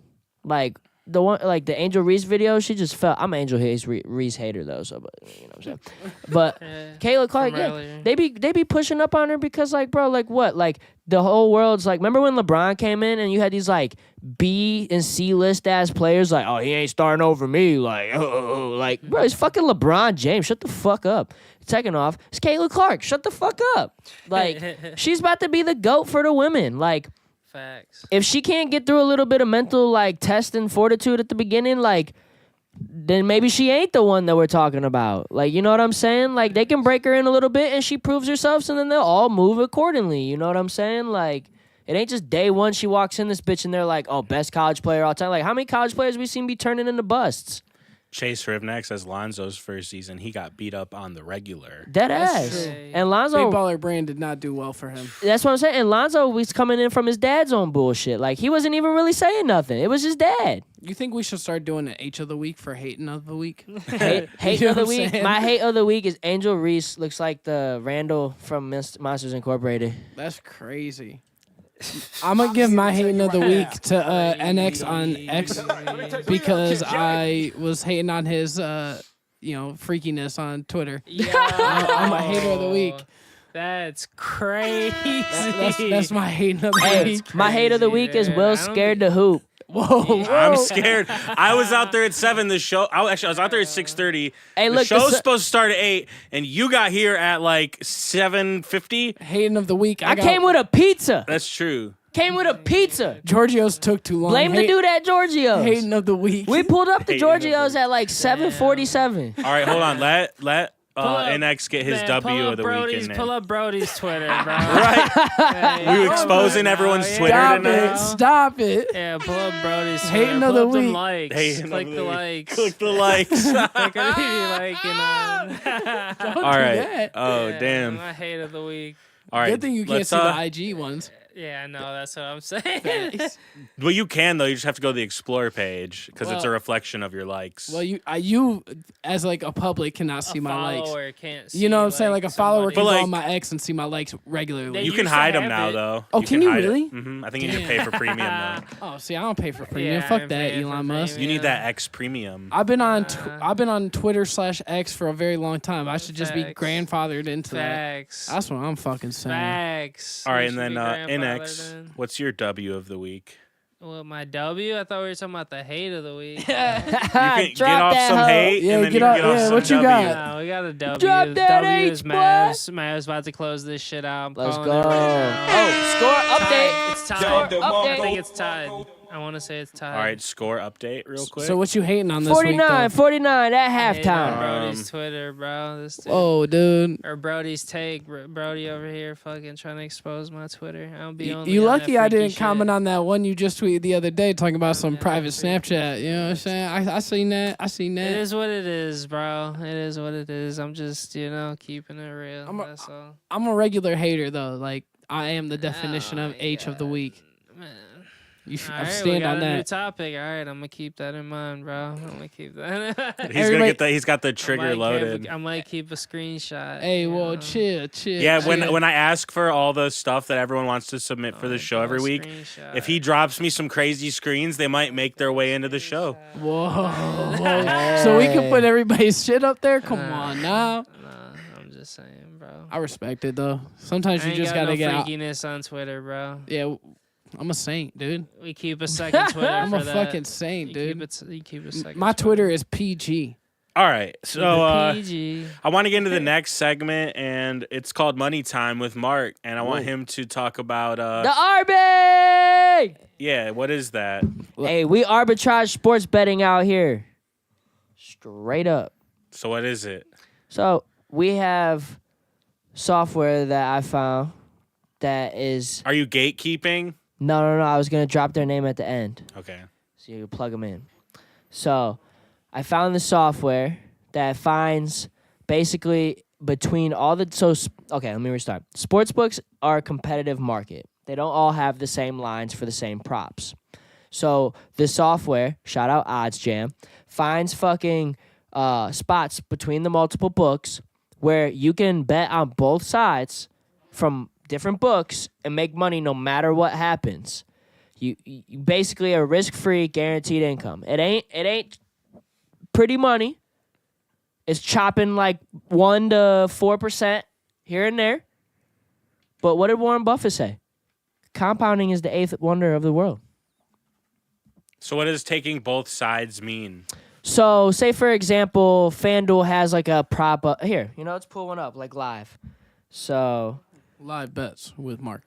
Like the one, like the Angel Reese video, she just felt. I'm an Angel Reese hater though, so but you know what I'm saying. But Kayla Clark, yeah, they be pushing up on her because like, bro, like what, like the whole world's like. Remember when LeBron came in and you had these like B and C list ass players like, oh, he ain't starting over me, like, like, bro, it's fucking LeBron James. Shut the fuck up. Second off, it's Kayla Clark. Shut the fuck up. Like, she's about to be the GOAT for the women. Like,
facts.
if she can't get through a little bit of mental like test and fortitude at the beginning, like, then maybe she ain't the one that we're talking about. Like, you know what I'm saying? Like, they can break her in a little bit and she proves herself, and then they'll all move accordingly. You know what I'm saying? Like, it ain't just day one she walks in this bitch and they're like, oh, best college player all time. Like, how many college players we seen be turning into busts?
Chase Rivnex as Lonzo's first season, he got beat up on the regular.
Dead ass.
true.
And Lonzo,
Baller brand did not do well for him.
that's what I'm saying. And Lonzo was coming in from his dad's own bullshit. Like, he wasn't even really saying nothing. It was his dad.
You think we should start doing an H of the week for hating of the week?
Hate
You know
of the
what I'm
week.
saying?
My hate of the week is Angel Reese. Looks like the Randall from Monsters Incorporated.
That's crazy. I'm gonna give my hating of the week to NX on X because I was hating on his freakiness on Twitter. I'm a hater of the week.
That's crazy.
That's my hating of the
Hey,
week.
my hate of the week is
man.
Will
I don't
scared to hoop.
Whoa,
I'm scared. I was out there at 7. The show. I was out there at 6:30.
Hey,
the
look,
show's supposed to start at 8, and you got here at like 7:50.
hating of the week.
I came with a pizza.
That's true.
Came with a pizza.
Giorgio's took too long.
Blame the dude at Giorgio's.
Hating of the week.
We pulled up to
Hating of the
Giorgio's
week.
at like 7:47.
All right, hold on. Let
up-
NX get his
Man,
W
pull
of
up
the
Brody's,
week in
pull
there.
up Brody's Twitter, bro.
Right.
Yeah,
We exposing everyone's Twitter
Stop
tonight.
it! Stop it!
Yeah, pull up Brody's Twitter.
Hating of
pull
the
up them
week.
likes.
Hating
Click
of
the
week.
likes.
Click the likes.
Click what you liking on.
All right.
that.
Oh,
Yeah,
damn.
My hate of the week.
All right.
Good thing you can't
let's,
see the IG ones.
Yeah, I know. That's what I'm saying.
Well, you can though. You just have to go to the Explore page because it's a
Well-
reflection of your likes.
Well, you as like a public cannot see
a
my likes.
follower can't see.
You know what I'm saying? Like a follower can
But,
go
like-
on my ex and see my likes regularly.
They
you
used
can
to
hide them
have
now
it.
Oh,
though.
can you
hide it.
really?
I think you need to pay for premium though.
Oh, see, I don't pay for premium.
Yeah,
Fuck
I'm
that,
paying for
Elon Musk.
You
premium.
need that X premium.
I've been on Twitter/X for a very long time. I should just be
Facts.
grandfathered into that.
Facts.
That's what I'm fucking saying.
Facts.
All
You
right, and
should
then
be grandfathered
NX.
in.
What's your W of the week?
Well, my W? I thought we were talking about the hate of the week.
You can get
Drop
off
that
some
hoe.
hate,
Yeah,
and then
get
you
off-
can get off
yeah,
some
what you
W.
got?
No, we got a W.
Drop that
W
H,
is
boy.
Mavs. Mavs about to close this shit out. I'm
Let's
calling
go.
it right now.
Oh, score update.
It's tied.
Score
I think
update.
it's tied. I want to say it's tied.
All right, score update real quick.
So what you hating on this week,
49,
though?
49 at
I hate on
halftime.
Brody's Twitter, bro. This dude.
Oh, dude.
Or Brody's take. Brody over here fucking trying to expose my Twitter. I don't be on.
You lucky I didn't
shit.
comment on that one you just tweeted the other day talking about some
Yeah,
private
freaky
Snapchat. You know what I'm saying? I seen that. I seen
It
that.
is what it is, bro. It is what it is. I'm just, keeping it real. That's all.
I'm a regular hater, though. Like, I am the definition
Oh
of
my
H of the
God.
week.
Man.
You should
All right, we
stand
got
on
a new
that.
topic. All right, I'm gonna keep that in mind, bro. I'm gonna keep that.
He's gonna get that. He's got the trigger loaded.
I might keep a screenshot.
Hey,
you
well,
know.
chill.
Yeah,
chill.
when I ask for all the stuff that everyone wants to submit for the show every week, if he drops me some crazy screens, they might make their way into the show.
Whoa. So we can put everyba's shit up there? Come on now.
Nah, I'm just saying, bro.
I respect it, though. Sometimes
I
you
ain't
just
got
gotta
no
get out.
freakiness on Twitter, bro.
Yeah, I'm a saint, dude.
We keep a second Twitter.
I'm
for
a
that.
fucking saint,
You
dude.
you keep a second.
My Twitter is PG.
All right, so
PG.
I want to get into the next segment, and it's called Money Time with Mark, and I want him to talk about
The ARBING!
yeah, what is that?
Hey, we arbitrage sports betting out here. Straight up.
So what is it?
So we have software that I found that is
Are you gatekeeping?
no. I was gonna drop their name at the end,
Okay.
so you can plug them in. So I found the software that finds basically between all the okay. Let me restart. Sportsbooks are a competitive market. They don't all have the same lines for the same props. So the software, shout out OddsJam, finds fucking spots between the multiple books where you can bet on both sides from different books and make money no matter what happens. You basically a risk-free guaranteed income. It ain't pretty money. It's chopping like 1 to 4% here and there. But what did Warren Buffett say? Compounding is the 8th wonder of the world.
So what does taking both sides mean?
So, say for example, FanDuel has like a prop up. Here, let's pull one up like live. So
Live bets with Mark.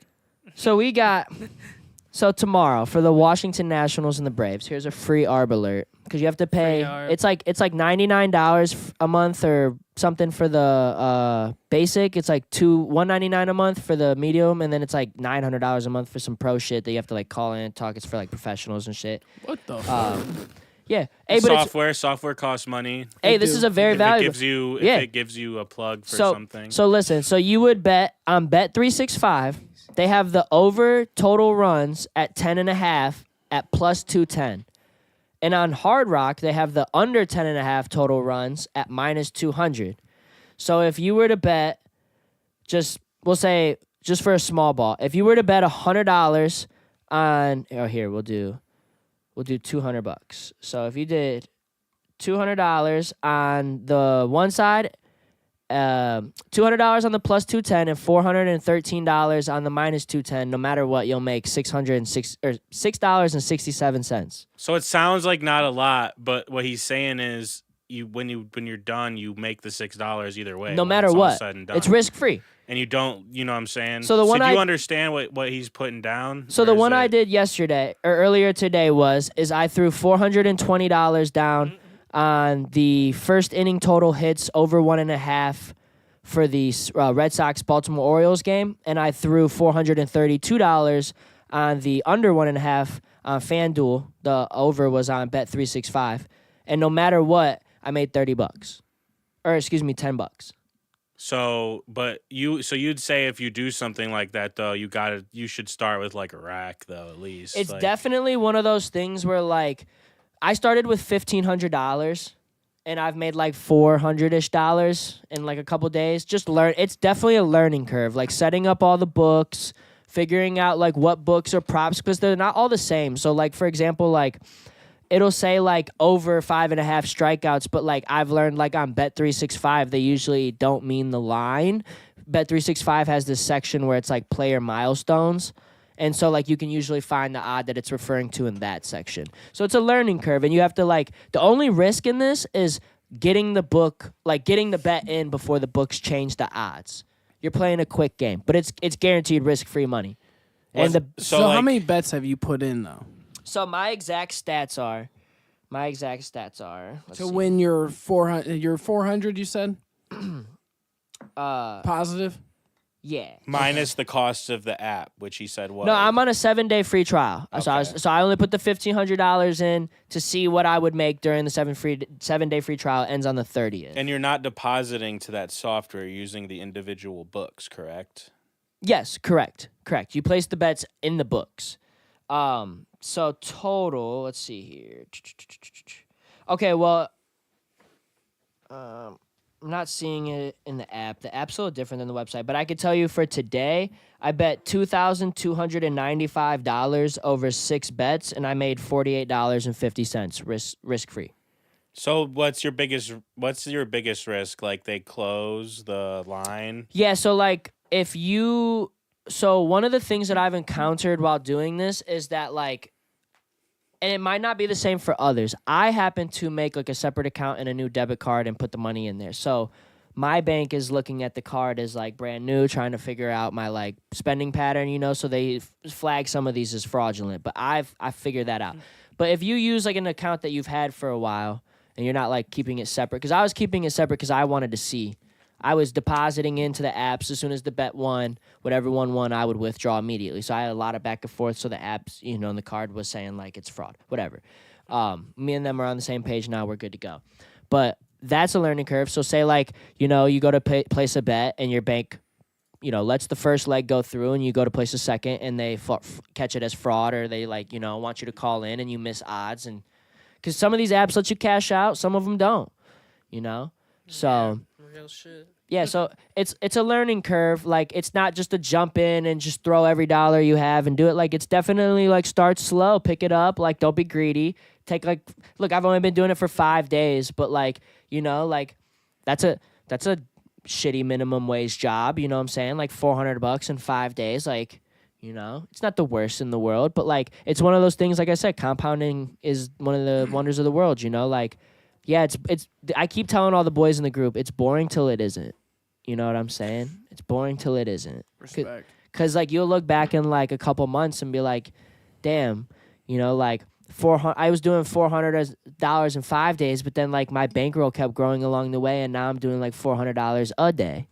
we got. So tomorrow for the Washington Nationals and the Braves, here's a free ARB alert because you have to pay.
Free ARB.
It's like $99 a month or something for the basic. It's like $199 a month for the medium, and then it's like $900 a month for some pro shit that you have to like call in and talk. It's for like professionals and shit.
What the fuck?
Yeah. Hey, but
Software costs money.
hey, this is a very valuable.
If
Yeah.
it gives you a plug for
So,
something.
so listen. So you would bet on Bet365. They have the over total runs at 10.5 at plus 210, and on Hard Rock they have the under 10.5 total runs at minus 200. So if you were to bet, we'll say just for a small ball, if you were to bet $100 on, we'll do $200. So if you did $200 on the one side, $200 on the plus 210 and $413 on the minus 210. No matter what, you'll make $6.67.
So it sounds like not a lot, but what he's saying is when you're done, you make the $6 either way.
No
when
matter
it's all
what,
said and done.
it's risk free.
And you don't, you know what I'm saying?
So the one
do you
I-
understand what he's putting down?
So
Or
the
is
one I
it-
did yesterday or earlier today is I threw $420 down on the first inning total hits over 1.5 for the Red Sox Baltimore Orioles game, and I threw $432 on the under 1.5 on FanDuel. The over was on Bet365, and no matter what, I made $30, or excuse me, $10.
So you'd say if you do something like that though, you should start with like a rack though at least.
It's
like,
definitely one of those things where like I started with $1,500 and I've made like $400-ish in like a couple days. It's definitely a learning curve, like setting up all the books, figuring out like what books are props because they're not all the same. So like for example, like it'll say like over 5.5 strikeouts, but like I've learned like on Bet365 they usually don't mean the line. Bet365 has this section where it's like player milestones. And so, like, you can usually find the odd that it's referring to in that section. So it's a learning curve, and you have to, like, the only risk in this is getting the bet in before the books change the odds. You're playing a quick game, but it's guaranteed risk-free money. And
Was-
the
So how
like-
many bets have you put in, though?
So my exact stats are. let's
To
see.
win your 400, you said? Positive?
Yeah.
Minus the cost of the app, which he said was.
No, I'm on a 7-day free trial.
Okay.
So I only put the $1,500 in to see what I would make during the 7-day free trial. Ends on the 30th.
And you're not depositing to that software using the individual books, correct?
Yes, correct. You place the bets in the books. So total, let's see here. Okay, well, I'm not seeing it in the app. The app's a little different than the website, but I could tell you for today, I bet $2,295 over 6 bets, and I made $48.50 risk free.
So what's your biggest risk? Like they close the line?
Yeah, so like so one of the things that I've encountered while doing this is that like, and it might not be the same for others. I happen to make like a separate account and a new debit card and put the money in there. So my bank is looking at the card as like brand new, trying to figure out my like spending pattern, so they flag some of these as fraudulent, but I figured that out. But if you use like an account that you've had for a while and you're not like keeping it separate, because I was keeping it separate because I wanted to see. I was depositing into the apps as soon as the bet won. Whatever one won, I would withdraw immediately. So I had a lot of back and forth. So the apps, and the card was saying like it's fraud, whatever. Me and them are on the same page now. We're good to go. But that's a learning curve. So say like, you go to place a bet and your bank, lets the first leg go through and you go to place a second and they catch it as fraud, or they like, want you to call in and you miss odds. And because some of these apps let you cash out, some of them don't, So...
Real shit.
Yeah, so it's a learning curve. Like, it's not just to jump in and just throw every dollar you have and do it. Like, it's definitely like start slow, pick it up. Like, don't be greedy. Take look, I've only been doing it for 5 days, but like, like that's a shitty minimum wage job. You know what I'm saying? Like $400 in 5 days. Like, it's not the worst in the world, but like it's one of those things. Like I said, compounding is one of the wonders of the world. Like. Yeah, it's. I keep telling all the boys in the group, it's boring till it isn't. You know what I'm saying? It's boring till it isn't.
Respect.
Because, like, you'll look back in, like, a couple months and be like, damn, like, I was doing $400 in 5 days, but then, like, my bankroll kept growing along the way, and now I'm doing, like, $400 a day.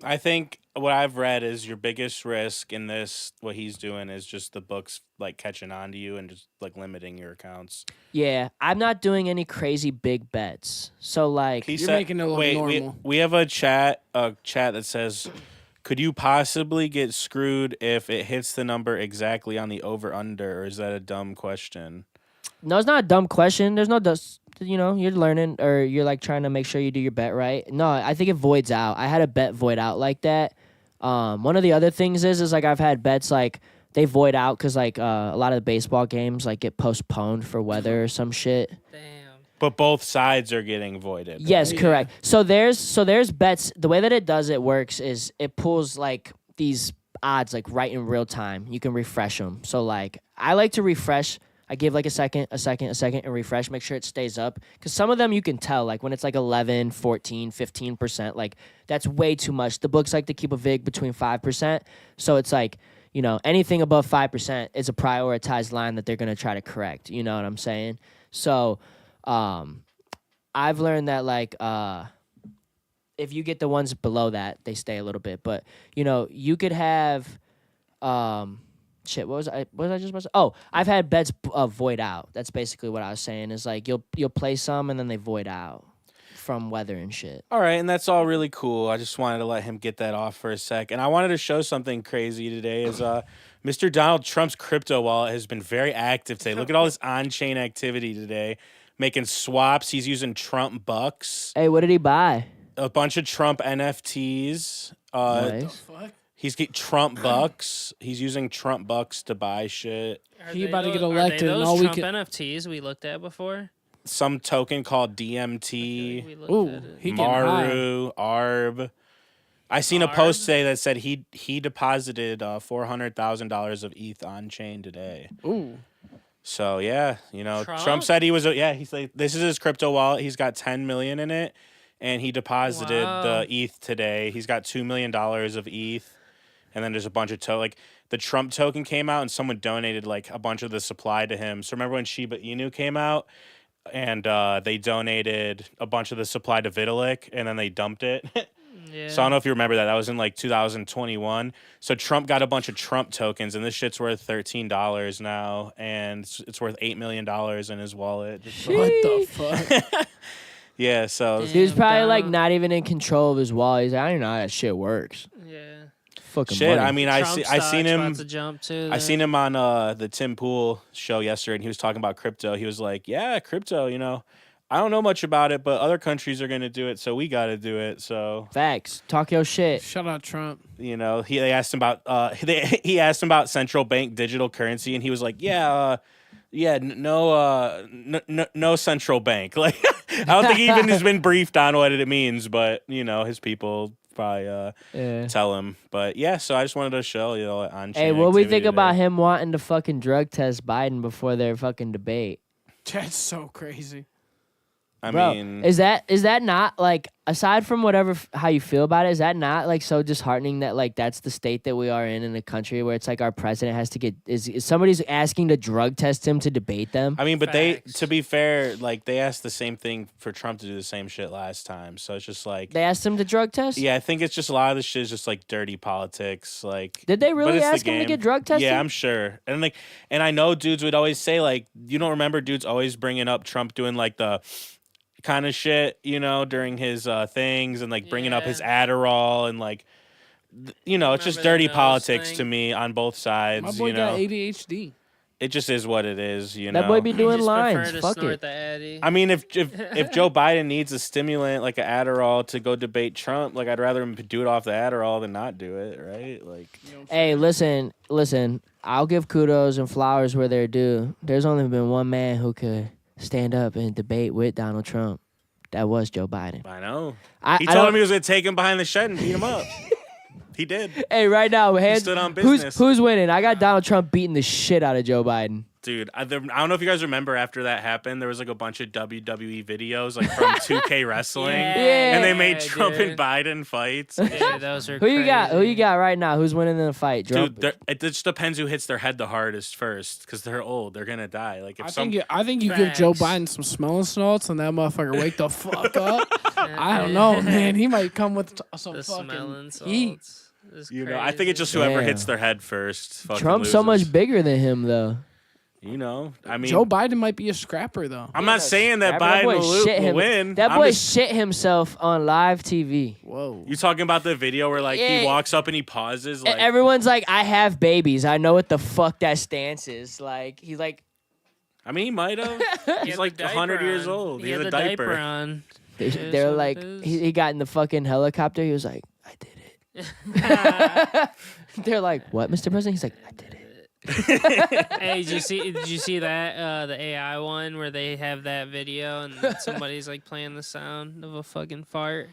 I think what I've read is your biggest risk in this, what he's doing, is just the books like catching on to you and just like limiting your accounts.
Yeah, I'm not doing any crazy big bets. So like
You're making it look normal.
We have a chat that says, could you possibly get screwed if it hits the number exactly on the over under, or is that a dumb question?
No, it's not a dumb question. There's no you're learning, or you're like trying to make sure you do your bet right. No, I think it voids out. I had a bet void out like that. One of the other things is like I've had bets like they void out because like a lot of the baseball games like get postponed for weather or some shit.
Damn.
But both sides are getting voided.
Yes,
right?
correct. So there's bets. The way that it works is it pulls like these odds like right in real time. You can refresh them. So like I like to refresh. I give like a second, and refresh, make sure it stays up. Because some of them you can tell, like when it's like 11, 14, 15%, like that's way too much. The books like to keep a VIG between 5%. So it's like, anything above 5% is a prioritized line that they're going to try to correct. You know what I'm saying? So I've learned that like if you get the ones below that, they stay a little bit. But, you could have... Shit, what was I just about to say? Oh, I've had bets void out. That's basically what I was saying. Is like you'll play some and then they void out from weather and shit.
All right, and that's all really cool. I just wanted to let him get that off for a sec. And I wanted to show something crazy today is Mr. Donald Trump's crypto wallet has been very active today. Look at all this on-chain activity today. Making swaps. He's using Trump bucks.
Hey, what did he buy?
A bunch of Trump NFTs.
Nice.
Fuck.
He's getting Trump bucks. He's using Trump bucks to buy shit.
He about to get elected,
Are
and
they
all
those
we
Trump
can-
NFTs we looked at before?
Some token called DMT.
We looked
Ooh,
at it.
he getting high.
Maru, ARB. I seen a post today that said he deposited $400,000 of ETH on chain today.
Ooh.
So yeah,
Trump?
Trump said he was he's like, this is his crypto wallet. He's got 10 million in it, and he deposited
Wow.
the ETH today. He's got $2 million of ETH, and then there's a bunch of the Trump token came out and someone donated like a bunch of the supply to him. So remember when Shiba Inu came out and they donated a bunch of the supply to Vitalik and then they dumped it.
Yeah.
So I don't know if you remember that. That was in like 2021. So Trump got a bunch of Trump tokens, and this shit's worth $13 now, and it's worth $8 million in his wallet.
What the fuck?
Yeah, so
Damn.
He was probably like
Donald.
not even in control of his wallet. He's like, I don't know how that shit works.
Yeah.
Fucking
shit.
money.
I mean, I seen
Stock's
him.
about to jump too.
I seen him on the Tim Pool show yesterday, and he was talking about crypto. He was like, "Yeah, crypto. You know, I don't know much about it, but other countries are gonna do it, so we got to do it." So
Facts. Talk your shit.
Shout out Trump.
you know, they asked him about he asked him about central bank digital currency, and he was like, "Yeah, no central bank." Like, I don't think he even has been briefed on what it means, but you know, his people probably
Yeah.
tell him. But yeah, so I just wanted to show on.
Hey, what we think about him wanting to fucking drug test Biden before their fucking debate?
That's so crazy.
I
Bro,
mean,
is that not like, aside from whatever how you feel about it, is that not like so disheartening that like that's the state that we are in a country where it's like our president has to get is somebody's asking to drug test him to debate them?
I mean, but
Facts.
to be fair, like they asked the same thing for Trump to do the same shit last time. So it's just like,
They asked him to drug test?
yeah, I think it's just a lot of this shit is just like dirty politics. Like,
Did they
but
really
it's the
ask him to
game.
get drug tested?
Yeah, I'm sure. And like, and I know dudes would always say like, you don't remember dudes always bringing up Trump doing like the kind of shit, you know, during his things and like bringing up his Adderall and like, you know, it's just
Remember the
dirty
nose
politics
thing?
to me on both sides.
My boy
you know,
got ADHD.
it just is what it is. You know,
That boy be doing
Just
lines.
prefer to
Fuck
snort
it.
the Addy.
I mean, if Joe Biden needs a stimulant like an Adderall to go debate Trump, like I'd rather him do it off the Adderall than not do it, right? Like,
Hey, listen. I'll give kudos and flowers where they're due. There's only been one man who could stand up and debate with Donald Trump. That was Joe Biden.
I know.
I
He
I
told
don't-
him he was gonna take him behind the shed and beat him up. He did,
Hey, right now, hands.
stood on business.
Who's winning? I got Donald Trump beating the shit out of Joe Biden.
dude. I don't know if you guys remember after that happened, there was like a bunch of WWE videos like from 2K Wrestling,
Yeah.
and they made Trump
dude.
and Biden fights.
Yeah, those are
Who you got? Who
crazy.
you got right now? Who's winning in the fight?
Dude, it just depends who hits their head the hardest first, because they're old. They're gonna die. Like if
I think you give Joe
Facts.
Biden some smelling salts and that motherfucker wake the fuck up. I don't know, man. He might come with some
The smelling
fucking heat.
salts. is
you know, I think it's
crazy.
just whoever
Damn.
hits their head first. Fucking
Trump's so
loses.
much bigger than him, though.
You know, I mean,
Joe Biden might be a scrapper though.
I'm not saying that
That
Biden
boy
will
shit him.
win.
That
I'm
boy
just-
shit himself on live TV.
Whoa.
You talking about the video where like he
Yeah.
walks up and he pauses? Like,
Everyone's like, I have babies. I know what the fuck that stance is. Like, he's like,
I mean, he might have.
He
He's
had
like
the
100
diaper
years
on.
old.
He
He has
had
a
the
diaper.
on.
they're
what
like,
it is.
he got in the fucking helicopter. He was like, I did it. They're like, what, Mr. President? He's like, I did it.
Hey, did you see that the AI one where they have that video and somebody's like playing the sound of a fucking fart?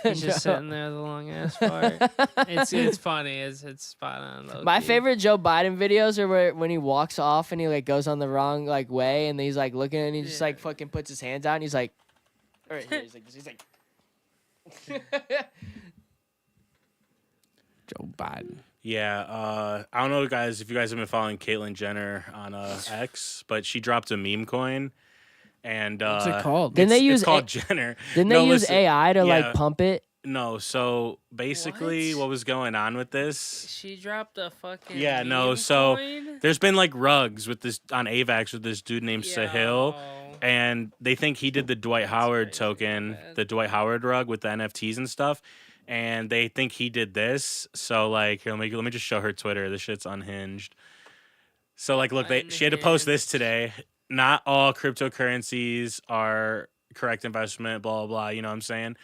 He's just sitting there with a long ass fart. It's funny. It's spot on. Low
My
key.
favorite Joe Biden videos are where when he walks off and he like goes on the wrong like way and he's like looking and he just like fucking puts his hands out and he's like, all right, here, he's like.
Joe Biden.
Yeah, I don't know, guys, if you guys have been following Caitlyn Jenner on X, but she dropped a meme coin. And
What's it called?
Didn't they
it's
use
called Jenner.
Didn't
No,
they use
listen,
AI to
yeah.
like pump it?
No, so basically
What?
what was going on with this?
She dropped a fucking
Yeah, no,
meme
so
coin?
there's been like rugs with this on AVAX with this dude named Sahil.
Yo.
And they think he did the Dwight Howard
crazy,
token,
man.
the Dwight Howard rug with the NFTs and stuff. And they think he did this. So like, here, let me just show her Twitter. This shit's unhinged. So like, look, she had to post this today. Not all cryptocurrencies are correct investment. Blah blah blah. You know what I'm saying?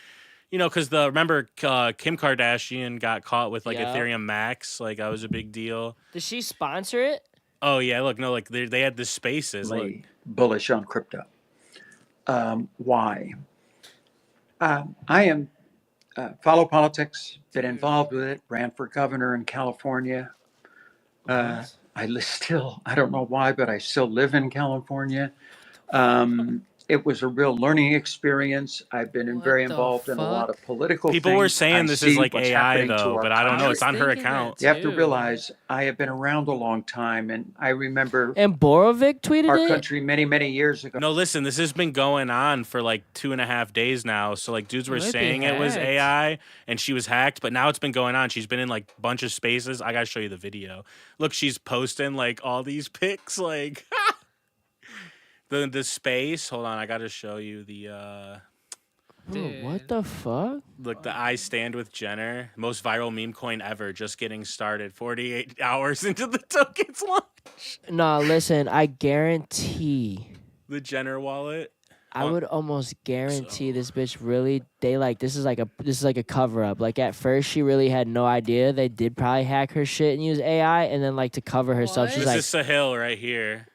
You know, because remember Kim Kardashian got caught with like
Yeah.
Ethereum Max. Like that was a big deal.
Does she sponsor it?
Oh yeah, look, no, like they had the spaces. Like
Really bullish on crypto. Why? I am follow politics, been involved with it, ran for governor in California. I don't know why, but I still live in California. it was a real learning experience. I've been very
What the
involved in a lot of
fuck?
political
People
things.
were
I
saying this is
see
like
what's
AI
happening to
though,
our
but I don't know.
country.
It's on her
thinking that
account.
You have to
too.
realize I have been around a long time, and I remember
And Borovic tweeted
our
it.
country many, many years ago.
No, listen, this has been going on for like 2.5 days now. So like dudes were
Might be
saying it was
hacked.
AI and she was hacked, but now it's been going on. She's been in like a bunch of spaces. I gotta show you the video. Look, she's posting like all these pics, like the space. Hold on, I gotta show you the
Bro, what
Dude.
the fuck?
look, the I stand with Jenner, most viral meme coin ever, just getting started. 48 hours into the token's launch.
Nah, listen, I guarantee.
The Jenner wallet.
I would almost guarantee this bitch really this is like a cover up. Like at first she really had no idea. They did probably hack her shit and use AI, and then like to cover herself,
What?
she's
This
like,
is Sahil right here.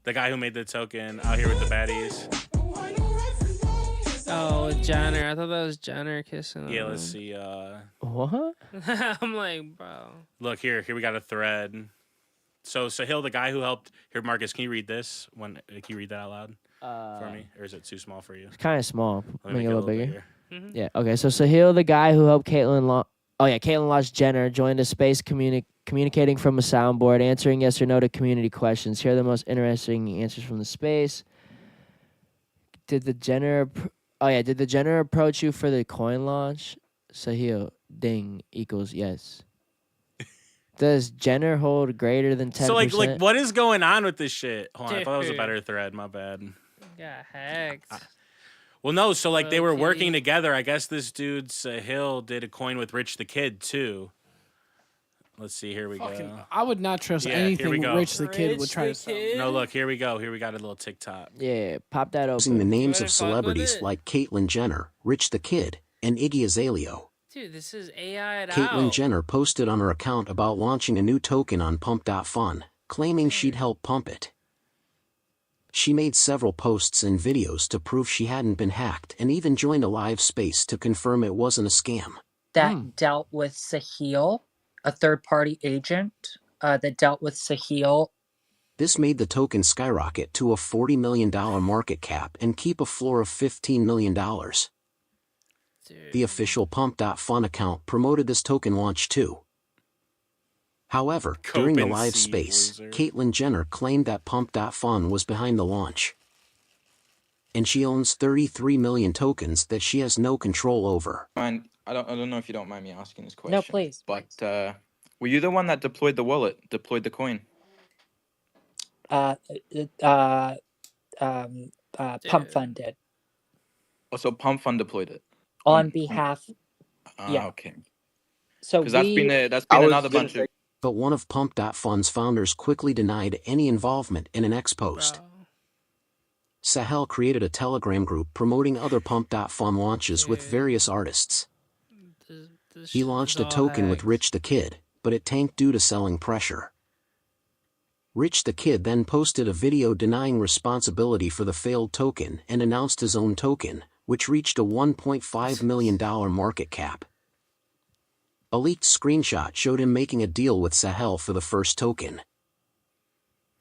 The guy who made the token out here with the baddies.
Oh, Jenner. I thought that was Jenner kissing.
Yeah,
him.
let's see.
what?
I'm like, bro.
Look here we got a thread. So Sahil, the guy who helped here, Marcus, can you read this? Can you read that out loud for me? Or is it too small for you?
It's kind of small.
Let
Make
me
it
make
a
it
little bigger.
Mm-hmm.
Yeah. Okay. So Sahil, the guy who helped Caitlyn launched Jenner, joined a space communicating from a soundboard, answering yes or no to community questions. Here are the most interesting answers from the space. Did the Jenner approach you for the coin launch? Sahil, ding equals yes. Does Jenner hold greater than 10%?
So like what is going on with this shit? Hold on, I thought that was a
Dude.
better thread. My bad.
Got hacked.
Well, no. So like they were
Low-key.
working together. I guess this dude Sahil did a coin with Rich the Kid too. Let's see. Here we go.
I would not trust
Yeah, here we
anything
go.
Rich the Kid would
Rich
try
the
to sell.
Kid?
No, look. Here we go. Here we got a little TikTok.
Yeah, pop that
Using the
open.
names
Wanna
of
fuck with
celebrities
it?
like Caitlyn Jenner, Rich the Kid, and Iggy Azalea.
Dude, this is AI'd
Caitlyn
out.
Jenner posted on her account about launching a new token on Pump.fun, claiming she'd help pump it. She made several posts and videos to prove she hadn't been hacked and even joined a live space to confirm it wasn't a scam.
That dealt with Sahil, a third-party agent that dealt with Sahil.
This made the token skyrocket to a $40 million market cap and keep a floor of $15 million.
Dude.
The official Pump.fun account promoted this token launch too. However, during the
Cope and
live
seed,
space,
loser.
Caitlyn Jenner claimed that Pump.fun was behind the launch. And she owns 33 million tokens that she has no control over.
I don't know if you don't mind me asking this question.
No, please.
But were you the one that deployed the wallet, deployed the coin?
Pump Fund did
Oh, so Pump Fund deployed it.
on behalf. Yeah.
Okay.
So
Because that's been
I was
another
gonna
bunch
say-
of.
But one of Pump.fun's founders quickly denied any involvement in an X post.
Bro.
Sahil created a Telegram group promoting other Pump.fun launches with
Dude.
various artists.
This
He
shit
launched
is
a
all
token with
hacked.
Rich the Kid, but it tanked due to selling pressure. Rich the Kid then posted a video denying responsibility for the failed token and announced his own token, which reached a $1.5 million market cap. A leaked screenshot showed him making a deal with Sahil for the first token.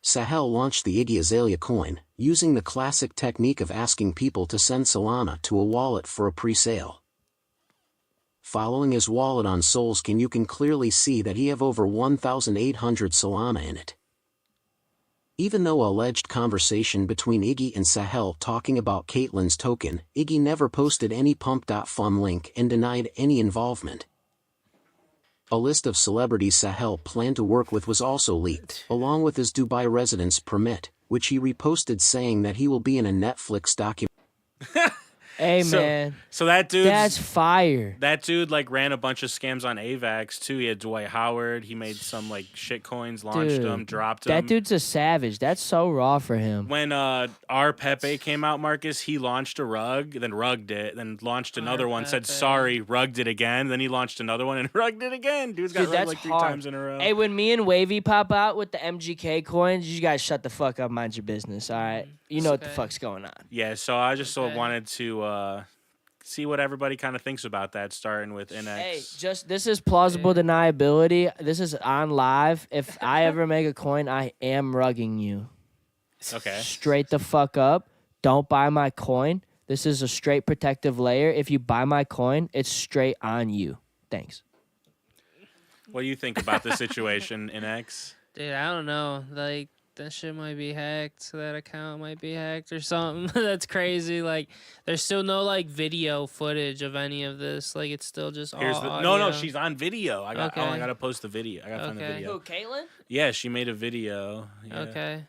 Sahil launched the Iggy Azalea coin, using the classic technique of asking people to send Solana to a wallet for a pre-sale. Following his wallet on Solskin, you can clearly see that he have over 1,800 Solana in it. Even though alleged conversation between Iggy and Sahil talking about Caitlyn's token, Iggy never posted any Pump.fun link and denied any involvement. A list of celebrities Sahil planned to work with was also leaked, along with his Dubai residence permit, which he reposted saying that he will be in a Netflix documentary.
Hey,
So-
man.
So that dude,
That's fire.
that dude like ran a bunch of scams on AVAX too. He had Dwight Howard. He made some like shit coins, launched
Dude,
them, dropped them.
That dude's a savage. That's so raw for him.
When our Pepe came out, Marcus, he launched a rug, then rugged it, then launched another one, said
Pepe.
sorry, rugged it again. Then he launched another one and rugged it again. Dude's got
Dude,
rugged
that's
like 3
hard.
times in a row.
Hey, when me and Wavy pop out with the MGK coins, you guys shut the fuck up, mind your business, all right? You know what the
Okay.
fuck's going on.
Yeah, so I just
Okay.
wanted to see what everybody kind of thinks about that, starting with NX.
Hey, this is plausible deniability. This is on live. If I ever make a coin, I am rugging you.
Okay.
Straight the fuck up. don't buy my coin. This is a straight protective layer. If you buy my coin, it's straight on you. Thanks.
What do you think about the situation, INNEXH?
Dude, I don't know. Like, that shit might be hacked. That account might be hacked or something. That's crazy. Like, there's still no, like, video footage of any of this. Like, it's still just all audio.
No, she's on video. I got to post the video. I got to find the video.
Who, Caitlyn?
Yeah, she made a video. Yeah.
Okay.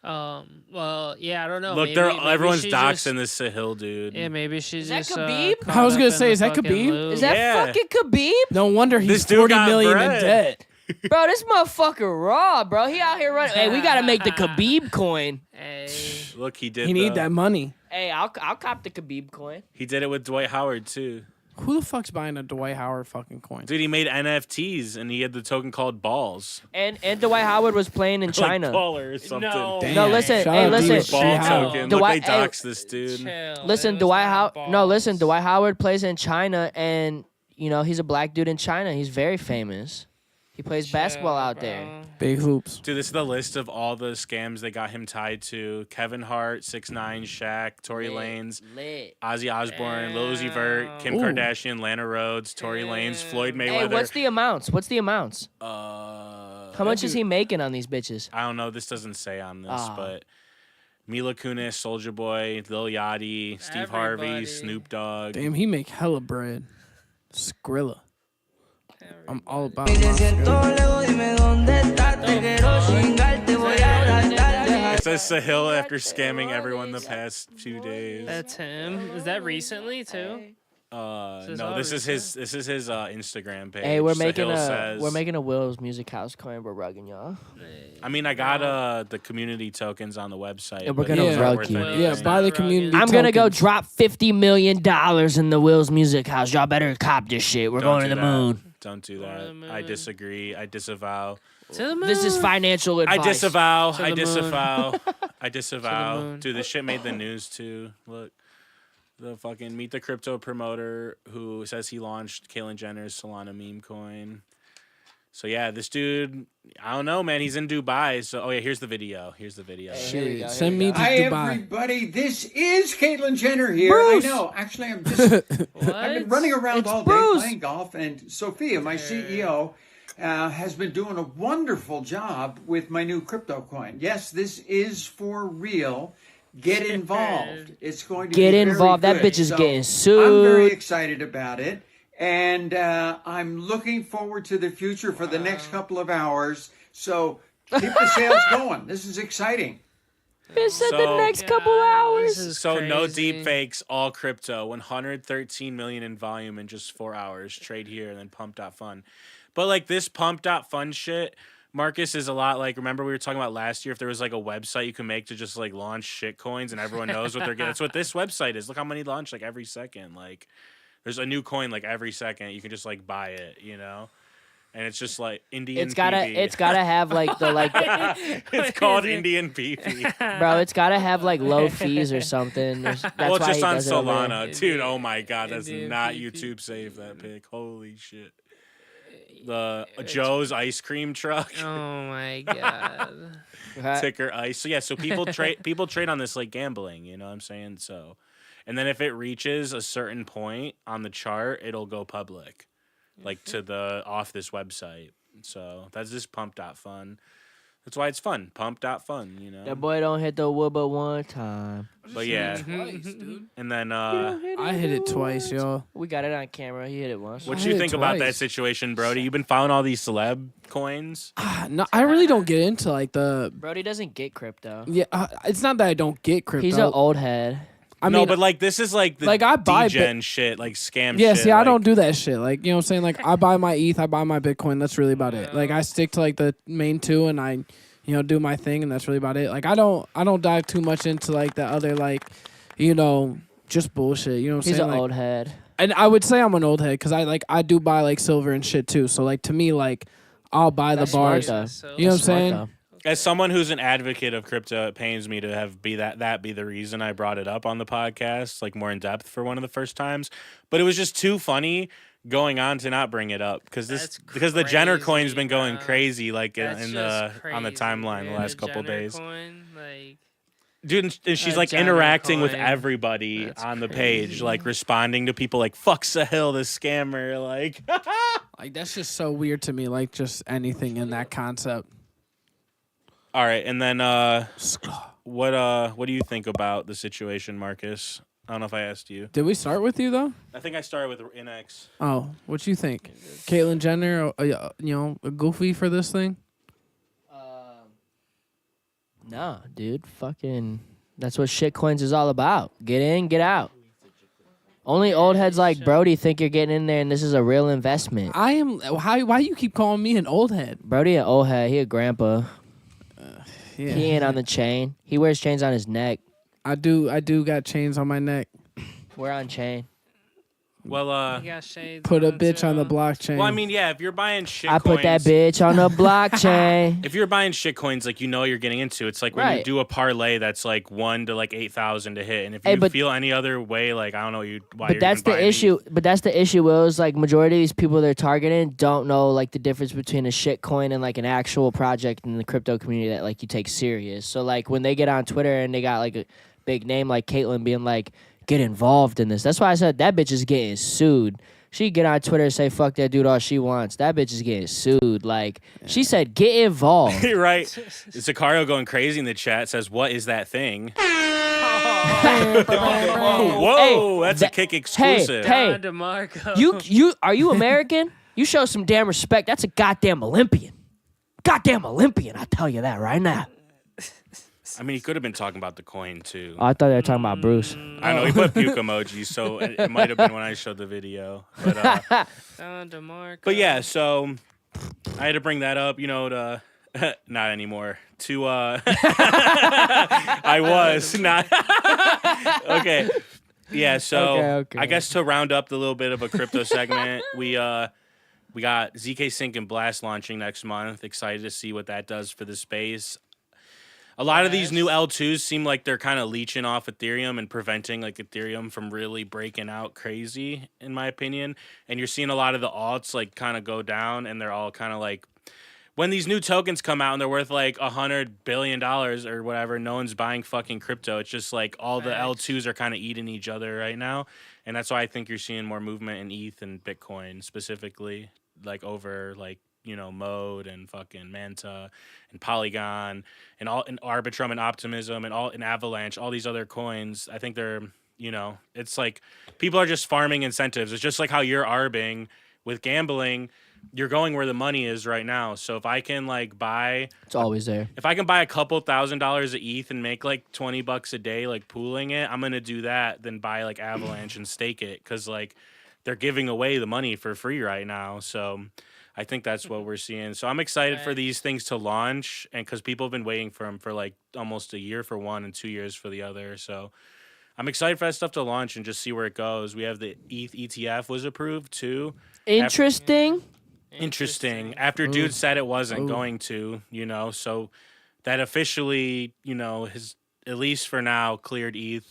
Well, yeah, I don't know.
Look,
maybe
everyone's
she
doxing this Sahil dude.
Yeah, maybe she's
Is that
just.
Khabib?
Caught
I was
up
gonna
in
say,
the
is that
fucking
Khabib?
loop.
Is that
Yeah.
fucking Khabib?
No wonder
This
he's
dude
40
got
million in
bread.
debt.
Bro, this motherfucker raw, bro. He out here running. Hey, we gotta make the Khabib coin.
Hey.
Look, he did.
He need that money.
Hey, I'll cop the Khabib coin.
He did it with Dwight Howard too.
Who the fuck's buying a Dwight Howard fucking coin?
Dude, he made NFTs and he had the token called Balls.
And Dwight Howard was playing in China.
Like baller or something.
No.
Damn.
No, listen.
Shout
Hey,
out
listen.
to
Ball
Howard.
token.
Dwight-
Look, they doxed this dude.
Chill.
Listen,
It was not
Listen,
balls.
Dwight Howard plays in China, and you know he's a black dude in China. He's very famous. He plays basketball out there.
Bro.
Big hoops.
Dude, this is the list of all the scams they got him tied to. Kevin Hart, 6ix9ine, Shaq, Tory Lanez,
Lit.
Ozzy Osbourne, Lil Uzi Vert, Kim
Ooh.
Kardashian, Lana Rhodes, Tory Lanez, Floyd Mayweather.
Hey, what's the amounts?
How
How much is he making on these bitches?
I don't know. This doesn't say on this,
Ah.
but Mila Kunis, Soulja Boy, Lil Yachty, Steve Harvey,
Everybody.
Snoop Dogg.
Damn, he make hella bread. Skrilla. I'm all about
It says Sahil after scamming everyone the past 2 days.
That's him. Is that recently too? is
No,
all
this is his Instagram page.
Hey, we're
Sahil says,
making a Will's Music House coin. We're rugging y'all.
I mean, I got the community tokens on the website.
And we're
but
gonna
it's not
rug
worth
you.
anything.
Yeah, buy the community.
I'm gonna go
tokens.
drop $50 million in the Will's Music House. Y'all better cop this shit. We're
Don't
going to
do
the
that.
moon.
Don't do
Going to
that.
the
I
moon.
disagree. I disavow.
To the moon.
This is financial advice.
I disavow.
To
I
the moon.
disavow. I disavow.
moon.
Dude, this shit made the news too. Look. The fucking Meet the Crypto promoter who says he launched Caitlyn Jenner's Solana meme coin. So yeah, this dude, I don't know, man. He's in Dubai. So oh yeah, here's the video. Here's the video.
Here we go, here
Send
we
me
go.
to
Hi,
Dubai.
everybody. This is Caitlyn Jenner here.
Bruce.
I know. Actually, I've been running around
It's
all day
Bruce.
playing golf, and Sophia, my CEO, has been doing a wonderful job with my new crypto coin. Yes, this is for real. Get involved. It's going to
Get
be very
involved. That
good.
bitch is
So
getting
I'm
sued.
very excited about it, and I'm looking forward to the future for the next couple of hours. So keep the sales going. This is exciting.
Bitch said the
So-
next couple hours.
This is
So no
crazy.
deep fakes, all crypto. 113 million in volume in just 4 hours. Trade here and then pump.fun. But like this pump.fun shit, Marcus, is a lot like, remember we were talking about last year, if there was like a website you can make to just like launch shit coins and everyone knows what they're getting. That's what this website is. Look how many launch like every second. Like there's a new coin like every second. You can just like buy it, you know? And it's just like Indian
It's gotta
PP.
have like the like
It's called Indian PP.
bro. It's gotta have like low fees or something. That's
Well, it's
why
just
he
on
does it over there.
Solana. Dude, oh my god, that's
Indian
not
PP.
YouTube safe, that pic. Holy shit. The Joe's ice cream truck.
Oh my god.
Ticker ice. So yeah, so people trade on this like gambling, you know what I'm saying? So and then if it reaches a certain point on the chart, it'll go public. Like to the off this website. So that's just pump.fun. That's why it's fun. Pump.fun, you know.
That boy don't hit the wood but one time.
But yeah.
Twice, dude.
And then
I hit it twice, yo.
We got it on camera. He hit it once.
what
I
you
hit it
think about that
twice.
situation, Brody? You've been following all these celeb coins?
No, I really don't get into like the.
Brody doesn't get crypto.
Yeah, it's not that I don't get crypto.
He's an old head.
I
No,
mean,
but like this is like the
like, I buy
degen shit, like scam
yeah.
shit.
See, I
like,
don't do that shit. Like, you know what I'm saying? Like, I buy my ETH, I buy my Bitcoin. That's really about it. Like, I stick to like the main two, and I, you know, do my thing, and that's really about it. Like, I don't dive too much into like the other like, you know, just bullshit. You know what I'm
He's
saying?
an
Like,
old head.
and I would say I'm an old head because I do buy like silver and shit too. So like to me, like I'll buy
That's
the
smart,
bars.
though.
So-
You know what I'm
Smart,
saying?
though.
As someone who's an advocate of crypto, it pains me to have be the reason I brought it up on the podcast, like more in depth for one of the first times. But it was just too funny going on to not bring it up because
That's
the Jenner coin's been
crazy,
going
bro.
crazy like
That's
in
just
the on the
crazy,
timeline the
man.
last couple
Jenner
days.
coin, like,
Dude, and she's like
Johnny
interacting with
Coin.
everybody
That's
on the
crazy.
page, like responding to people like "fuck Sahil, this scammer." Like,
Like that's just so weird to me. Like just anything in that concept.
all right, and then what do you think about the situation, Marcus? I don't know if I asked you.
Did we start with you though?
I think I started with INNEXH.
Oh, what you think? Caitlyn Jenner, goofy for this thing?
No, dude. Fucking. That's what shitcoins is all about. Get in, get out. Only old heads like Brody think you're getting in there and this is a real investment.
I am. Why you keep calling me an old head?
Brody an old head. He a grandpa.
Yeah.
He ain't on the chain. He wears chains on his neck.
I do got chains on my neck.
We're on chain.
Well,
You got shades
Put a
on,
bitch on the
too.
blockchain.
well, I mean, yeah, if you're buying shit
I put that bitch on the blockchain.
If you're buying shit coins, like you know you're getting into, it's like when you
Right.
do a parlay that's like 1 to like 8,000 to hit, and if
Hey,
you
but-
feel any other way, like I don't know why.
But
you're
that's
even
the
buying
issue.
these.
But that's the issue, Will. Is like majority of these people they're targeting don't know like the difference between a shit coin and like an actual project in the crypto community that like you take serious. So like when they get on Twitter and they got like a big name like Caitlyn being like, get involved in this. That's why I said that bitch is getting sued. She get on Twitter and say fuck that dude all she wants. That bitch is getting sued. Like she said, get involved.
You're right. Sicario going crazy in the chat says, "What is that thing?" Whoa, that's a kick exclusive.
Hey,
Don DeMarco.
you are you American? You show some damn respect. That's a goddamn Olympian. Goddamn Olympian, I tell you that right now.
I mean, he could have been talking about the coin too.
Oh, I thought they were talking about Bruce.
I know he put puke emojis, so it might have been when I showed the video. But
Don DeMarco.
but yeah, so I had to bring that up, to not anymore. To I was not okay. Yeah, so
Okay.
I guess to round up the little bit of a crypto segment, we got ZK Sync and Blast launching next month. Excited to see what that does for the space. A lot of these new L2s seem like they're kind of leeching off Ethereum and preventing like Ethereum from really breaking out crazy, in my opinion. And you're seeing a lot of the alts like kind of go down, and they're all kind of like, when these new tokens come out and they're worth like $100 billion or whatever, no one's buying fucking crypto. It's just like all the L2s are kind of eating each other right now. And that's why I think you're seeing more movement in ETH and Bitcoin specifically, like over like, Mode and fucking Manta and Polygon and Arbitrum and Optimism and Avalanche, all these other coins. I think they're, it's like people are just farming incentives. It's just like how you're arbing with gambling. You're going where the money is right now. So if I can like buy,
It's always there.
if I can buy a couple $1,000s of ETH and make like $20 a day, like pooling it, I'm gonna do that than buy like Avalanche and stake it, because like they're giving away the money for free right now. So I think that's what we're seeing. So I'm excited for these things to launch, and because people have been waiting for them for like almost a year for one and 2 years for the other. So I'm excited for that stuff to launch and just see where it goes. We have the ETH ETF was approved too.
Interesting.
Interesting. After dude said it wasn't going to, so that officially, has at least for now cleared ETH,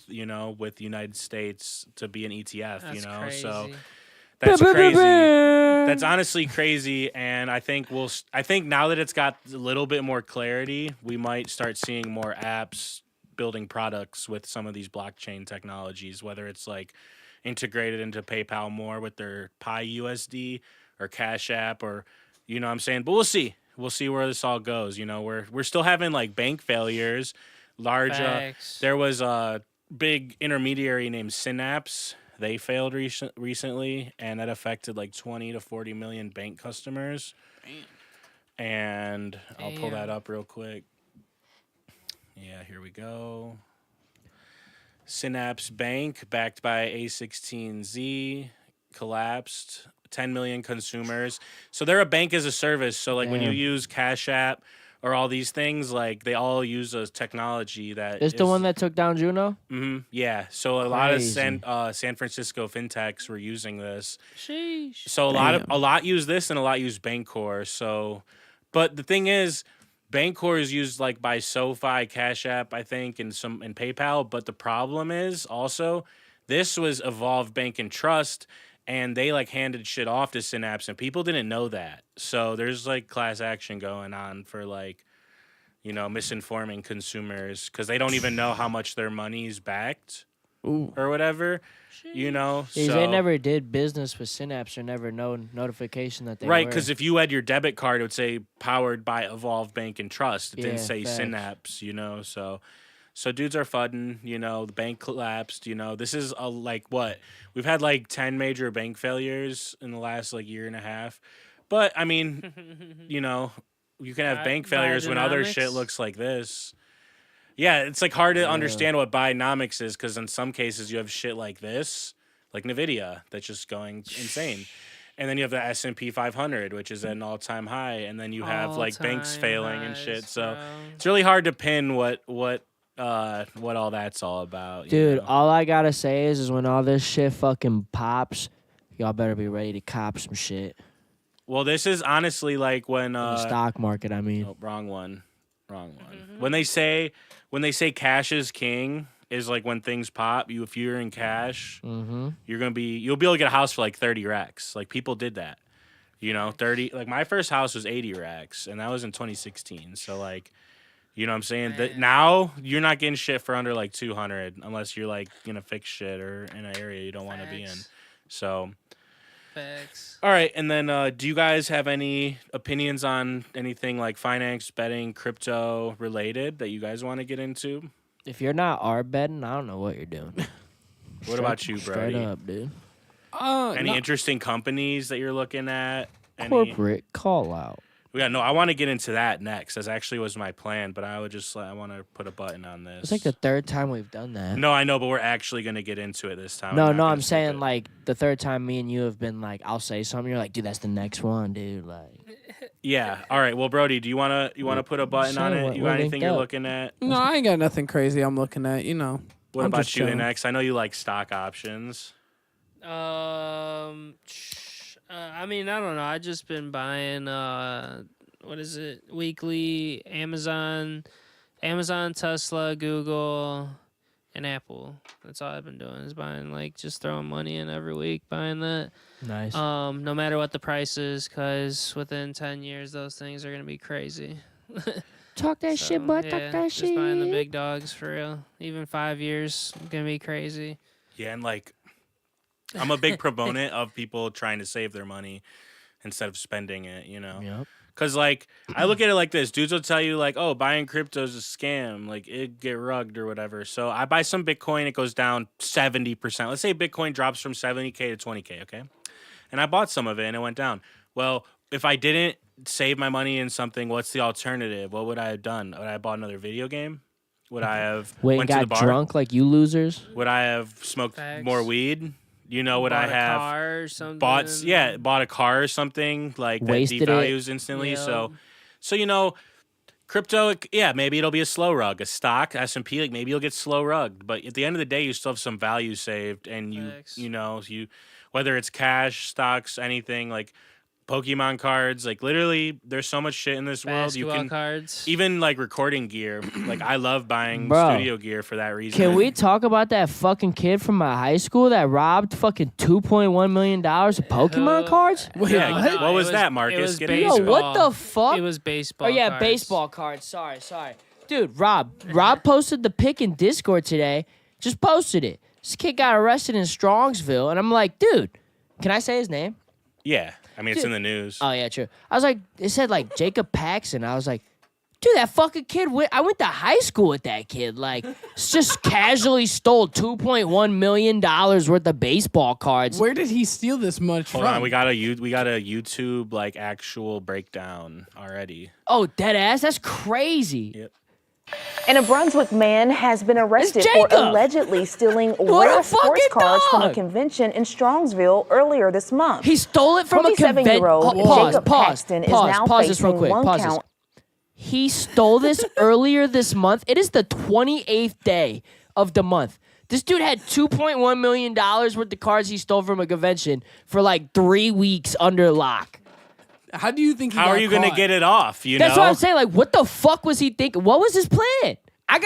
with the United States to be an ETF,
That's crazy.
so that's crazy. That's honestly crazy, and I think now that it's got a little bit more clarity, we might start seeing more apps building products with some of these blockchain technologies, whether it's like integrated into PayPal more with their Pi USD or Cash App, or what I'm saying. But we'll see where this all goes. We're still having like bank failures. Large there was a big intermediary named Synapse. They failed recently, and that affected like 20 to 40 million bank customers. And I'll pull that up real quick. Yeah, here we go. Synapse Bank, backed by A16Z, collapsed. 10 million consumers. So they're a bank as a service. So like when you use Cash App or all these things, like they all use a technology that
It's the one that took down Juno?
Mm-hmm. Yeah. So a lot of San Francisco fintechs were using this.
Sheesh.
So a lot use this and a lot use Bancor. So, but the thing is, Bancor is used like by SoFi, Cash App, I think, and PayPal. But the problem is also this was Evolve Bank and Trust, and they like handed shit off to Synapse, and people didn't know that. So there's like class action going on for like, misinforming consumers because they don't even know how much their money's backed
Ooh.
or whatever.
Yeah,
So
they never did business with Synapse or never no notification that they
right,
were.
because if you had your debit card, it would say powered by Evolve Bank and Trust. It didn't
Yeah,
say
facts.
Synapse, So dudes are fudding, the bank collapsed, This is what? We've had 10 major bank failures in the last year and a half. But I mean, you can have bank failures when other shit
Bidenomics?
looks like this. Yeah, it's hard to understand what Bidenomics is because in some cases you have shit like this, like NVIDIA, that's just going insane. And then you have the S&P 500, which is at an all-time high, and then you have banks
All-time
failing and
highs,
shit. So
bro.
it's really hard to pin what all that's all about.
Dude, all I gotta say is when all this shit fucking pops, y'all better be ready to cop some shit.
Well, this is honestly when
The stock market, I mean.
oh, wrong one. When they say cash is king is when things pop. If you're in cash,
Mm-hmm.
you'll be able to get a house for 30 racks. People did that. 30. My first house was 80 racks, and that was in 2016. So you know what I'm saying? That now you're not getting shit for under 200 unless you're gonna fix shit or in an area you don't want to be in.
Facts.
So.
Facts.
All right, and then do you guys have any opinions on anything finance, betting, crypto related that you guys want to get into?
If you're not betting, I don't know what you're doing.
What about you,
Straight
Brody?
up, dude.
Any interesting companies that you're looking at?
Corporate call out.
Yeah, no, I want to get into that next. That actually was my plan, but I want to put a button on this.
It's the third time we've done that.
No, I know, but we're actually going to get into it this time.
No,
not gonna
I'm
skip
saying
it.
the third time me and you have been I'll say something, you're dude, that's the next one, dude.
Yeah. All right. Well, Brody, do you want to put a button on
Sure,
it?
what-
You
what
got anything
linked
you're
up?
looking at?
No, I ain't got nothing crazy I'm looking at,
What
I'm
about
just
you,
chilling.
INNEXH? I know you like stock options.
I mean, I don't know. I just been buying what is it? Weekly Amazon, Tesla, Google, and Apple. That's all I've been doing is buying just throwing money in every week, buying that.
Nice.
No matter what the price is, because within 10 years those things are gonna be crazy.
Talk that
So,
shit, bud.
yeah,
Talk that
just
shit.
buying the big dogs for real. Even 5 years gonna be crazy.
Yeah, and I'm a big proponent of people trying to save their money instead of spending it,
Yep.
Because, I look at it like this. Dudes will tell you, oh, buying crypto is a scam. It get rugged or whatever. So I buy some Bitcoin. It goes down 70%. Let's say Bitcoin drops from 70K to 20K, okay? And I bought some of it, and it went down. Well, if I didn't save my money in something, what's the alternative? What would I have done? Would I have bought another video game? Would I have
Went
went
and
to the
got
bar?
drunk like you losers.
Would I have smoked
Facts.
more weed? Would
Bought
I
a
have
car or something?
bought a car or something that
Wasted it.
devalues instantly?
Yeah.
So crypto, yeah, maybe it'll be a slow rug. A stock, S&P, maybe you'll get slow rugged. But at the end of the day, you still have some value saved, and
Facts.
you whether it's cash, stocks, anything Pokemon cards, literally, there's so much shit in this world. You
Basketball
can
cards.
even recording gear. I love buying
Bro,
studio gear for that reason.
Can we talk about that fucking kid from my high school that robbed fucking $2.1 million of Pokemon cards?
Yeah, what was that,
It
Marcus?
was
Get
Yo,
into it.
what the fuck?
It was baseball.
Oh yeah,
cards.
baseball cards. Sorry. Dude, Rob posted the pic in Discord today. Just posted it. This kid got arrested in Strongsville, and I'm like, dude, can I say his name?
Yeah, I mean, it's
Dude.
in the news.
Oh yeah, true. I was like, it said Jacob Paxson. I was like, dude, that fucking kid. I went to high school with that kid. Just casually stole $2.1 million worth of baseball cards.
Where did he steal this much
Hold
from?
on, we got a YouTube actual breakdown already.
Oh, dead ass. That's crazy.
Yep.
And a Brunswick man has been arrested
It's
for
Jacob.
allegedly stealing
What a
rare sports
fucking
cards from a
dog.
convention in Strongsville earlier this month.
He stole it from a convention.
27-year-old Jacob Paxton is now
Pause this real
facing
quick.
one
Pause this.
count.
He stole this earlier this month. It is the 28th day of the month. This dude had $2.1 million worth of cards he stole from a convention for 3 weeks under lock.
How do you think he
How
got
are you going to
caught?
get it off?
That's what I'm saying. What the fuck was he thinking? What was his plan? I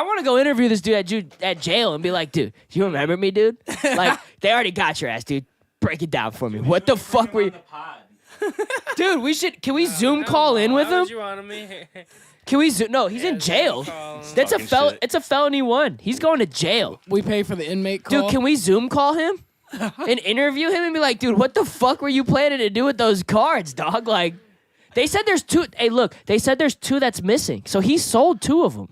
want to go interview this dude at jail and be like, dude, do you remember me, dude? They already got your ass, dude. Break it down for me. What the fuck were you? Dude, can we Zoom call in with
Why
him?
would you want me here?
Can we zoom? No, he's in jail. That's a
Fucking
It's a felony 1. He's going to jail.
We pay for the inmate call.
Dude, can we Zoom call him and interview him and be like, dude, what the fuck were you planning to do with those cards, dog? Like, they said there's 2. Hey, look, they said there's 2 that's missing. So he sold 2 of them.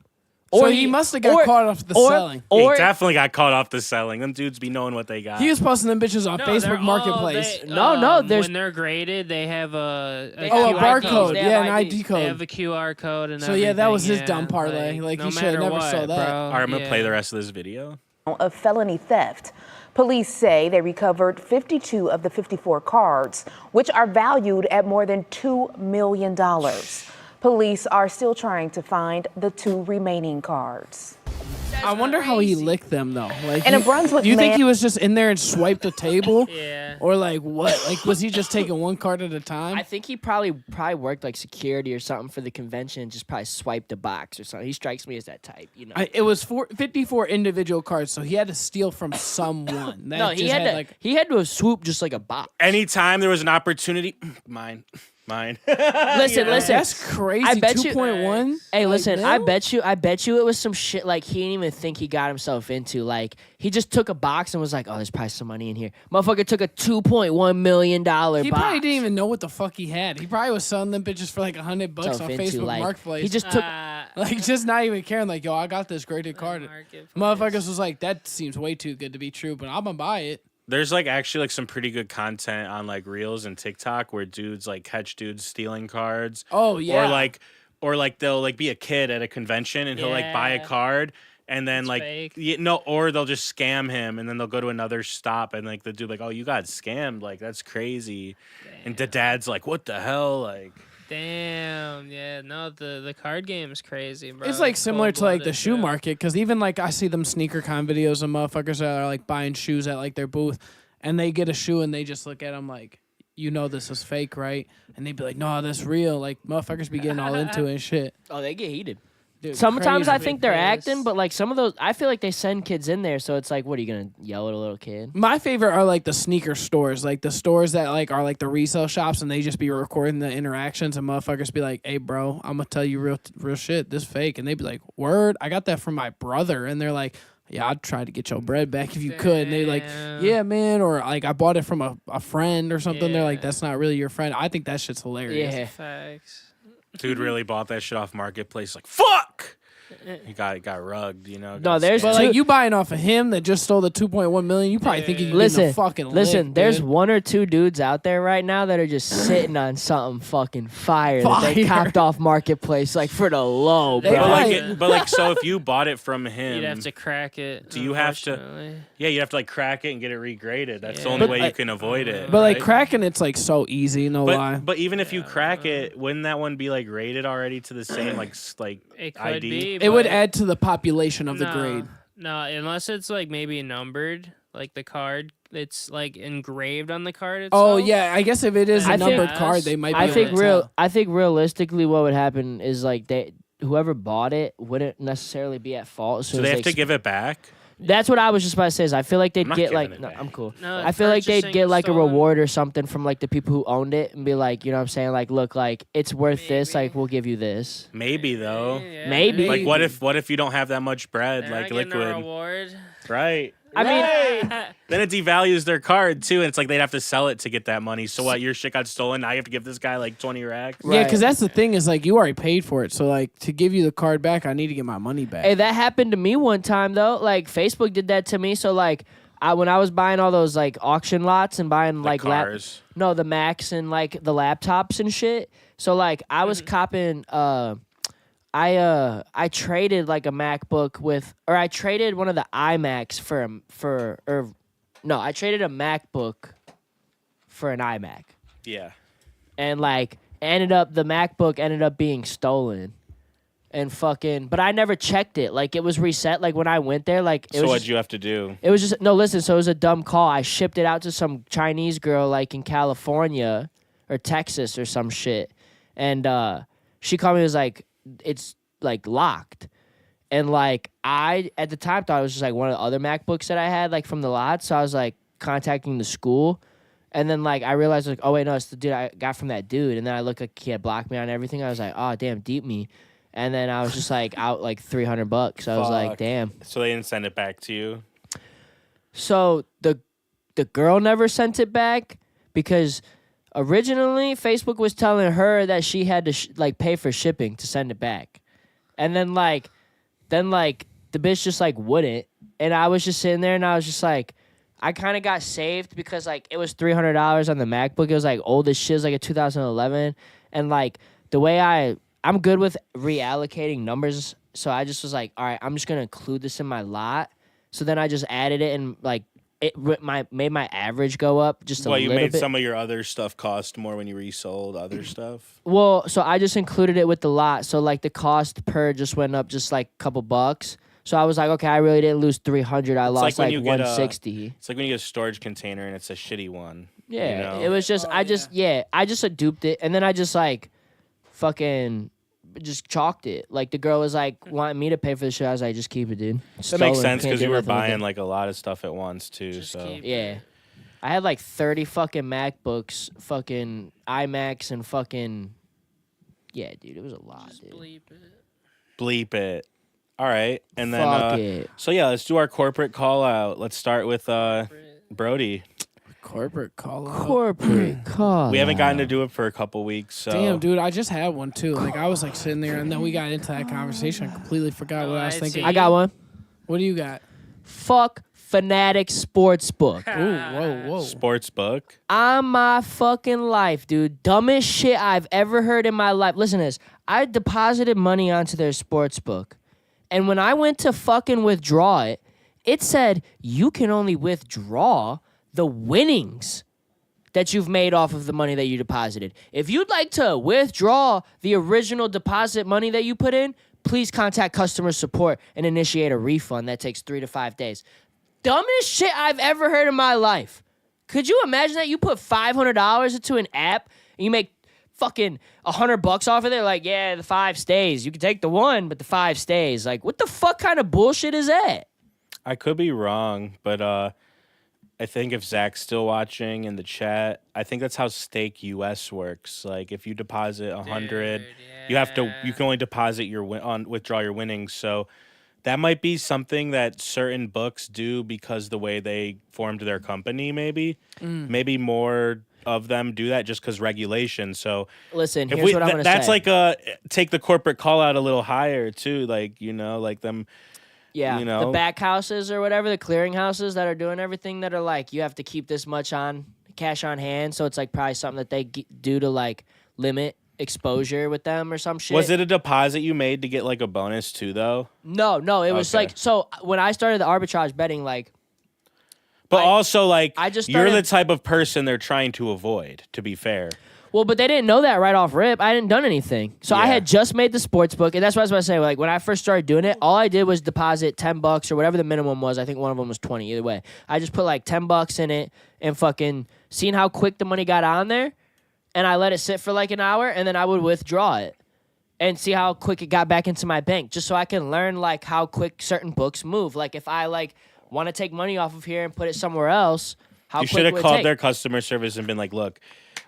So he must have got caught off the selling.
He definitely got caught off the selling. Them dudes be knowing what they got.
He was posting them bitches on
No,
Facebook
they're all-
Marketplace.
they-
No, there's
when they're graded, they have a
They
Oh, a
have
QR
IDs.
barcode.
They
Yeah,
have
an
IDs.
ID
They have
code.
a QR code and
So, yeah, that was his
everything,
dumb parlay. Like,
no
he should've
matter
never
what,
sold that.
bro.
All right, I'm going to play
Yeah.
the rest of this video.
Of felony theft. Police say they recovered 52 of the 54 cards, which are valued at more than $2 million. Police are still trying to find the 2 remaining cards.
I wonder how he licked them though. Like,
And a Brunswick
do you think
man-
he was just in there and swiped the table?
Yeah.
Or like what? Like, was he just taking one card at a time?
I think he probably worked like security or something for the convention and just probably swiped a box or something. He strikes me as that type, you know.
It was 54 individual cards, so he had to steal from someone. That
No, he
just
had to.
like,
He had to have swooped just like a box.
Anytime there was an opportunity, mine.
Listen.
that's crazy.
I bet you-
2.1.
Hey,
Like,
listen.
mil?
I bet you it was some shit like he didn't even think he got himself into. Like he just took a box and was like, "Oh, there's probably some money in here." Motherfucker took a $2.1 million
He
box.
probably didn't even know what the fuck he had. He probably was selling them bitches for like $100 on
Self into,
Facebook
like,
Marketplace.
He just took.
like just not even caring. Like, yo, I got this graded card.
Marketplace.
Motherfuckers was like, that seems way too good to be true, but I'm gonna buy it.
There's like actually like some pretty good content on like Reels and TikTok where dudes like catch dudes stealing cards.
Oh yeah.
Or like they'll like be a kid at a convention and he'll like buy a
Yeah.
card and then
It's
like
fake.
or they'll just scam him and then they'll go to another stop and like the dude like, oh, you got scammed, like that's crazy. And the dad's like, what the hell, like.
Damn. Yeah. No, the card game is crazy, bro.
It's like similar to like the
cold-blooded,
shoe
yeah.
market, because even like I see them sneaker con videos of motherfuckers that are like buying shoes at like their booth, and they get a shoe and they just look at them like, you know, this is fake, right? And they be like, no, that's real. Like motherfuckers be getting all into it and shit.
Oh, they get heated.
Dude,
Sometimes
crazy.
I think they're
Yes.
acting, but like some of those, I feel like they send kids in there, so it's like, what are you gonna yell at a little kid?
My favorite are like the sneaker stores, like the stores that like are like the resale shops, and they just be recording the interactions, and motherfuckers be like, "Hey, bro, I'm gonna tell you real shit. This fake," and they be like, "Word, I got that from my brother," and they're like, "Yeah, I'd try to get your bread back if you could." And they like,
Damn.
"Yeah, man," or like I bought it from a friend or something. They're like, "That's not really your friend." I think that shit's hilarious.
Yeah.
Facts.
Dude really bought that shit off Marketplace. Like, fuck! He got rugged, you know?
No,
got
there's
scammed.
But like you buying off of him that just stole the 2.1 million, you probably think you can
Listen,
the fucking
listen.
lick,
There's
dude.
1 or 2 dudes out there right now that are just sitting on something fucking fire that they
Fire.
copped off Marketplace, like for the low,
They
bro.
But
probably-
like, but like, so if you bought it from him,
You'd have to crack it.
Do you have to-
unfortunately.
yeah, you have to like crack it and get it regraded. That's the
Yeah.
only
But
way
I-
you can avoid it.
But like
right?
cracking, it's like so easy, no lie.
But even if you crack it, wouldn't that one be like rated already to the same like
It could
ID?
be.
It would
but-
add to the population of the
No,
grade.
No, unless it's like maybe numbered, like the card. It's like engraved on the card itself.
Oh yeah, I guess if it is a
I think-
numbered card, they might. Be
I
able
think
to tell.
I think realistically, what would happen is like whoever bought it wouldn't necessarily be at fault. As
So
soon
they
as
have to give it back.
That's what I was just about to say. Is I feel like they'd
I'm not
get
giving
like
it
no,
back.
I'm cool.
No,
I feel like they'd
purchasing
get like a
stolen-
reward or something from like the people who owned it and be like, you know what I'm saying? Like, look, like it's worth this.
Maybe.
Like, we'll give you this.
Maybe though.
Yeah,
Maybe.
Like what if you don't have that much bread,
They're
like
not getting a
liquid,
reward.
right?
I mean,
Then it devalues their card too, and it's like they'd have to sell it to get that money. So what? Your shit got stolen. Now you have to give this guy like 20 racks.
Yeah,
Right.
because that's the thing is like you already paid for it, so like to give you the card back, I need to get my money back.
hey, that happened to me one time though. Like Facebook did that to me. So like, when I was buying all those like auction lots and buying
The
like
cars.
the Macs and like the laptops and shit. So like I was copping I traded like a MacBook or I traded one of the iMacs I traded a MacBook for an iMac.
Yeah.
And like the MacBook ended up being stolen. And fucking, but I never checked it. Like it was reset. Like when I went there, like it
So
was
what'd
just,
you have to do?
it was just no. Listen, so it was a dumb call. I shipped it out to some Chinese girl like in California or Texas or some shit, and she called me and was like, "It's like locked," and like I at the time thought it was just like one of the other MacBooks that I had like from the lot. So I was like contacting the school, and then like I realized like, oh wait, no, it's the dude I got from that dude, and then I looked like he had blocked me on everything. I was like, oh damn, deep me. And then I was just like out like $300. I was like,
Fuck.
damn.
So they didn't send it back to you?
So the girl never sent it back because originally Facebook was telling her that she had to like pay for shipping to send it back. And then like the bitch just like wouldn't. And I was just sitting there and I was just like, I kind of got saved because like it was $300 on the MacBook. It was like old as shit. It was like a 2011. And like the way I'm good with reallocating numbers. So I just was like, all right, I'm just going to include this in my lot. So then I just added it and like it made my average go up just a
Well,
little
you made
bit.
some of your other stuff cost more when you resold other stuff?
Well, so I just included it with the lot. So like the cost per just went up just like a couple bucks. So I was like, okay, I really didn't lose 300. I lost
when
like
you get
160.
It's like when you get a storage container and it's a shitty one.
Yeah,
you know?
it was just I just duped it and then I just like fucking just chalked it. Like the girl was like wanting me to pay for the shit. I was like, just keep it, dude.
That makes
Stolen,
sense
can't
because
do
you were
nothing with
buying
it.
like a lot of stuff at once too. So
Yeah. I had like 30 fucking MacBooks, fucking iMacs, and fucking yeah, dude, it was a lot, dude.
bleep it. All right, and then
Fuck it.
so yeah, let's do our corporate call out. Let's start with Brody.
Corporate call out.
Corporate call.
We haven't gotten to do it for a couple weeks. So
Damn, dude, I just had one too. Like I was like sitting there, and then we got into that conversation. I completely forgot what I was thinking.
I got one.
What do you got?
Fuck Fanatic Sportsbook.
Ooh, whoa.
sports book.
On my fucking life, dude. Dumbest shit I've ever heard in my life. Listen to this. I deposited money onto their sportsbook. And when I went to fucking withdraw it, it said you can only withdraw the winnings that you've made off of the money that you deposited. If you'd like to withdraw the original deposit money that you put in, please contact customer support and initiate a refund that takes 3 to 5 days. Dumbest shit I've ever heard in my life. Could you imagine that you put $500 into an app and you make fucking $100 off of it? Like, yeah, the 5 stays. You can take the 1, but the 5 stays. Like, what the fuck kind of bullshit is that?
I could be wrong, but I think if Zach's still watching in the chat, I think that's how Stake US works. Like if you deposit 100, you can only deposit your withdraw your winnings. So that might be something that certain books do because the way they formed their company. Maybe more of them do that just because regulation. So
listen,
if
here's what I'm gonna
that's
say.
like take the corporate call out a little higher too. Like like them.
Yeah,
you know,
the back houses or whatever, the clearing houses that are doing everything that are like, you have to keep this much on cash on hand. So it's like probably something that they do to like limit exposure with them or some shit.
Was it a deposit you made to get like a bonus too though?
No, it was
Okay.
like, so when I started the arbitrage betting, like,
But also like
I just
you're the
started-
type of person they're trying to avoid, to be fair.
well, but they didn't know that right off rip. I hadn't done anything. So I
Yeah.
had just made the sports book. And that's what I was about to say. Like, when I first started doing it, all I did was deposit $10 or whatever the minimum was. I think one of them was 20, either way. I just put like $10 in it and fucking seen how quick the money got on there. And I let it sit for like an hour and then I would withdraw it and see how quick it got back into my bank, just so I can learn like how quick certain books move. Like if I like want to take money off of here and put it somewhere else, how
You
quick
should have
would it
called
take?
their customer service and been like, look,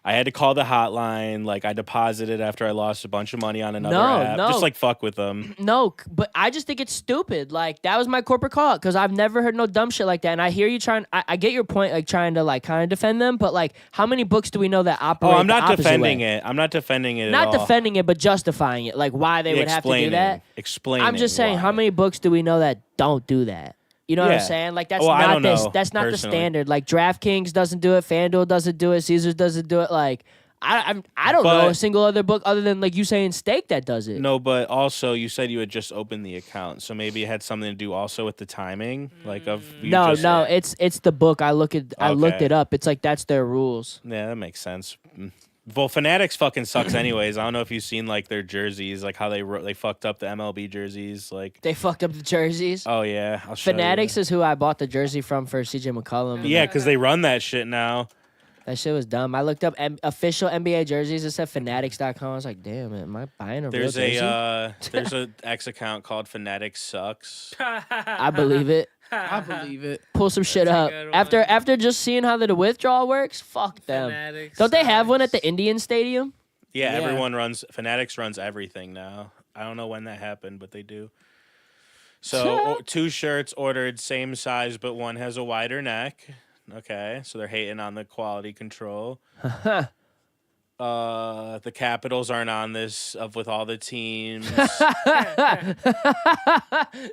I had to call the hotline. Like I deposited after I lost a bunch of money on another app.
No.
Just like fuck with them.
No, but I just think it's stupid. Like that was my corporate call because I've never heard no dumb shit like that. And I hear you trying. I get your point, like trying to like kind of defend them. But like, how many books do we know that operate?
Oh, I'm not
the opposite
defending
way?
it. I'm not defending it
Not
at all.
defending it, but justifying it. Like why they would have to do that.
Explain.
I'm just saying, how many books do we know that don't do that? You know what I'm
Yeah.
saying? Like that's
Well, I
not
don't
this.
know,
That's not the
personally.
standard. Like DraftKings doesn't do it. FanDuel doesn't do it. Caesars doesn't do it. Like I don't know
But-
a single other book other than like you saying Stake that does it.
No, but also you said you had just opened the account, so maybe it had something to do also with the timing, like of you
No,
just-
it's the book. I looked
Okay.
it up. It's like that's their rules.
Yeah, that makes sense. Well, Fanatics fucking sucks anyways. I don't know if you've seen like their jerseys, like how they fucked up the MLB jerseys. Like
They fucked up the jerseys.
oh yeah, I'll show
Fanatics
you.
is who I bought the jersey from for CJ McCollum.
Yeah, because they run that shit now.
That shit was dumb. I looked up official NBA jerseys. It said Fanatics.com. I was like, damn, am I buying a real
There's
jersey?
there's a X account called Fanatics Sucks.
I believe it.
I believe it.
Pull some shit
That's a
up.
good
After just seeing how the withdrawal works, fuck them.
Fanatics
Don't they have one at
sucks.
the Indian Stadium?
Yeah,
Yeah.
Fanatics runs everything now. I don't know when that happened, but they do. So 2 shirts ordered, same size, but one has a wider neck. Okay, so they're hating on the quality control. The Capitals aren't on this with all the teams.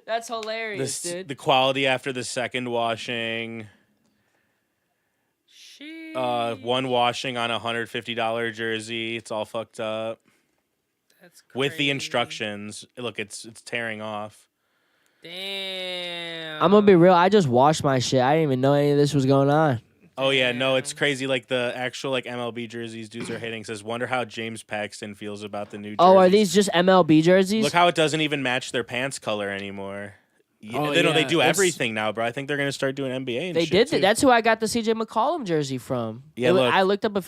That's hilarious, dude.
The quality after the second washing. One washing on a $150 jersey. It's all fucked up.
That's crazy.
With the instructions. Look, it's tearing off.
Damn.
I'm gonna be real. I just washed my shit. I didn't even know any of this was going on.
Oh yeah, no, it's crazy. Like the actual like MLB jerseys dudes are hitting. Says, wonder how James Paxton feels about the new jerseys.
Oh, are these just MLB jerseys?
Look how it doesn't even match their pants color anymore. They do everything now, bro. I think they're gonna start doing NBA. And
they
shit
did.
too.
That's who I got the CJ McCollum jersey from.
Yeah, look.
I looked up a.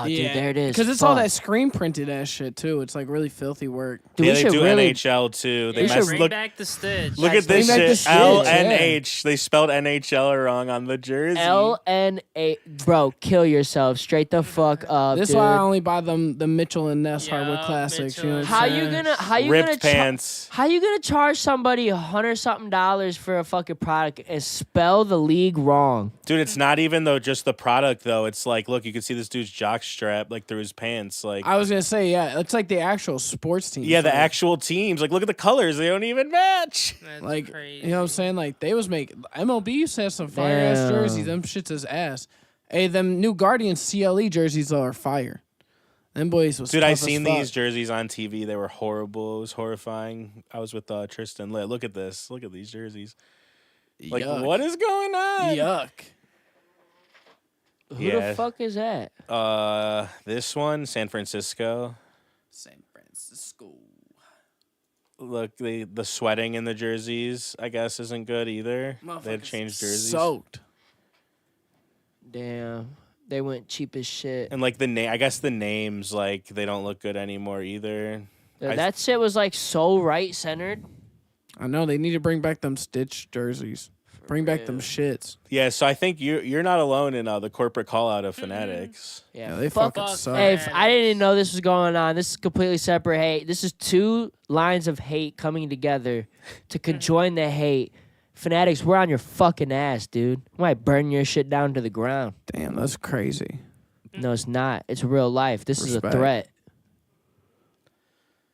Dude, there it is.
Because it's all that screen printed ass shit too. It's like really filthy work.
Dude,
Yeah,
we
they
should
do
really,
NHL too. They
Bring back the stitch.
Look at this
Bring back the
shit.
Stitch,
LNH. They spelled NHL wrong on the jersey.
LNA, bro, kill yourself, straight the fuck up.
This is
dude.
why I only buy them the Mitchell and Ness hardwood classics. You know what
How
I'm
you
saying?
gonna? How you
Ripped
gonna?
pants.
How you gonna charge somebody $100-something for a fucking product and spell the league wrong?
Dude, it's not even though just the product though. It's like, look, you can see this dude's jock strap like through his pants. Like
I was gonna say, yeah, it's like the actual sports team.
yeah, the actual teams. Like, look at the colors; they don't even match.
That's
like
crazy.
you know what I'm saying? Like they was make MLB used to have some fire ass
Damn.
jerseys. Them shits is ass. Hey, them new Guardians CLE jerseys are fire. Them boys was
Dude,
tough
I
as
seen
fuck.
these jerseys on TV. They were horrible. It was horrifying. I was with Tristan. Look at this. Look at these jerseys. Like,
Yuck.
what is going on?
Yuck.
Who the fuck is that?
This one, San Francisco.
San Francisco.
Look, the sweating in the jerseys, I guess, isn't good either. They had changed jerseys.
Soaked.
Damn, they went cheap as shit.
And like I guess the names, like, they don't look good anymore either.
That shit was like so right centered.
I know they need to bring back them Stitch jerseys. Bring back them shits.
Yeah, so I think you're not alone in the corporate call out of Fanatics.
Yeah,
they
fuck
fucking suck.
Hey, I didn't even know this was going on. This is completely separate hate. This is 2 lines of hate coming together to conjoin the hate. Fanatics, we're on your fucking ass, dude. We might burn your shit down to the ground.
Damn, that's crazy.
No, it's not. It's real life. This is a
Respect.
threat.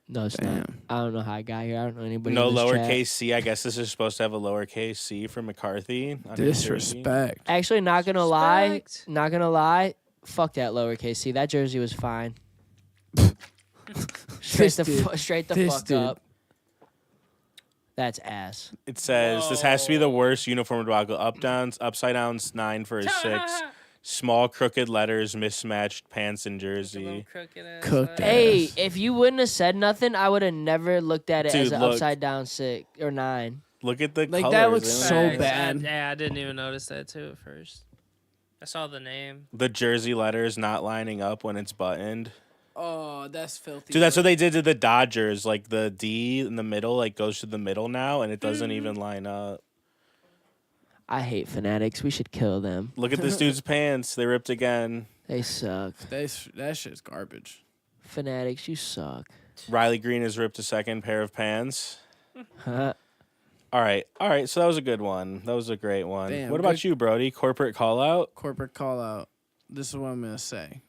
No, it's not.
Damn.
I don't know how I got here. I don't know anybody.
No
in this
lowercase
chat.
c. I guess this is supposed to have a lowercase c for McCarthy. on his jersey.
Disrespect.
Actually, not gonna lie. Not gonna lie. Fuck that lowercase c. That jersey was fine. straight the
This
fuck
dude.
up. That's ass.
It says this has to be the worst uniform debacle. Upside downs 9 for a 6. Small crooked letters, mismatched pants and jersey.
Cooked
Hey,
ass.
if you wouldn't have said nothing, I would have never looked at it as
Dude,
an
look.
upside down 6 or 9.
Look at the
Like,
colors.
that looks
They
so
look
Facts.
bad.
Yeah, I didn't even notice that too at first. I saw the name.
The jersey letters not lining up when it's buttoned.
Oh, that's filthy.
Dude, that's what they did to the Dodgers. Like the D in the middle, like goes to the middle now, and it doesn't even line up.
I hate Fanatics. We should kill them.
Look at this dude's pants. They ripped again.
They suck.
That shit's garbage.
Fanatics, you suck.
Riley Green has ripped a second pair of pants.
Huh?
All right. So that was a good one. That was a great one.
Damn,
what about
good-
you, Brody? Corporate call out?
Corporate call out. This is what I'm gonna say.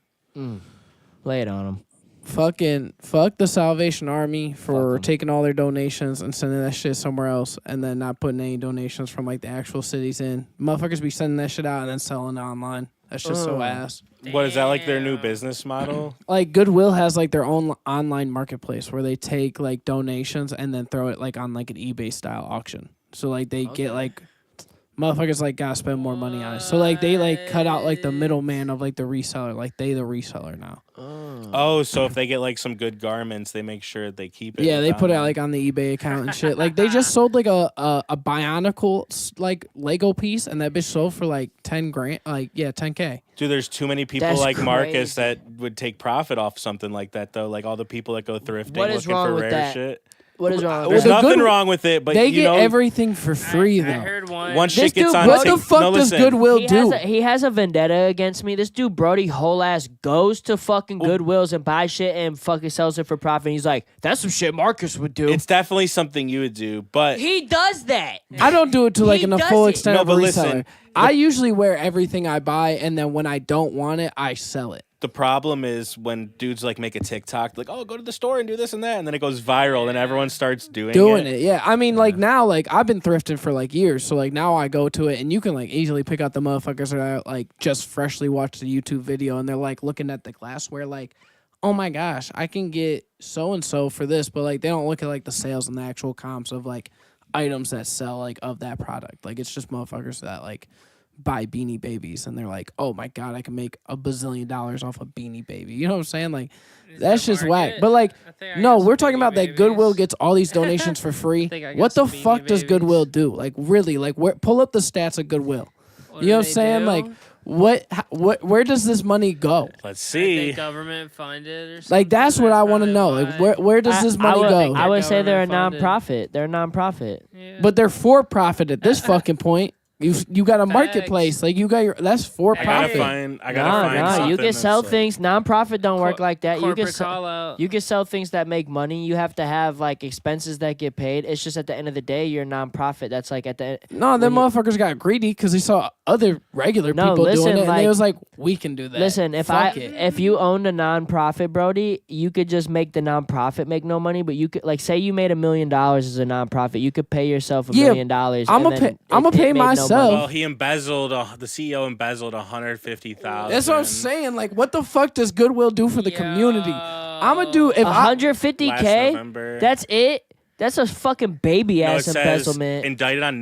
Lay it on them.
Fuck the Salvation Army for taking all their donations and sending that shit somewhere else, and then not putting any donations from like the actual cities in. Motherfuckers be sending that shit out and then selling it online. That's just so ass.
What is that, like their new business model?
Like Goodwill has like their own online marketplace where they take like donations and then throw it like on like an eBay style auction. So like they get like motherfuckers like gotta spend more money on it. So like they like cut out like the middleman of like the reseller. Like they the reseller now.
Oh, so if they get like some good garments, they make sure they keep it.
Yeah, they
without
put it
them.
like on the eBay account and shit. Like they just sold like a Bionicle like Lego piece, and that bitch sold for like 10 grand. Like yeah, 10K.
Dude, there's too many people
That's
like Marcus
crazy.
that would take profit off something like that, though. Like all the people that go thrifting
What is
looking
wrong
for
with
rare
that?
shit.
What is wrong?
There's
with
the
nothing
good-
wrong with it, but
They
you
get
know,
everything for free
I
though.
heard one.
once
This
shit gets
dude,
on,
What the fuck
no,
does
listen.
Goodwill do?
He has a vendetta against me. This dude Brody whole ass goes to fucking Goodwills and buys shit and fucking sells it for profit. And he's like, that's some shit Marcus would do.
It's definitely something you would do, but
He does that.
I don't do it to like
He
in the
does
full
it.
extent
No,
of a
but
reseller.
listen,
I usually wear everything I buy, and then when I don't want it, I sell it.
the problem is when dudes like make a TikTok, like, oh, go to the store and do this and that, and then it goes viral and everyone starts doing
It. Yeah. I mean, like now, like I've been thrifting for like years, so like now I go to it, and you can like easily pick out the motherfuckers that are like just freshly watched the YouTube video, and they're like looking at the glassware, like, oh my gosh, I can get so and so for this, but like they don't look at like the sales and the actual comps of like items that sell like of that product. Like it's just motherfuckers that like buy Beanie Babies, and they're like, oh my god, I can make $1 bazillion off a Beanie Baby. You know what I'm saying? Like that's just whack. But like, no, we're talking about that Goodwill gets all these donations for free.
think I got
What the
some Beanie
fuck does
Babies.
Goodwill do? Like really? Like pull up the stats of Goodwill.
What
You know
do
what I'm
they
saying?
do?
Like where does this money go?
Let's
I think
see.
government funded or something.
Like that's what I want to
probably
know. Like
why.
where does this money go?
I would say they're a
Government-funded.
non-profit. They're a non-profit.
Yeah.
But they're for profit at this fucking point. You got a
Facts.
marketplace. Like you got your that's for
I gotta
profit.
find. I
No,
gotta find.
no, you
something
can
that's,
sell
like-
things. Non-profit don't work like that. You can
Corporate
sell.
call-out.
You can sell things that make money. You have to have like expenses that get paid. It's just at the end of the day, you're a non-profit. That's like at the
No, them
when you-
motherfuckers got greedy because they saw other regular
No,
people
listen,
doing it, and
like-
they was like, "We can do that."
Listen,
Fuck it.
if you owned a non-profit, Brody, you could just make the non-profit make no money, but you could like say you made $1 million as a non-profit, you could pay yourself $1
Yeah,
million.
I'ma pay- I'ma pay myself.
Well, he embezzled. The CEO embezzled 150,000.
That's what I'm saying. Like, what the fuck does Goodwill do for the community? I'ma do if I,
150K.
Last November.
That's it. That's a fucking baby
No,
ass
it says
embezzlement.
indicted on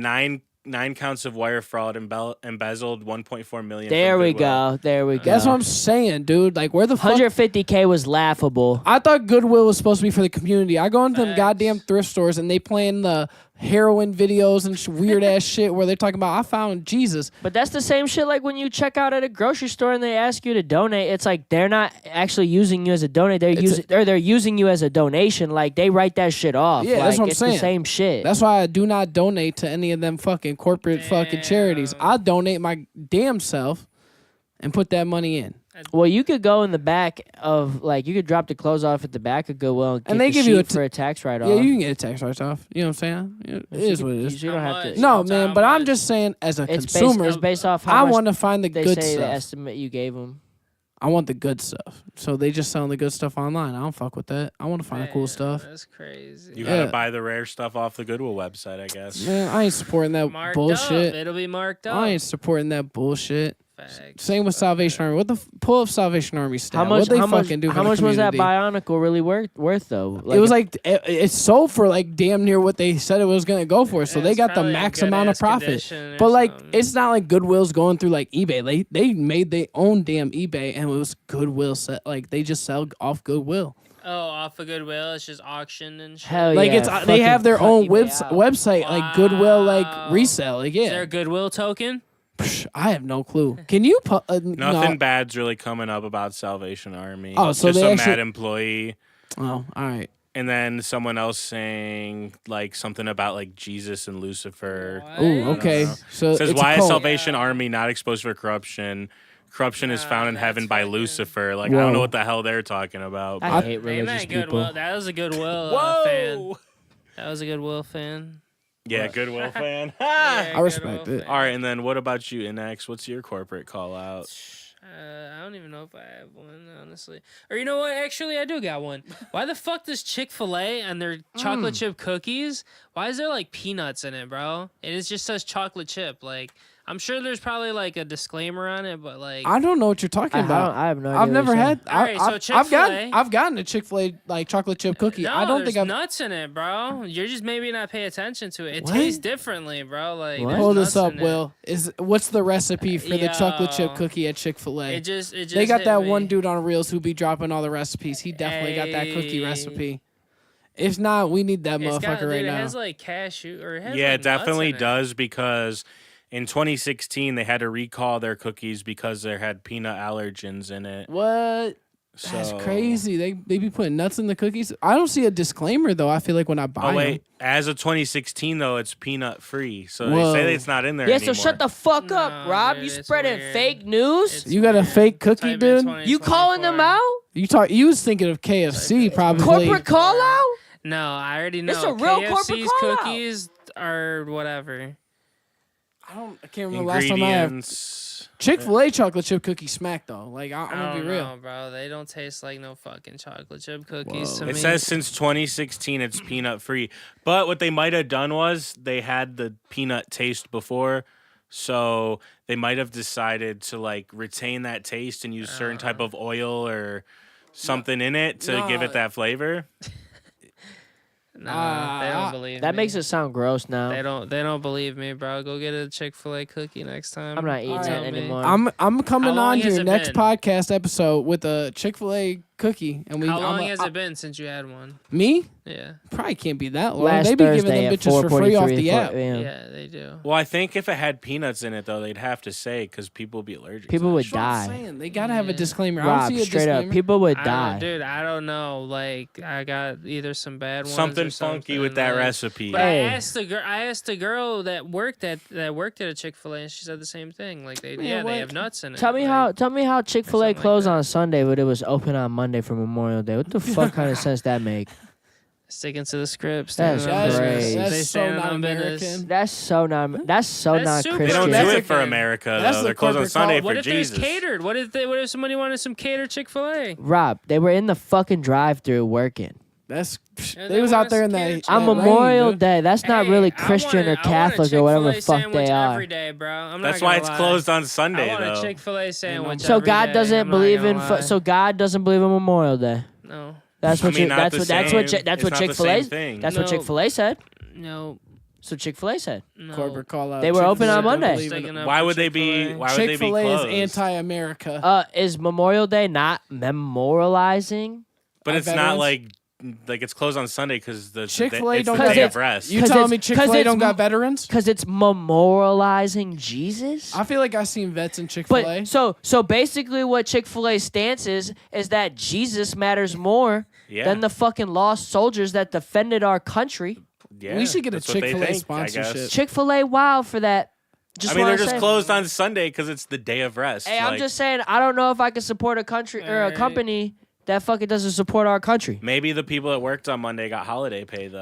nine counts of wire fraud, embezzled 1.4 million.
There
from
we
Goodwill.
go. There we go.
that's what I'm saying, dude. Like, where the fuck?
150K was laughable.
I thought Goodwill was supposed to be for the community. I go into them goddamn thrift stores and they playing the heroin videos and weird ass shit where they're talking about I found Jesus.
But that's the same shit like when you check out at a grocery store and they ask you to donate. It's like they're not actually using you as a donate. They're using you as a donation. Like they write that shit off.
Yeah,
like,
that's what I'm
it's
saying.
the same shit.
That's why I do not donate to any of them fucking corporate fucking charities. I donate my damn self and put that money in.
Well, you could go in the back of like you could drop the clothes off at the back of Goodwill and,
And
get
they
the
give you
sheet
a
for a tax write off.
Yeah, you can get a tax write-off. You know what I'm saying? It is what it is.
You don't have to.
No, man, but I'm just saying as a
It's
consumer,
based off how
I
much
want to find the
they
good
say the
stuff.
estimate you gave them.
I want the good stuff. So they just selling the good stuff online. I don't fuck with that. I want to find the cool stuff.
That's crazy.
You
Yeah.
gotta buy the rare stuff off the Goodwill website, I guess.
Man, I ain't supporting that
Marked
bullshit.
Up. It'll be marked up.
I ain't supporting that bullshit.
Facts.
Same with Salvation Army. What the pull up Salvation Army stat?
How much?
What they
how much?
fucking do? For
How
the
much was that
community?
Bionicle really worth though?
It was like it sold for like damn near what they said it was gonna go for. So
Yeah,
they
it's
got the
probably in
max amount of
good-ass
profit.
condition or
But like,
something.
it's not like Goodwill's going through like eBay. They made their own damn eBay, and it was Goodwill set. Like they just sell off Goodwill.
Oh, off of Goodwill, it's just auction and shit.
Hell
Like
yeah,
it's they
fucking
have their
cut
own
eBay out.
website like Goodwill like
Wow.
resell. Like
Is there a
yeah,
Goodwill token?
Psh, I have no clue. Can you put
Nothing
no.
bad's really coming up about Salvation Army.
Oh, so
just
they
a
actually-
mad employee.
Oh, all right.
And then someone else saying like something about like Jesus and Lucifer.
What?
Ooh, okay.
know.
So
It says
it's a
why is
cult.
Salvation Army not exposed for corruption? Corruption is found in
that's
heaven by
fucking-
Lucifer. Like I
Whoa.
don't know what the hell they're talking about.
I
but-
hate
They
religious
meant
people.
Goodwill. That was a Goodwill
Whoa!
fan. That was a Goodwill fan.
Yeah, Goodwill fan.
Yeah,
I respect
Goodwill
it.
fan.
All right, and then what about you, INNEXH? What's your corporate call out?
I don't even know if I have one, honestly. Or you know what? Actually, I do got one. Why the fuck does Chick-fil-A and their chocolate chip cookies, why is there like peanuts in it, bro? And it just says chocolate chip. Like, I'm sure there's probably like a disclaimer on it, but like,
I don't know what you're talking about.
I have no idea.
I've
what
never
you're
had.
saying.
Alright, so Chick-fil-A-
I've gotten a Chick-fil-A like chocolate chip cookie.
no,
I don't
there's
think I've
nuts in it, bro. You're just maybe not pay attention to it. It
What?
tastes differently, bro. Like,
What?
there's
pull this
nuts
up.
in it.
Will what's the recipe for the chocolate chip
Yo.
cookie at Chick-fil-A?
It just
They got
hit
that
me.
one dude on Reels who be dropping all the recipes. He definitely got that cookie
Hey.
recipe. If not, we need that
It's
motherfucker
got,
right
dude,
now.
It has like cashew or it has
Yeah,
like,
it definitely
nuts in it.
does because in 2016 they had to recall their cookies because they had peanut allergens in it.
What? That's
So-
crazy. They be putting nuts in the cookies. I don't see a disclaimer though. I feel like when I buy
Oh wait, as of 2016 though, it's peanut free. So
Whoa.
they say it's not in there
Yeah,
anymore.
so shut the fuck up,
No,
Rob.
dude,
You
it's
spreading
weird.
fake news.
you got a fake cookie,
Type in
dude.
You calling them
2024.
out?
You was thinking of KFC probably.
Corporate call out?
No, I already know.
It's a real corporate
KFC's
call-out.
cookies are whatever.
I can't remember last time I had
Ingredients.
Chick-fil-A chocolate chip cookie smack though. Like I'm
I
gonna
don't
be real.
know, bro. They don't taste like no fucking chocolate chip cookies to
It
me.
says since 2016 it's peanut free. But what they might have done was they had the peanut taste before, so they might have decided to like retain that taste and use certain type of oil or something in it to give
No.
it that flavor.
Nah, they don't believe me.
That makes it sound gross now.
They don't believe me, bro. Go get a Chick-fil-A cookie next time.
I'm not eating
Alright.
that anymore.
I'm coming
How long
on
has
your
it
next
been?
podcast episode with a Chick-fil-A cookie, and
How long has it been since you had one?
Me?
Yeah.
Probably can't be that long.
Last
They be
Thursday
giving them
at
bitches for free off
4:43
the app.
a.m.
Yeah, they do.
Well, I think if it had peanuts in it though, they'd have to say because people would be allergic.
People
to
would
it.
That's what I'm
die.
saying. They gotta have a
Yeah.
disclaimer. I don't
Rob,
see a
straight
disclaimer.
up, people would
I
die.
don't, dude, I don't know. Like, I got either some bad ones
Something
or
funky with
something,
that
like-
recipe.
But
Hey.
I asked the girl that worked at a Chick-fil-A, and she said the same thing. Like, they
Man, what?
they have nuts in it.
Tell me
like,
how Chick-fil-A
something like
closed
that.
on Sunday, but it was open on Monday for Memorial Day. What the fuck kind of sense that make?
Sticking to the script.
That's
standing on business.
crazy.
That's
They
so
standing
not
on business.
American.
That's so not. That's so
That's
not
super
They
Christian.
don't
That's
do
a
it for
good-
America
that's
though.
the
They're closed on
corporate
Sunday
call.
What
for
if
Jesus.
there's catered? What if somebody wanted some catered Chick-fil-A?
Rob, they were in the fucking drive-through working
That's
Yeah,
they
they
was
want
out there in
us
that.
to
that
on
rain,
Memorial
dude.
Day. That's not
Hey,
really
I
Christian
want a-
or Catholic
I
or
want a
whatever the fuck
Chick-fil-A
they are.
Every day, bro. I'm
That's
not
why
gonna
it's
lie.
closed on Sunday
I want
though.
a Chick-fil-A sandwich.
So
every
God
day,
doesn't
I'm not
believe
gonna
in.
lie.
So God doesn't believe in Memorial Day.
No.
That's what.
I mean, not
That's
the
what. That's what.
same.
That's
It's
what
not the
Chick-fil-A.
same thing.
That's
No.
what Chick-fil-A said.
No.
So Chick-fil-A said.
No.
Corporate call out.
They were open on
Chick-fil-A don't
Monday.
believe in
Sticking
it.
up
Why
for
would they be?
Chick-fil-A.
Why would they be
Chick-fil-A is
closed?
anti-America.
Is Memorial Day not memorializing?
But
Our
it's not
veterans?
like it's closed on Sunday because the
Chick-fil-A
it's
don't
the
got
day
it's-
of rest.
You
'Cause
telling
it's-
me
'cause
Chick-fil-A
it's
don't got
m-
veterans?
Because it's memorializing Jesus.
I feel like I seen vets in Chick-fil-A.
But so basically, what Chick-fil-A's stance is that Jesus matters more
Yeah.
than the fucking lost soldiers that defended our country.
Yeah,
we should get a
that's what they
Chick-fil-A
think, I
sponsorship.
guess.
Chick-fil-A, wow for that.
I mean,
wanna
they're just
say.
closed on Sunday because it's the day of rest.
Hey, I'm
Like,
just saying, I don't know if I can support a country or a
Alright.
company that fucking doesn't support our country.
maybe the people that worked on Monday got holiday pay though.